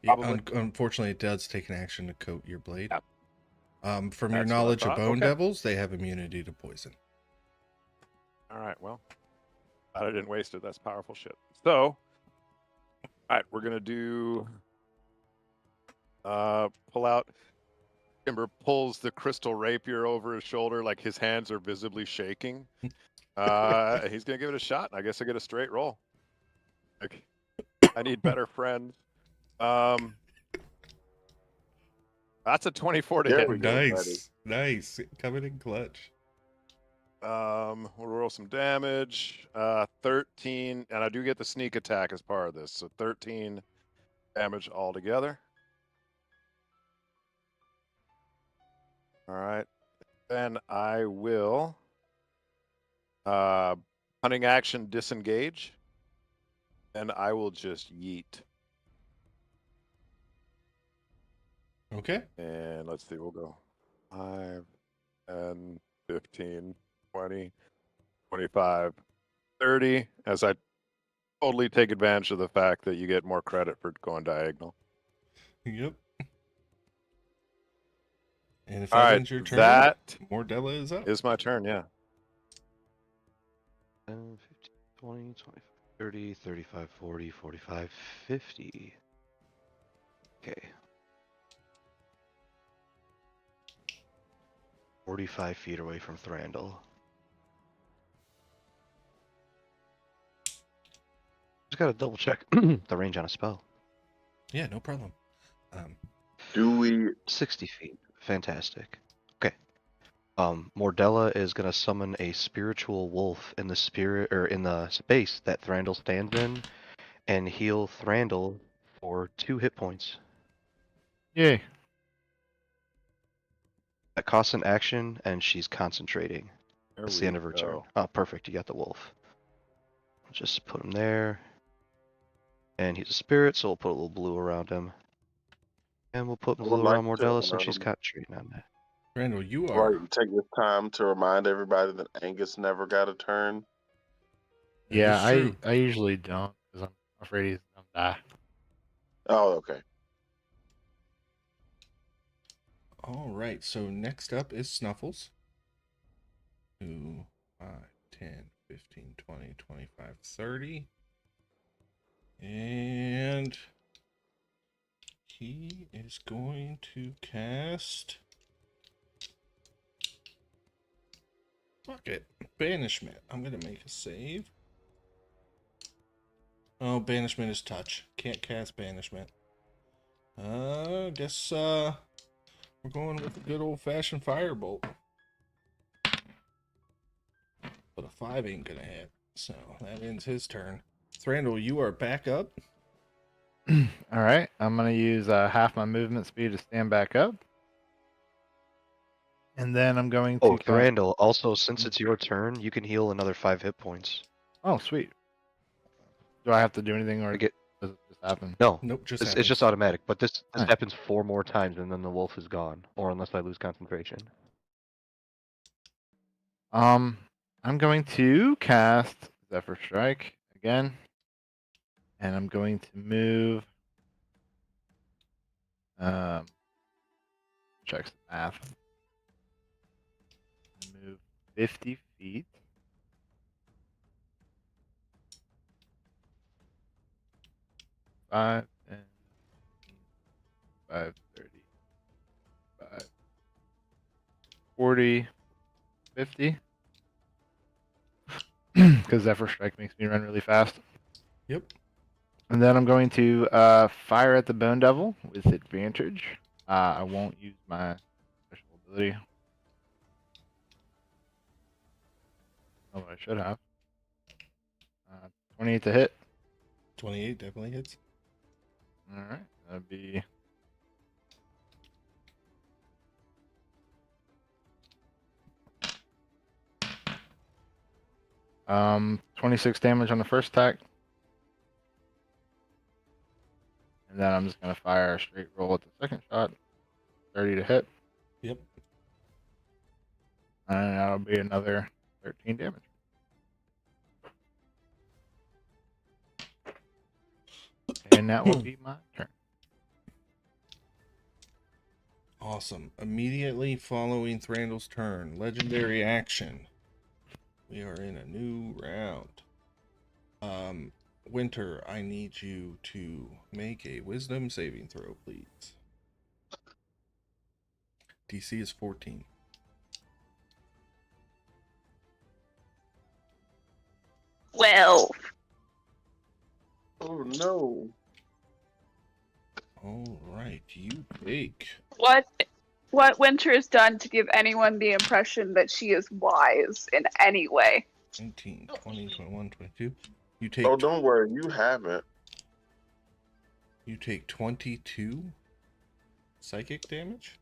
S2: Probably.
S1: Unfortunately, it does take an action to coat your blade.
S2: Yeah.
S1: From your
S2: That's what I
S1: knowledge of
S2: thought.
S1: Bone
S2: Okay.
S1: Devils, they have immunity to poison.
S2: All right, well, I didn't waste it. That's powerful shit. So, all right, we're going to do pull out. Kimber pulls the crystal rapier over his shoulder, like his hands are visibly shaking. He's gonna give it a shot. I guess I get a straight roll. Like, I need better friends. That's a 24 to
S4: There
S2: hit.
S4: we go, buddy.
S1: Nice. Coming in clutch.
S2: We'll roll some damage. 13, and I do get the sneak attack as part of this, so 13 damage altogether. All right. Then I will hunting action disengage, and I will just yeet.
S1: Okay.
S2: And let's see, we'll go 5, 10, 15, 20, 25, 30, as I totally take advantage of the fact that you get more credit for going diagonal.
S1: Yep. And if
S2: All
S1: that
S2: right,
S1: ends your turn,
S2: that
S1: Mordella is up.
S2: is my turn, yeah.
S5: 10, 15, 20, 25, 30, 35, 40, 45, 50. Okay. 45 feet away from Thranduil. Just gotta double check the range on a spell.
S1: Yeah, no problem.
S4: Do we?
S5: 60 feet. Fantastic. Okay. Mordella is gonna summon a spiritual wolf in the spirit or in the space that Thranduil stands in, and heal Thranduil for 2 hit points.
S8: Yay.
S5: That costs an action, and she's concentrating.
S2: There
S5: That's
S2: we
S5: the end of her turn.
S2: go.
S5: Oh, perfect. You got the wolf. Just put him there. And he's a spirit, so we'll put a little blue around him. And we'll put
S4: I would
S5: blue
S4: like
S5: around Mordella
S4: to,
S5: since she's concentrating on that.
S1: Randall, you
S4: Right,
S1: are.
S4: take this time to remind everybody that Angus never got a turn.
S1: That
S8: Yeah,
S1: is true.
S8: I usually don't because I'm afraid he's gonna die.
S4: Oh, okay.
S1: All right. So next up is Snuffles. 2, 5, 10, 15, 20, 25, 30. And he is going to cast. Fuck it. Banishment. I'm going to make a save. Oh, Banishment is touch. Can't cast Banishment. Guess, we're going with a good old-fashioned Firebolt. But a 5 ain't gonna hit. So, that ends his turn. Thranduil, you are back up.
S8: All right, I'm gonna use half my movement speed to stand back up, and then I'm going to.
S5: Oh, Thranduil, also, since it's your turn, you can heal another 5 hit points.
S8: Oh, sweet. Do I have to do anything, or
S5: I get...
S8: does it just happen?
S5: No,
S1: Nope, just
S5: it's
S1: happens.
S5: just automatic, but this
S8: Alright.
S5: happens 4 more times, and then the wolf is gone, or unless I lose concentration.
S8: I'm going to cast Zephyr Strike again, and I'm going to move. Check the math. Move 50 feet. Five, 10, 5, 30, 5, 40, 50. Because Zephyr Strike makes me run really fast.
S1: Yep.
S8: And then I'm going to fire at the Bone Devil with advantage. I won't use my special ability. Oh, I should have. 28 to hit.
S1: 28 definitely hits.
S8: All right, that'd be 26 damage on the first attack. And then I'm just going to fire a straight roll at the second shot. 30 to hit.
S1: Yep.
S8: And that'll be another 13 damage. And that will be my turn.
S1: Awesome. Immediately following Thranduil's turn, legendary action. We are in a new round. Winter, I need you to make a wisdom saving throw, please. DC is 14.
S3: Well,
S4: Oh no.
S1: All right, you take.
S3: what Winter has done to give anyone the impression that she is wise in any way?
S1: 19, 20, 21, 22. You take.
S4: Oh, don't worry, you haven't.
S1: You take 22 psychic damage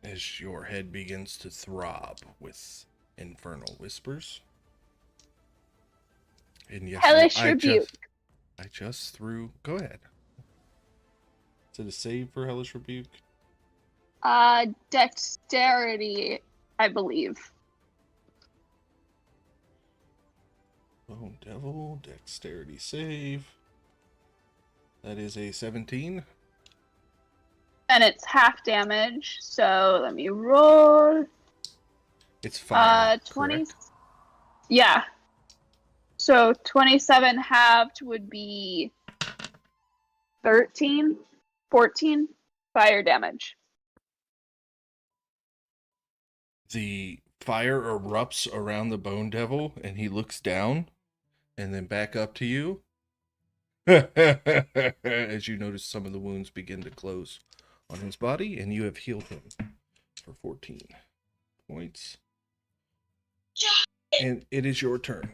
S1: as your head begins to throb with infernal whispers. And yes,
S3: Hellish
S1: I
S3: rebuke.
S1: just threw. Go ahead. Is it a save for Hellish Rebuke?
S3: Dexterity, I believe.
S1: Bone Devil, dexterity save. That is a 17.
S3: And it's half damage, so let me roll.
S1: It's fire.
S3: 20.
S1: Correct?
S3: Yeah. So 27 halved would be 13, 14 fire damage.
S1: The fire erupts around the Bone Devil, and he looks down and then back up to you. As you notice some of the wounds begin to close on his body, and you have healed him for 14 points. And it is your turn.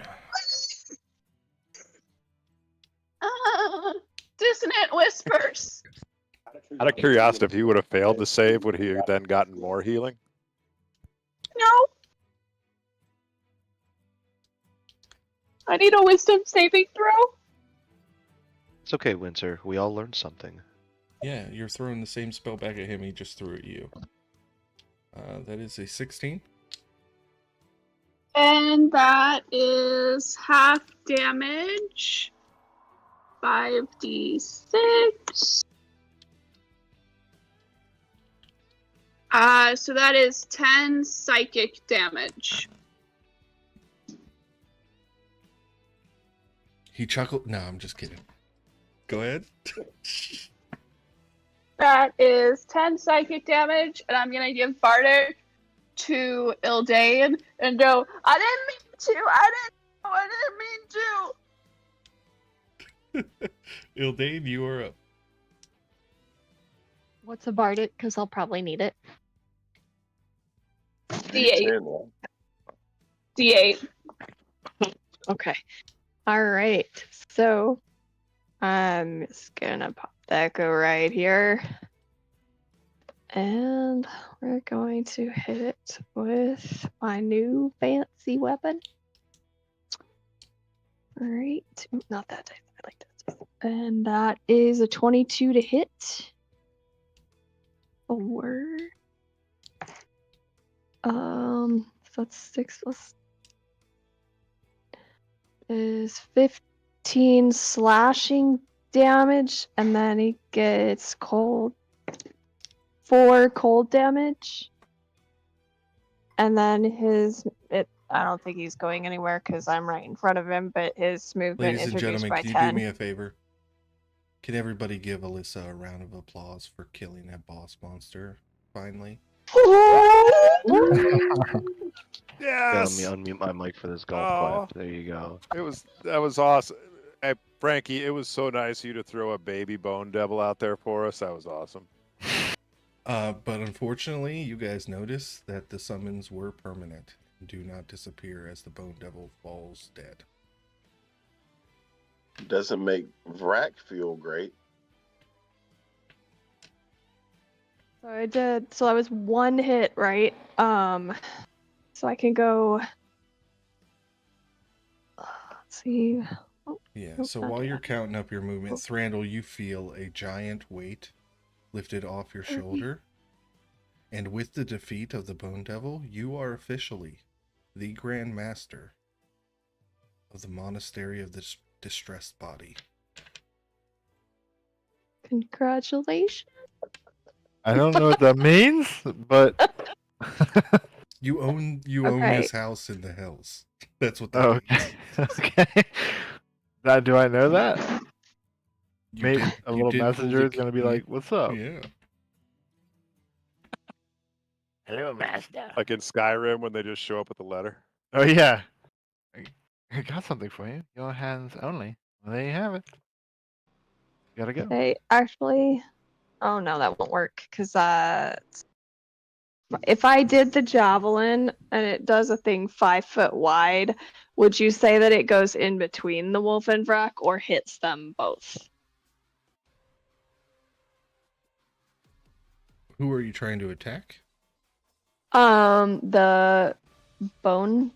S3: Dissonant whispers.
S2: Out of curiosity, if he would have failed to save, would he have then gotten more healing?
S3: No. I need a wisdom saving throw.
S5: It's okay, Winter. We all learned something.
S1: Yeah, you're throwing the same spell back at him he just threw at you. That is a 16.
S3: And that is half damage. 5d6. So that is 10 psychic damage.
S1: He chuckled. No, I'm just kidding. Go ahead.
S3: That is 10 psychic damage, and I'm gonna give Bardic to Ildane and go, I didn't mean to!
S1: Ildane, you are up.
S7: What's a Bardic? Because I'll probably need it.
S3: D8. D8.
S7: Okay. All right. So I'm just gonna pop that go right here. And we're going to hit it with my new fancy weapon. All right. Ooh, not that type. I like that. And that is a 22 to hit. So that's 6 plus is 15 slashing damage, and then he gets 4 cold damage. And then I don't think he's going anywhere because I'm right in front of him, but his movement
S1: Ladies
S7: is
S1: and
S7: reduced
S1: gentlemen,
S7: by
S1: can you
S7: 10.
S1: do me a favor? Can everybody give Alyssa a round of applause for killing that boss monster, finally?
S5: Yeah,
S2: Yes.
S5: let me unmute my mic for this golf clap. There you go.
S2: That was awesome. Hey, Frankie, it was so nice of you to throw a baby Bone Devil out there for us. That was awesome.
S1: But unfortunately, you guys notice that the summons were permanent and do not disappear as the Bone Devil falls dead.
S4: Doesn't make Vrac feel great.
S7: So I did. So I was 1 hit, right? So I can go. Let's see.
S1: Yeah,
S7: Nope,
S1: so
S7: not
S1: while
S7: that.
S1: you're counting up your movement, Thranduil, you feel a giant weight lifted off your shoulder. And with the defeat of the Bone Devil, you are officially the Grand Master of the Monastery of the Distressed Body.
S7: Congratulations.
S8: I don't know what that means, but
S1: You own
S7: Okay.
S1: his house in the hills. That's what that means.
S8: okay. Okay. Do I know that?
S1: You
S8: Maybe
S1: did-
S8: a
S1: you
S8: little
S1: did pull
S8: messenger
S1: the
S8: is gonna be
S1: key.
S8: like, "What's up?"
S1: Yeah.
S8: Hello, master.
S2: Like in Skyrim when they just show up with a letter.
S8: Oh yeah. I got something for you. Your hands only. Well, there you have it. Gotta go.
S7: Okay, actually, oh no, that won't work because if I did the javelin and it does a thing 5 foot wide, would you say that it goes in between the wolf and Vrak or hits them both?
S1: Who are you trying to attack?
S7: The bone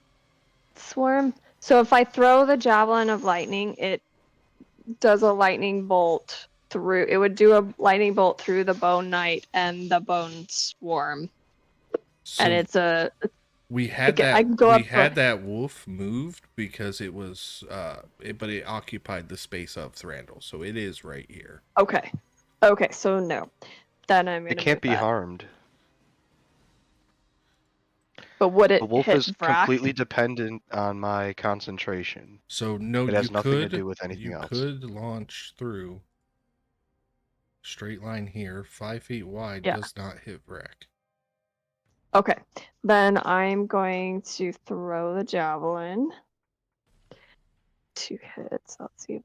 S7: swarm. So if I throw the javelin of lightning, it does a lightning bolt through. It would do a lightning bolt through the bone knight and the bone swarm,
S1: So
S7: and it's a.
S1: we had
S7: I
S1: that
S7: can go
S1: we
S7: up
S1: had
S7: for-
S1: that wolf moved because it was but it occupied the space of Thranduil, so it is right here.
S7: Okay. Okay, so no. Then I'm gonna
S5: It can't
S7: move
S5: be
S7: that.
S5: harmed.
S7: But would it
S5: The wolf
S7: hit
S5: is
S7: Vrak?
S5: completely dependent on my concentration.
S1: So no,
S5: It has
S1: you
S5: nothing
S1: could
S5: to do with anything
S1: you
S5: else.
S1: could launch through straight line here, 5 feet wide,
S7: Yeah.
S1: does not hit Vrak.
S7: Okay. Then I'm going to throw the javelin. 2 hits. Let's see,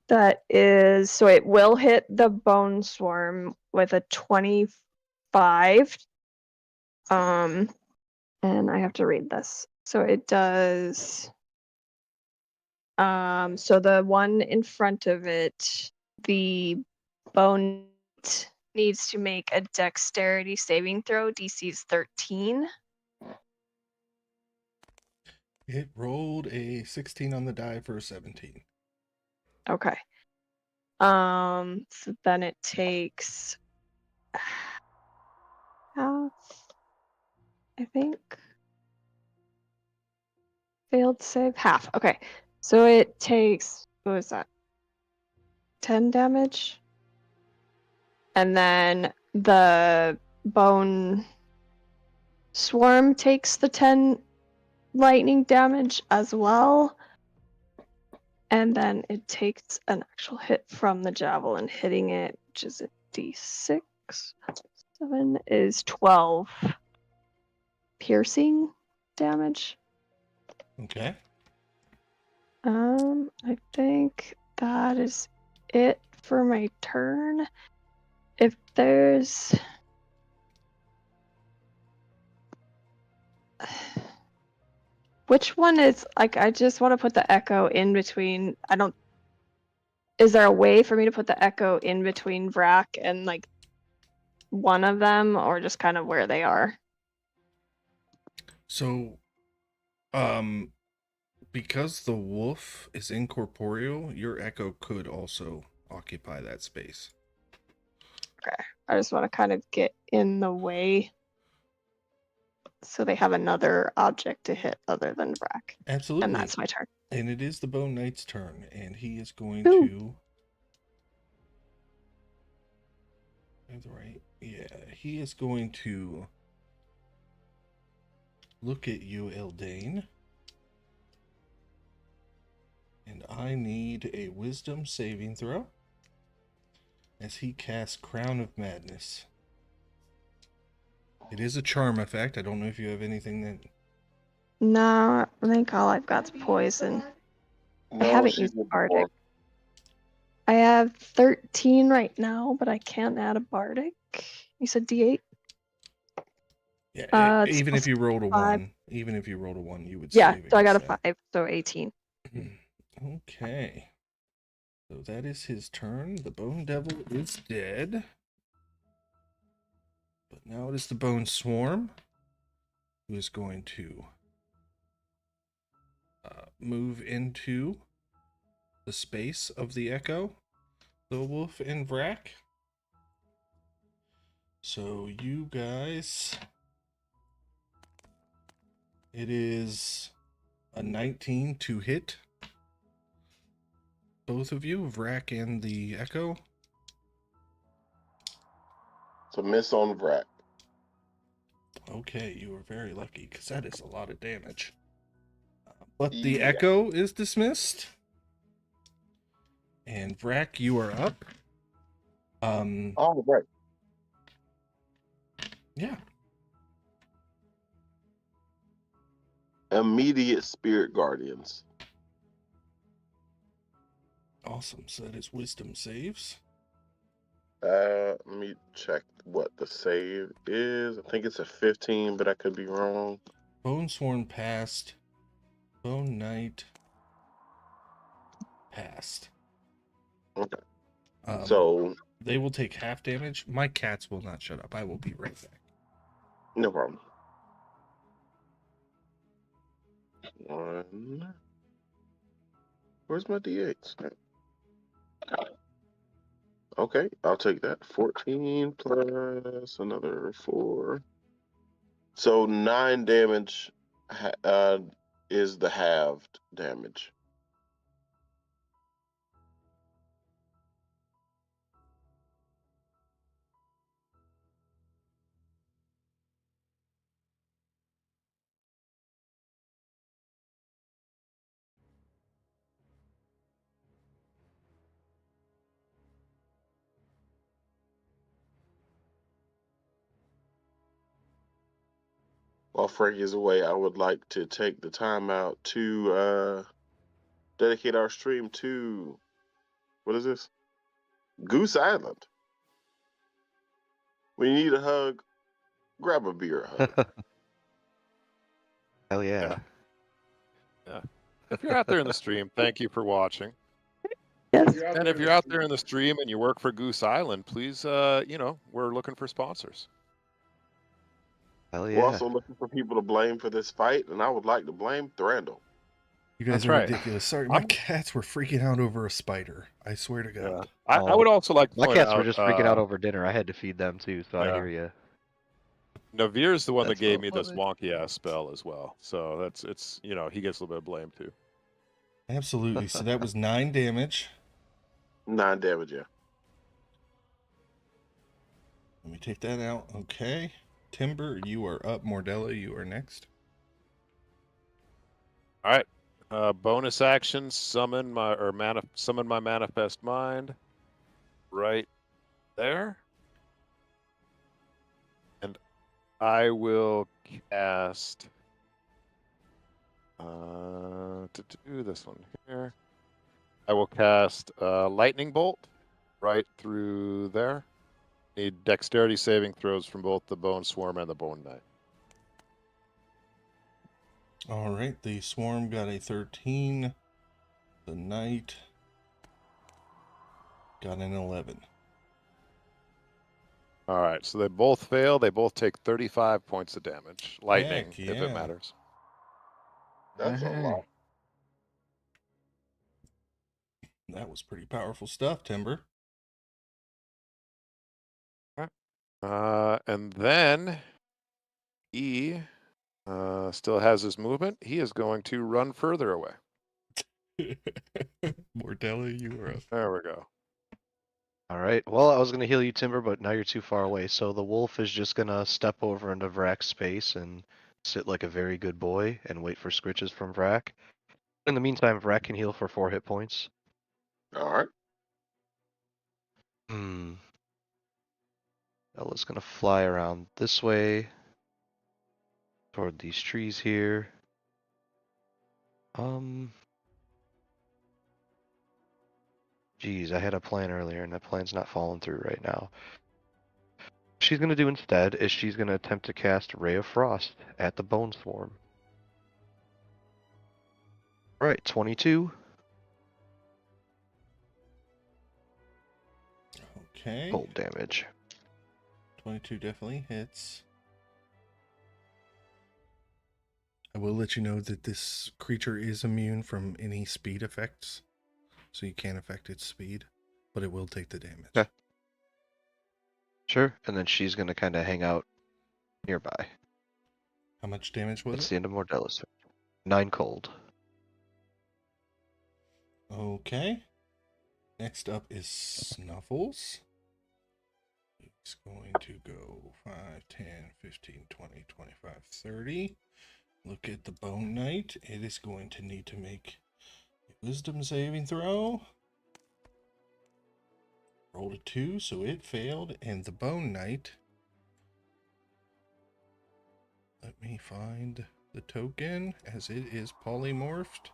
S7: that is so it will hit the bone swarm with a 25. And I have to read this. So it does so the one in front of it, the bone needs to make a dexterity saving throw. DC's 13.
S1: It rolled a 16 on the die for a 17.
S7: Okay. So then it takes half, I think. Failed save half. Okay. So it takes, what was that? 10 damage. And then the bone swarm takes the 10 lightning damage as well. And then it takes an actual hit from the javelin hitting it, which is a d6. 7 is 12 piercing damage.
S1: Okay.
S7: I think that is it for my turn. If there's which one is like I just want to put the echo in between. Is there a way for me to put the echo in between Vrak and like one of them, or just kind of where they are?
S1: So because the wolf is incorporeal, your echo could also occupy that space.
S7: Okay. I just want to kind of get in the way so they have another object to hit other than Vrak.
S1: Absolutely.
S7: And that's my turn.
S1: And it is the Bone Knight's turn, and he is going
S7: Ooh.
S1: to. Right. Yeah, he is going to look at you, Eldane. And I need a wisdom saving throw as he casts Crown of Madness. It is a charm effect. I don't know if you have anything that.
S7: No, I think all I've got's poison.
S4: No,
S7: I haven't
S4: she
S7: used
S4: did
S7: Bardic.
S4: before.
S7: I have 13 right now, but I can't add a Bardic. You said D8?
S1: Yeah,
S7: It's
S1: even if you rolled a
S7: 5.
S1: 1, you would
S7: Yeah,
S1: save
S7: so I got a
S1: against
S7: 5, so 18.
S1: that. Okay. So that is his turn. The Bone Devil is dead. But now it is the Bone Swarm, who is going to move into the space of the Echo, the Wolf and Vrak. So you guys, it is a 19 to hit both of you, Vrak and the Echo.
S4: To miss on Vrak.
S1: Okay, you are very lucky because that is a lot of damage. But the
S4: Yeah.
S1: Echo is dismissed. And Vrak, you are up.
S4: All right.
S1: Yeah.
S4: Immediate spirit guardians.
S1: Awesome. So that is wisdom saves.
S4: Let me check what the save is. I think it's a 15, but I could be wrong.
S1: Bone Sworn passed. Bone Knight passed.
S4: Okay.
S1: Um,
S4: So,
S1: they will take half damage. My cats will not shut up. I will be right back.
S4: no problem. 1. Where's my D8s? Okay, I'll take that. 14 plus another 4. So 9 damage is the halved damage. While Frank is away, I would like to take the time out to dedicate our stream to, what is this? Goose Island. When you need a hug, grab a beer hug.
S5: Hell yeah.
S2: If you're out there in the stream, thank you for watching.
S7: Yes.
S2: And if you're out there in the stream and you work for Goose Island, please, we're looking for sponsors.
S5: Hell
S4: We're
S5: yeah.
S4: also looking for people to blame for this fight, and I would like to blame Thranduil.
S1: You guys
S8: That's
S1: are
S8: right.
S1: ridiculous. Sorry, my cats were freaking out over a spider. I swear to God.
S2: I
S5: Oh,
S2: would also like to
S5: My
S2: point
S5: cats
S2: out,
S5: were just freaking out over dinner. I had to feed them too, so I
S2: yeah.
S5: hear you.
S2: Naveer's the one
S1: That's
S2: that gave
S1: so
S2: me this
S1: funny.
S2: wonky ass spell as well. So it's he gets a little bit of blame too.
S1: Absolutely. So that was 9 damage.
S4: 9 damage, yeah.
S1: Let me take that out. Okay. Timber, you are up. Mordella, you are next.
S2: All right. Bonus action: summon my manifest mind. Right there, and I will cast. To do this one here, I will cast lightning bolt right through there. Need dexterity saving throws from both the bone swarm and the bone knight.
S1: All right. The swarm got a 13. The knight got an 11.
S2: All right, so they both fail. They both take 35 points of damage. Lightning,
S1: Heck
S2: if it
S1: yeah.
S2: matters.
S4: That's a lot.
S1: That was pretty powerful stuff, Timber.
S2: And then he still has his movement. He is going to run further away.
S1: Mordella, you are up.
S2: There we go.
S5: All right. Well, I was gonna heal you, Timber, but now you're too far away. So the wolf is just gonna step over into Vrak's space and sit like a very good boy and wait for scritches from Vrak. In the meantime, Vrak can heal for 4 hit points.
S4: All right.
S5: Ella's gonna fly around this way toward these trees here. Geez, I had a plan earlier and that plan's not falling through right now. What she's gonna do instead is she's gonna attempt to cast Ray of Frost at the Bone Swarm. Right, 22.
S1: Okay.
S5: Cold damage.
S1: 22 definitely hits. I will let you know that this creature is immune from any speed effects. So you can't affect its speed, but it will take the damage.
S5: Okay. Sure, and then she's gonna kind of hang out nearby.
S1: How much damage was
S5: That's
S1: it?
S5: the end of Mordella's turn. 9 cold.
S1: Okay. Next up is Snuffles. He's going to go 5, 10, 15, 20, 25, 30. Look at the Bone Knight. It is going to need to make a wisdom saving throw. Rolled a 2, so it failed. And the Bone Knight. Let me find the token as it is polymorphed.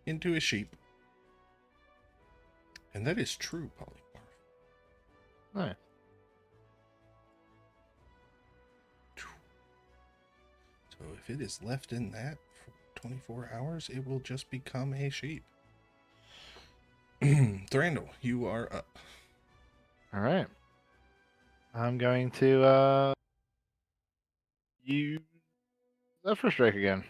S1: Into a sheep. And that is true polymorph.
S8: Nice.
S1: So if it is left in that for 24 hours, it will just become a sheep. Thranduil, you are up.
S8: All right. I'm going to use Zephyr Strike again.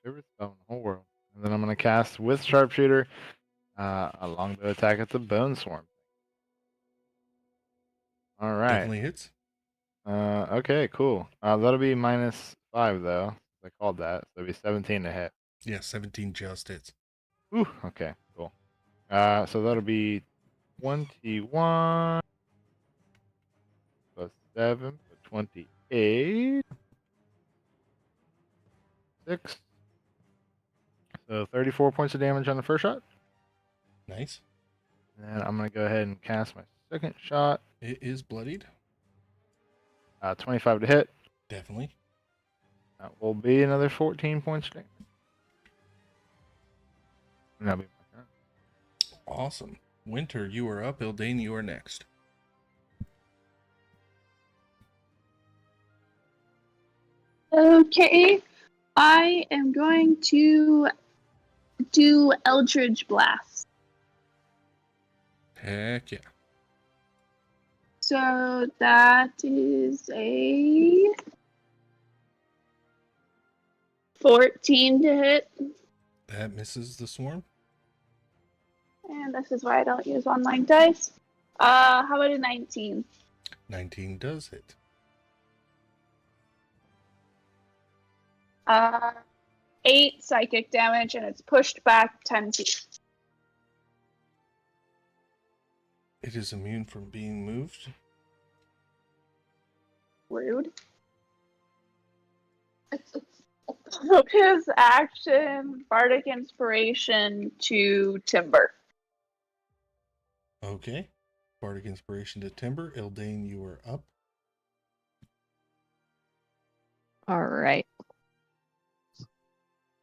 S8: Favorite spell in the whole world. And then I'm going to cast with Sharpshooter a longbow attack at the Bone Swarm. All right.
S1: Definitely hits.
S8: Okay, cool. That'll be -5 though. I called that. So it'll be 17 to hit.
S1: Yeah, 17 just hits.
S8: Ooh, okay, cool. So that'll be 21 plus 7 for 28. 6. So 34 points of damage on the first shot.
S1: Nice.
S8: And then I'm going to go ahead and cast my second shot.
S1: It is bloodied.
S8: 25 to hit.
S1: Definitely.
S8: That will be another 14 points of damage. And that'll be my turn.
S1: Awesome. Winter, you are up. Ildane, you are next.
S3: Okay, I am going to do Eldritch Blast.
S1: Heck yeah.
S3: So that is a 14 to hit.
S1: That misses the swarm.
S3: And this is why I don't use online dice. How about a 19?
S1: 19 does hit.
S3: 8 psychic damage, and it's pushed back 10 feet.
S1: It is immune from being moved.
S3: Rude. So his action, Bardic Inspiration to Timber.
S1: Okay. Bardic Inspiration to Timber. Ildane, you are up.
S7: All right.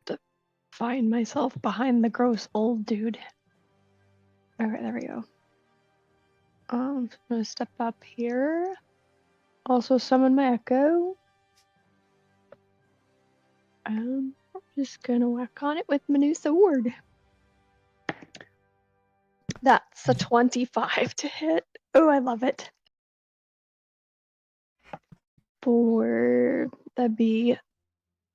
S7: To find myself behind the gross old dude. All right, there we go. I'm gonna step up here. Also summon my echo. I'm just gonna whack on it with my new sword. That's a 25 to hit. Oh, I love it. That'd be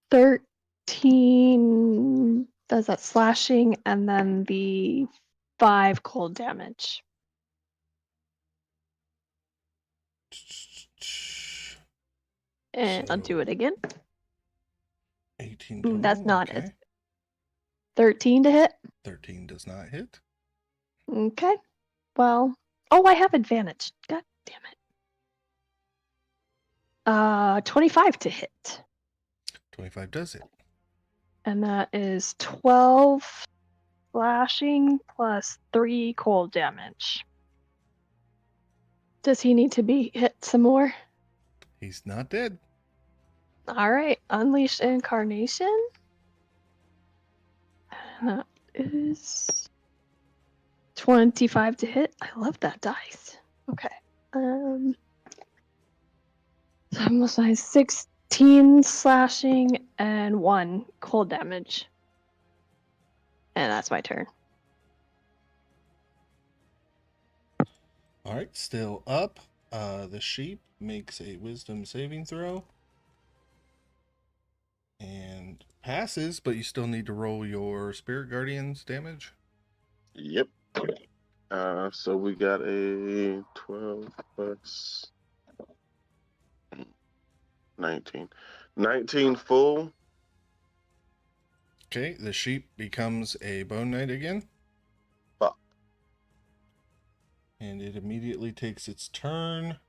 S7: 13. Does that slashing and then the 5 cold damage. And I'll do it again.
S1: 18
S7: Ooh,
S1: total.
S7: that's not
S1: okay.
S7: it. 13 to hit.
S1: 13 does not hit.
S7: Okay. Well, oh, I have advantage. God damn it. 25 to hit.
S1: 25 does hit.
S7: And that is 12 slashing plus 3 cold damage. Does he need to be hit some more?
S1: He's not dead.
S7: All right, Unleash Incarnation. And that is 25 to hit. I love that dice. Okay. So almost like 16 slashing and 1 cold damage. And that's my turn.
S1: All right, still up. The sheep makes a wisdom saving throw. And passes, but you still need to roll your Spirit Guardian's damage.
S4: Yep. So we got a 12 plus 19. 19 full.
S1: Okay, the sheep becomes a Bone Knight again.
S4: Fuck.
S1: And it immediately takes its turn.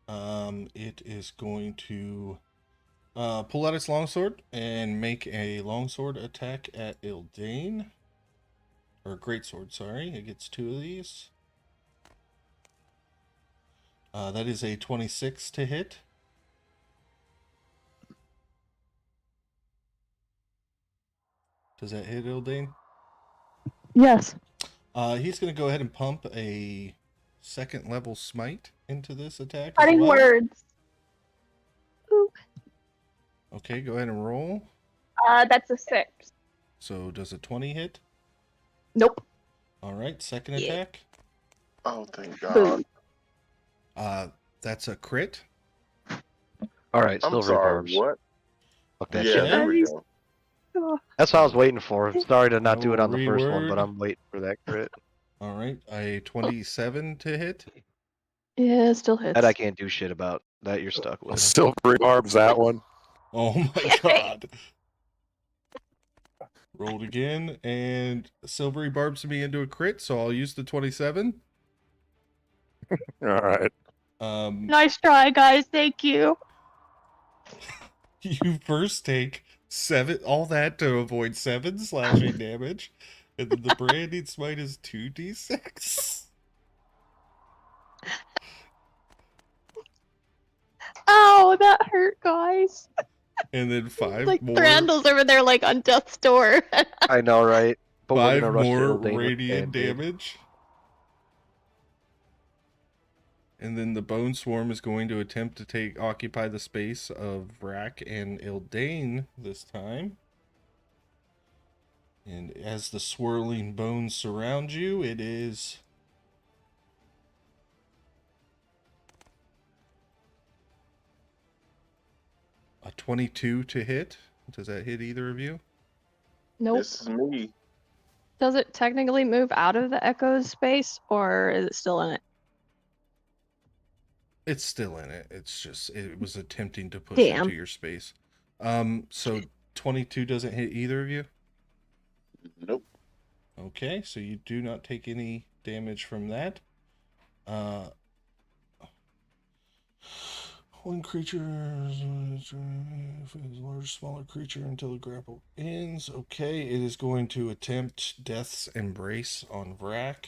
S1: It is going to Pull out its longsword and make a longsword attack at Ildane. Or greatsword, sorry. It gets 2 of these. That is a 26 to hit. Does that hit Ildane?
S7: Yes.
S1: He's going to go ahead and pump a 2nd level smite into this attack as
S3: Cutting
S1: well.
S3: words. Ooh.
S1: Okay, go ahead and roll.
S3: That's a 6.
S1: So does a 20 hit?
S7: Nope.
S1: All right, 2nd
S7: Yeah.
S1: attack.
S4: Oh, thank
S7: Boom.
S4: God.
S1: That's a crit.
S5: All right,
S4: I'm
S5: silvery
S4: sorry,
S5: barbs.
S4: what?
S5: Fuck that
S4: Yeah,
S5: shit.
S4: there we go.
S5: That's what I was waiting for. Sorry to not do it
S1: No
S5: on the first one, but
S1: reword.
S5: I'm waiting for that crit.
S1: All right, a 27 to hit.
S7: Yeah, it still hits.
S5: That I can't do shit about. That you're stuck with.
S2: Silvery barbs, that one.
S1: Oh my god. Rolled again, and silvery barbs me into a crit, so I'll use the 27.
S2: All right.
S7: Nice try, guys. Thank you.
S1: You first take 7, all that to avoid 7 slashing damage, and then the branding smite is 2d6.
S7: Ow, that hurt, guys.
S1: And then 5
S7: Like
S1: more.
S7: Randall's over there, like on death's door.
S5: I know, right? But we're
S1: 5
S5: gonna rush to
S1: more
S5: Ildane with
S1: radiant
S5: Band-Aid.
S1: damage. And then the Bone Swarm is going to attempt to occupy the space of Vrak and Ildane this time. And as the swirling bones surround you, it is a 22 to hit. Does that hit either of you?
S7: Nope.
S4: This is me.
S7: Does it technically move out of the echo's space, or is it still in it?
S1: It's still in it. It's just, it was attempting to push
S7: Damn.
S1: into your space. So 22 doesn't hit either of you?
S4: Nope.
S1: Okay, so you do not take any damage from that. One creature is a large, smaller creature until the grapple ends. Okay, it is going to attempt Death's Embrace on Vrak.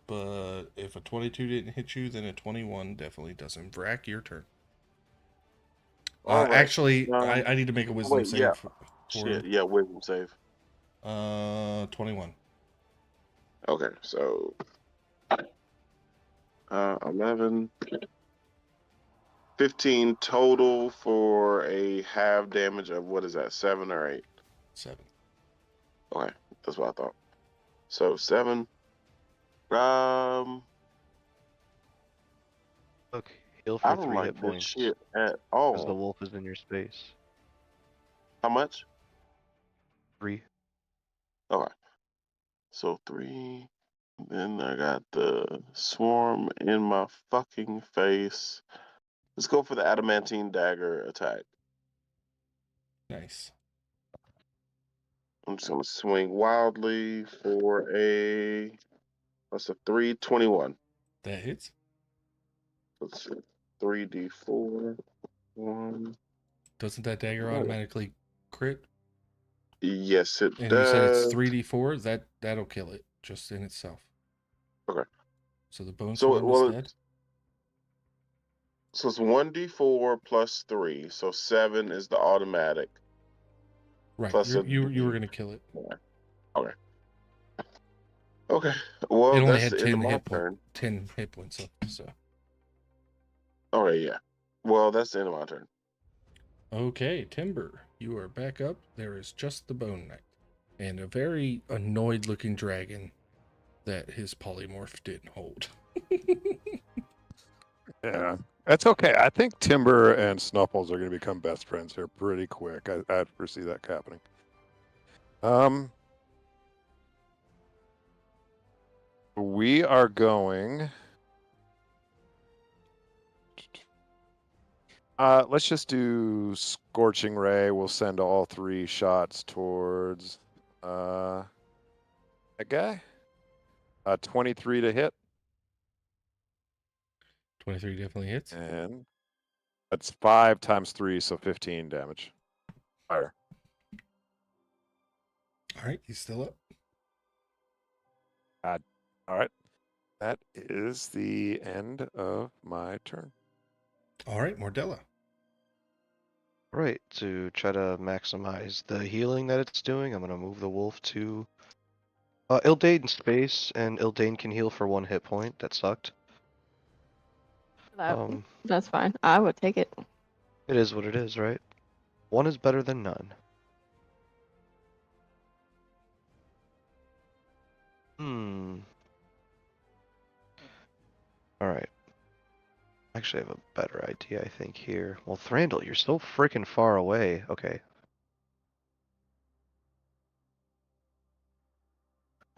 S1: But if a 22 didn't hit you, then a 21 definitely doesn't. Vrak, your turn.
S4: All right.
S1: Actually, I need to make a wisdom
S4: wait,
S1: save.
S4: yeah.
S1: For
S4: Shit, yeah, wisdom save.
S1: 21.
S4: Okay, so 11, 15 total for a half damage of, what is that, 7 or 8?
S1: 7.
S4: Okay, that's what I thought. So 7.
S5: Look, heal
S4: I
S5: for
S4: don't
S5: 3
S4: like
S5: hit
S4: this
S5: points.
S4: shit at
S5: Because the
S4: all.
S5: wolf is in your space.
S4: How much?
S5: 3.
S4: Okay, so 3. Then I got the swarm in my fucking face. Let's go for the adamantine dagger attack.
S1: Nice.
S4: I'm just gonna swing wildly for that's a 321.
S1: That hits.
S4: Let's see, 3d4. 1.
S1: Doesn't that dagger
S4: Oh.
S1: automatically crit?
S4: Yes, it
S1: And
S4: does.
S1: you said it's 3d4. That'll kill it just in itself.
S4: Okay.
S1: So the bone
S4: So
S1: swarm is dead.
S4: So it's 1d4 plus 3. So 7 is the automatic.
S1: Right.
S4: Plus
S1: You were gonna kill it.
S4: Yeah. Okay. Okay. Well,
S1: It only
S4: that's
S1: had
S4: the end
S1: 10
S4: of my
S1: hit
S4: turn.
S1: 10 hit points left. So
S4: Okay, yeah. Well, that's the end of my turn.
S1: okay, Timber, you are back up. There is just the Bone Knight and a very annoyed looking dragon that his polymorph didn't hold.
S2: Yeah, that's okay. I think Timber and Snuffles are going to become best friends here pretty quick. I foresee that happening. We are going. Let's just do Scorching Ray. We'll send all 3 shots towards that guy. 23 to hit.
S1: 23 definitely hits.
S2: And that's 5 times 3, so 15 damage. Fire.
S1: All right, he's still up.
S2: All right. That is the end of my turn.
S1: All right, Mordella.
S5: Right, to try to maximize the healing that it's doing, I'm gonna move the wolf to Ildane's space, and Ildane can heal for 1 hit point. That sucked.
S7: That's fine. I would take it.
S5: It is what it is, right? 1 is better than none. Alright. Actually, I have a better idea, I think, here. Well, Thranduil, you're so freaking far away. Okay.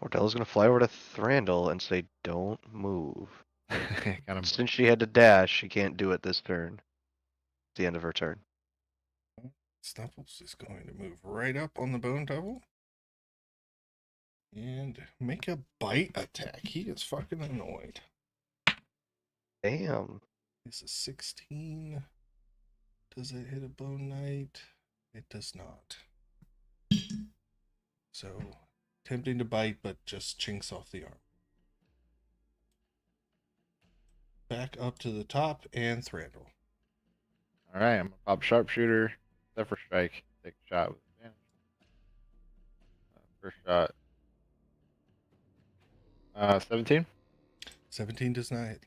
S5: Mordella's gonna fly over to Thranduil and say, don't move.
S8: Got him.
S5: Since she had to dash, she can't do it this turn. It's the end of her turn.
S1: Snuffles is going to move right up on the Bone Devil and make a bite attack. He is fucking annoyed.
S5: Damn.
S1: This is 16. Does it hit a Bone Knight? It does not. So, tempting to bite, but just chinks off the arm. Back up to the top, and Thranduil.
S8: All right, I'm a pop sharpshooter. Zephyr strike. Take a shot with advantage. First shot. 17.
S1: 17 does not hit.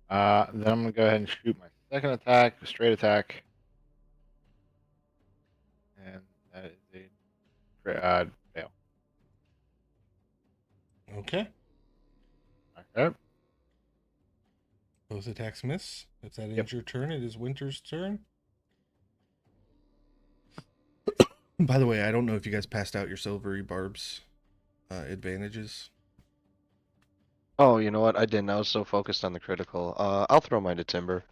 S8: Then I'm gonna go ahead and shoot my second attack, a straight attack, and that is a fail.
S1: Okay.
S8: Okay.
S1: Both attacks miss. If that ends
S8: Yep.
S1: your turn, it is Winter's turn. By the way, I don't know if you guys passed out your silvery barbs advantages.
S5: Oh, you know what? I didn't. I was so focused on the critical. I'll throw mine to Timber.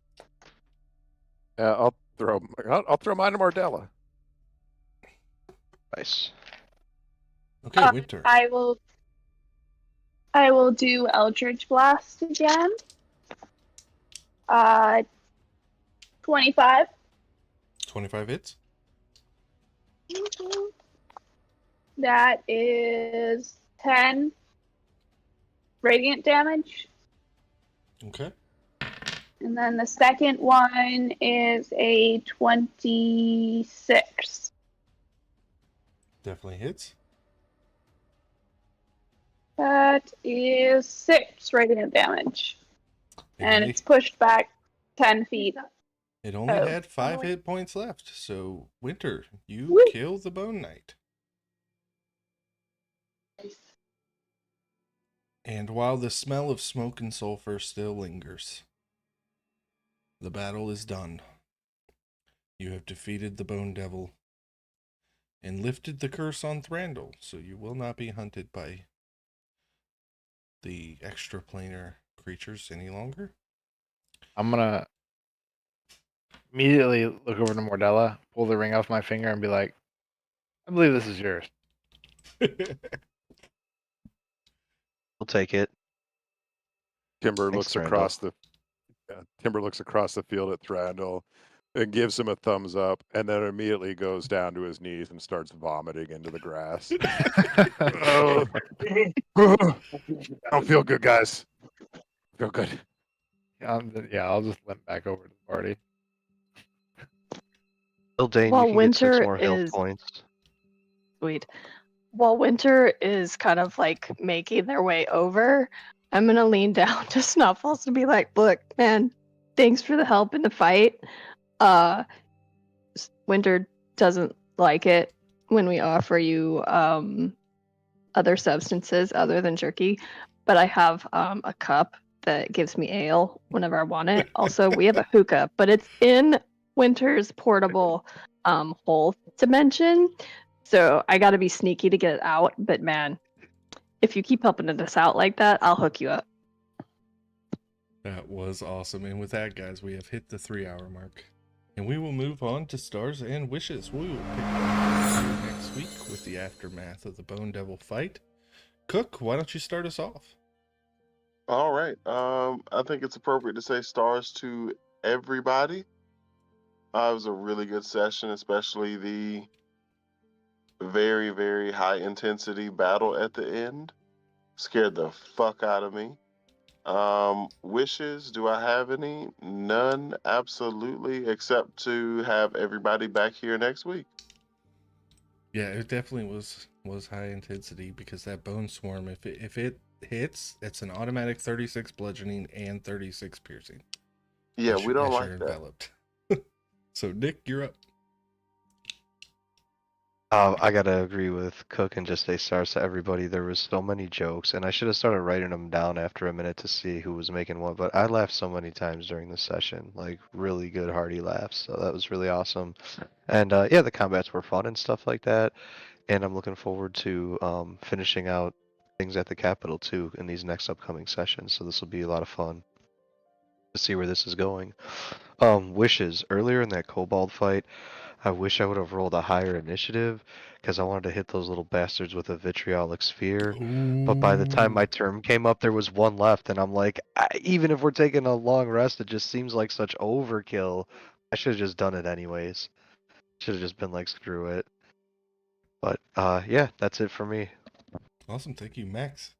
S2: Yeah, I'll throw mine to Mordella.
S5: Nice.
S1: Okay, Winter.
S3: I will do Eldritch Blast again. 25.
S1: 25 hits.
S3: That is 10 radiant damage.
S1: Okay.
S3: And then the second one is a 26.
S1: Definitely hits.
S3: That is 6 radiant damage. And
S1: It
S3: it's pushed back 10 feet.
S1: only
S3: Oh.
S1: had 5 hit points left. So, Winter, you
S3: Woo.
S1: kill the Bone Knight. And while the smell of smoke and sulfur still lingers, the battle is done. You have defeated the Bone Devil and lifted the curse on Thranduil, so you will not be hunted by the extraplanar creatures any longer.
S8: I'm gonna immediately look over to Mordella, pull the ring off my finger, and be like, "I believe this is yours."
S5: We'll take it.
S2: Timber
S5: Thanks,
S2: looks across the field at Thranduil and gives him a thumbs up, and then immediately goes down to his knees and starts vomiting into the grass. Oh. I don't feel good, guys. Feel good.
S8: Yeah, I'll just limp back over to the party.
S5: Ildane,
S7: While
S5: you can get 6
S7: Winter
S5: more health
S7: is-
S5: points.
S7: Sweet. While Winter is kind of like making their way over, I'm gonna lean down to Snuffles and be like, "Look, man, thanks for the help in the fight. Winter doesn't like it when we offer you other substances other than jerky, but I have a cup that gives me ale whenever I want it. Also, we have a hookah, but it's in Winter's portable hole dimension. So I got to be sneaky to get it out. But man, if you keep helping us out like that, I'll hook you up."
S1: That was awesome. And with that, guys, we have hit the 3-hour mark. And we will move on to Stars and Wishes. We will pick up next week with the aftermath of the Bone Devil fight. Cook, why don't you start us off?
S4: All right. I think it's appropriate to say stars to everybody. It was a really good session, especially the very, very high intensity battle at the end. Scared the fuck out of me. Wishes, do I have any? None, absolutely, except to have everybody back here next week.
S1: Yeah, it definitely was high intensity because that bone swarm, if it hits, it's an automatic 36 bludgeoning and 36 piercing.
S4: Yeah,
S1: as
S4: we
S1: you-
S4: don't
S1: as
S4: like
S1: you're
S4: that.
S1: enveloped. So Nick, you're up.
S5: I gotta agree with Cook and just say stars to everybody. There was so many jokes, and I should have started writing them down after a minute to see who was making what. But I laughed so many times during the session, like really good, hearty laughs. So that was really awesome. And yeah, the combats were fun and stuff like that. And I'm looking forward to finishing out things at the Capitol too in these next upcoming sessions. So this will be a lot of fun to see where this is going. Wishes earlier in that Kobold fight. I wish I would have rolled a higher initiative because I wanted to hit those little bastards with a vitriolic sphere. But by the time my turn came up, there was one left, and I'm like, even if we're taking a long rest, it just seems like such overkill. I should have just done it anyways. Should have just been like, screw it. But yeah, that's it for me.
S1: Awesome, thank you, Max.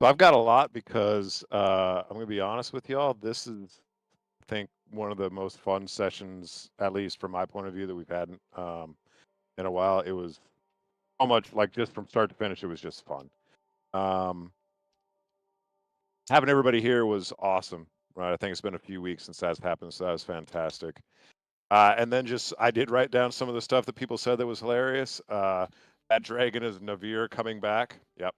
S2: So I've got a lot because I'm gonna be honest with y'all. This is, I think, one of the most fun sessions, at least from my point of view, that we've had in a while. It was so much, like, just from start to finish, it was just fun. Having everybody here was awesome, right? I think it's been a few weeks since that's happened, so that was fantastic. And then just, I did write down some of the stuff that people said that was hilarious. That dragon is Navir coming back. Yep.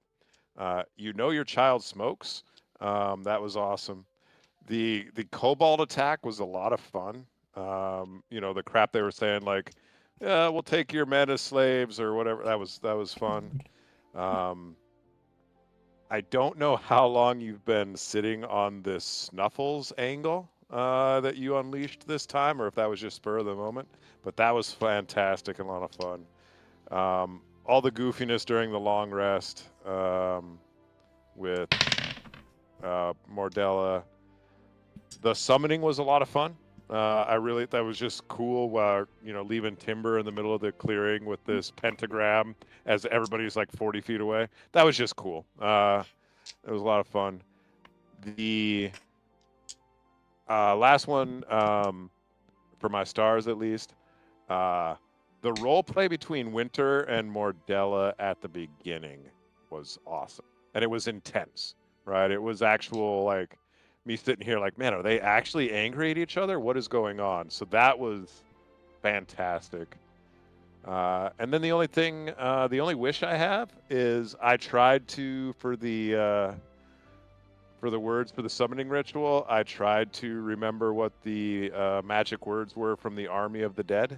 S2: You know your child smokes. That was awesome. The cobalt attack was a lot of fun. You know, the crap they were saying, like, yeah, we'll take your men as slaves or whatever. That was fun. I don't know how long you've been sitting on this Snuffles angle that you unleashed this time, or if that was just spur of the moment. But that was fantastic and a lot of fun. All the goofiness during the long rest with Mordella. The summoning was a lot of fun. That was just cool. You know, leaving Timber in the middle of the clearing with this pentagram as everybody's like 40 feet away. That was just cool. It was a lot of fun. The last one, for my stars at least, the role play between Winter and Mordella at the beginning was awesome, and it was intense. Right? It was actual, like, me sitting here like, man, are they actually angry at each other? What is going on? So that was fantastic. And then the only wish I have is I tried to, for the words for the summoning ritual, I tried to remember what the magic words were from the Army of the Dead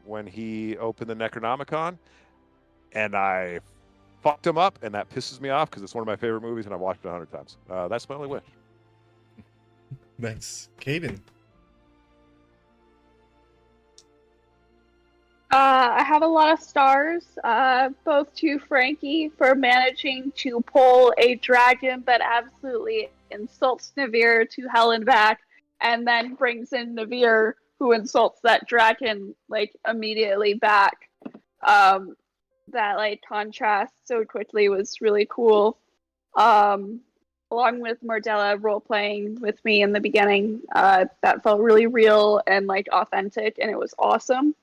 S2: when he opened the Necronomicon, and I fucked him up, and that pisses me off because it's one of my favorite movies and I've watched it 100 times. That's my only wish.
S1: Nice. Caden.
S3: I have a lot of stars, both to Frankie for managing to pull a dragon that absolutely insults Navir to hell and back, and then brings in Navir, who insults that dragon, like, immediately back. That, like, contrast so quickly was really cool. Along with Mordella role-playing with me in the beginning, that felt really real and, like, authentic, and it was awesome.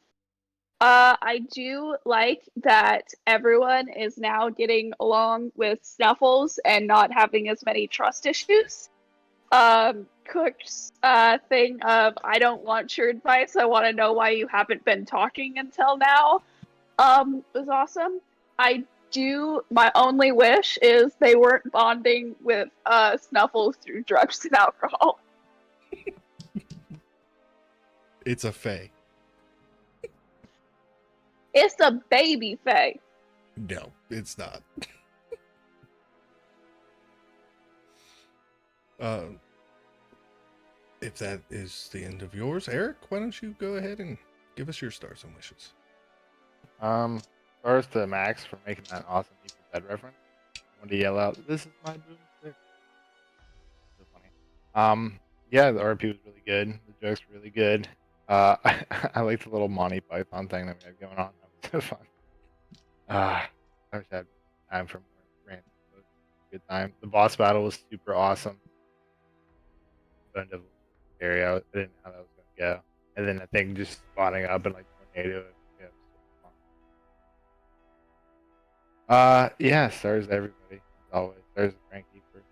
S3: I do like that everyone is now getting along with Snuffles and not having as many trust issues. Cook's thing of, I don't want your advice, I want to know why you haven't been talking until now, was awesome. My only wish is they weren't bonding with Snuffles through drugs and alcohol.
S1: It's a fae.
S3: It's a baby fae.
S1: No, it's not. If that is the end of yours, Eric, why don't you go ahead and give us your stars and wishes?
S8: Stars to Max for making that awesome that reference. I wanted to yell out, "This is my boomstick." So funny. Yeah, the RP was really good. The jokes were really good. I like the little Monty Python thing that we had going on. That was so fun. I wish I had time for more rant. It was a good time. The boss battle was super awesome. Kind of scary. I didn't know how that was gonna go. And then I think just spawning up and like tornado. Yeah, it was super fun. Yeah, stars to everybody as always. Stars to Frankie for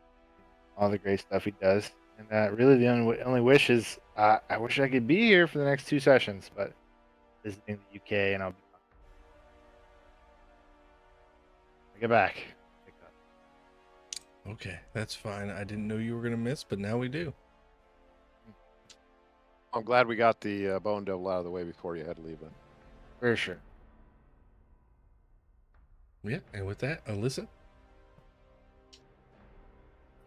S8: all the great stuff he does. And really, the only wish is I wish I could be here for the next 2 sessions, but visiting the UK and I'll be. Get back.
S1: Okay, that's fine. I didn't know you were gonna miss, but now we do.
S2: I'm glad we got the Bone Devil out of the way before you had to leave it.
S8: For sure.
S1: Yeah, and with that, Alyssa.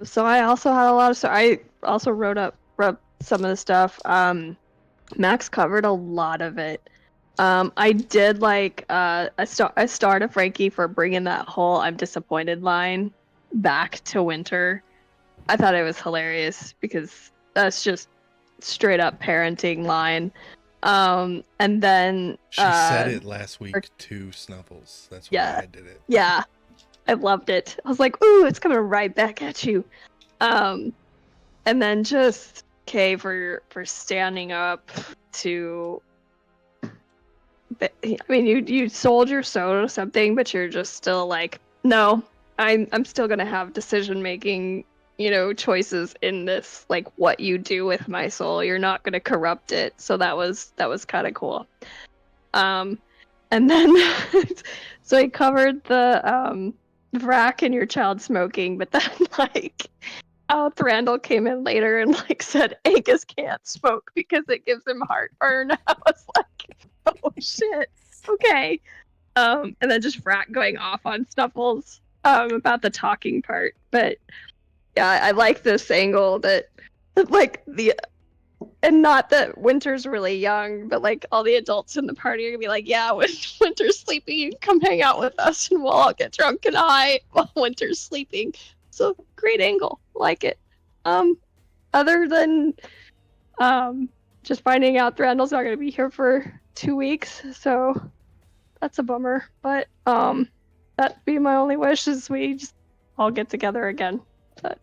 S7: So I also had a lot of I also wrote up some of the stuff. Max covered a lot of it. I did like a star to Frankie for bringing that whole "I'm disappointed" line back to Winter. I thought it was hilarious because that's just straight up parenting line. And then
S1: She said it last week to Snuffles. That's why I did it.
S7: Yeah, I loved it. I was like, "Ooh, it's coming right back at you." And then just Kay for standing up to. I mean, you sold your soul to something, but you're just still like, no, I'm still gonna have decision making, choices in this, like what you do with my soul. You're not gonna corrupt it. So that was kind of cool. And then so I covered the Vrac and your child smoking, but then like Thranduil came in later and like said Angus can't smoke because it gives him heartburn. I was like, oh shit, okay. And then just Vrac going off on Snuffles about the talking part. But yeah, I like this angle that like and not that Winter's really young, but like all the adults in the party are gonna be like, yeah, when Winter's sleeping, you can come hang out with us and we'll all get drunk and high while Winter's sleeping. So great angle, like it. Other than just finding out Thranduil's not gonna be here for 2 weeks, so that's a bummer. But that'd be my only wish is we just all get together again. But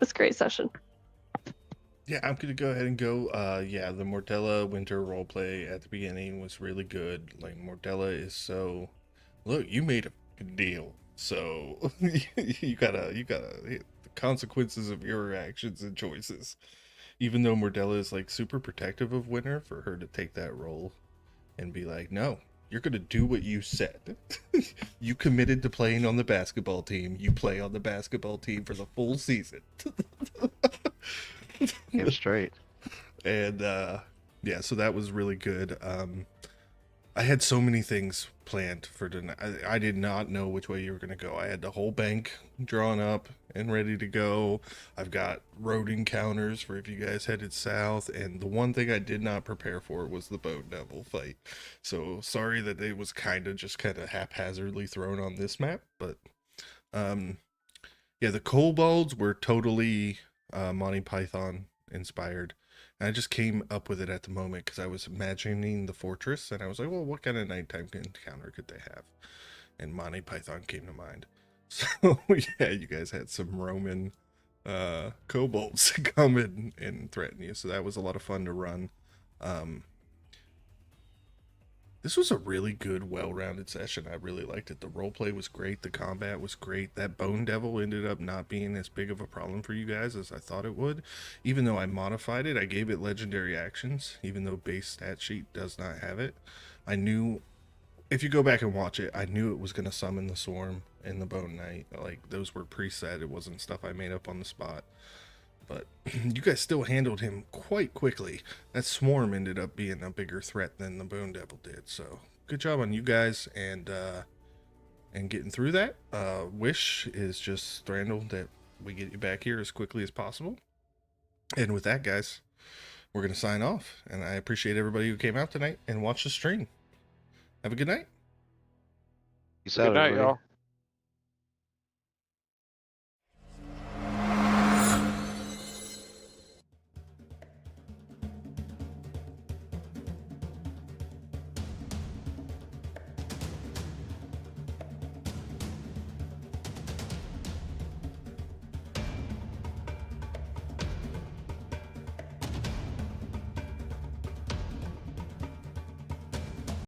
S7: it's a great session.
S1: Yeah, I'm gonna go ahead and go. Yeah, the Mortella Winter roleplay at the beginning was really good. Like Mortella is so. Look, you made a deal, so you gotta hit the consequences of your actions and choices. Even though Mortella is like super protective of Winter, for her to take that role and be like, no, you're gonna do what you said. You committed to playing on the basketball team. You play on the basketball team for the full season.
S5: Get straight.
S1: And yeah, so that was really good. I had so many things planned for tonight. I did not know which way you were going to go. I had the whole bank drawn up and ready to go. I've got road encounters for if you guys headed south. And the one thing I did not prepare for was the Bone Devil fight. So sorry that it was kind of haphazardly thrown on this map. But yeah, the kobolds were totally Monty Python inspired. And I just came up with it at the moment because I was imagining the fortress and I was like, well, what kind of nighttime encounter could they have? And Monty Python came to mind. So yeah, you guys had some Roman kobolds come in and threaten you. So that was a lot of fun to run. This was a really good, well-rounded session. I really liked it. The roleplay was great. The combat was great. That Bone Devil ended up not being as big of a problem for you guys as I thought it would. Even though I modified it, I gave it legendary actions, even though base stat sheet does not have it. I knew, if you go back and watch it, I knew it was going to summon the Swarm and the Bone Knight. Like, those were preset. It wasn't stuff I made up on the spot. But you guys still handled him quite quickly. That Swarm ended up being a bigger threat than the Bone Devil did. So good job on you guys and getting through that. Wish is just Thranduil that we get you back here as quickly as possible. And with that, guys, we're going to sign off. And I appreciate everybody who came out tonight and watched the stream. Have a good night.
S5: Peace out,
S2: Good night,
S5: everybody.
S2: y'all.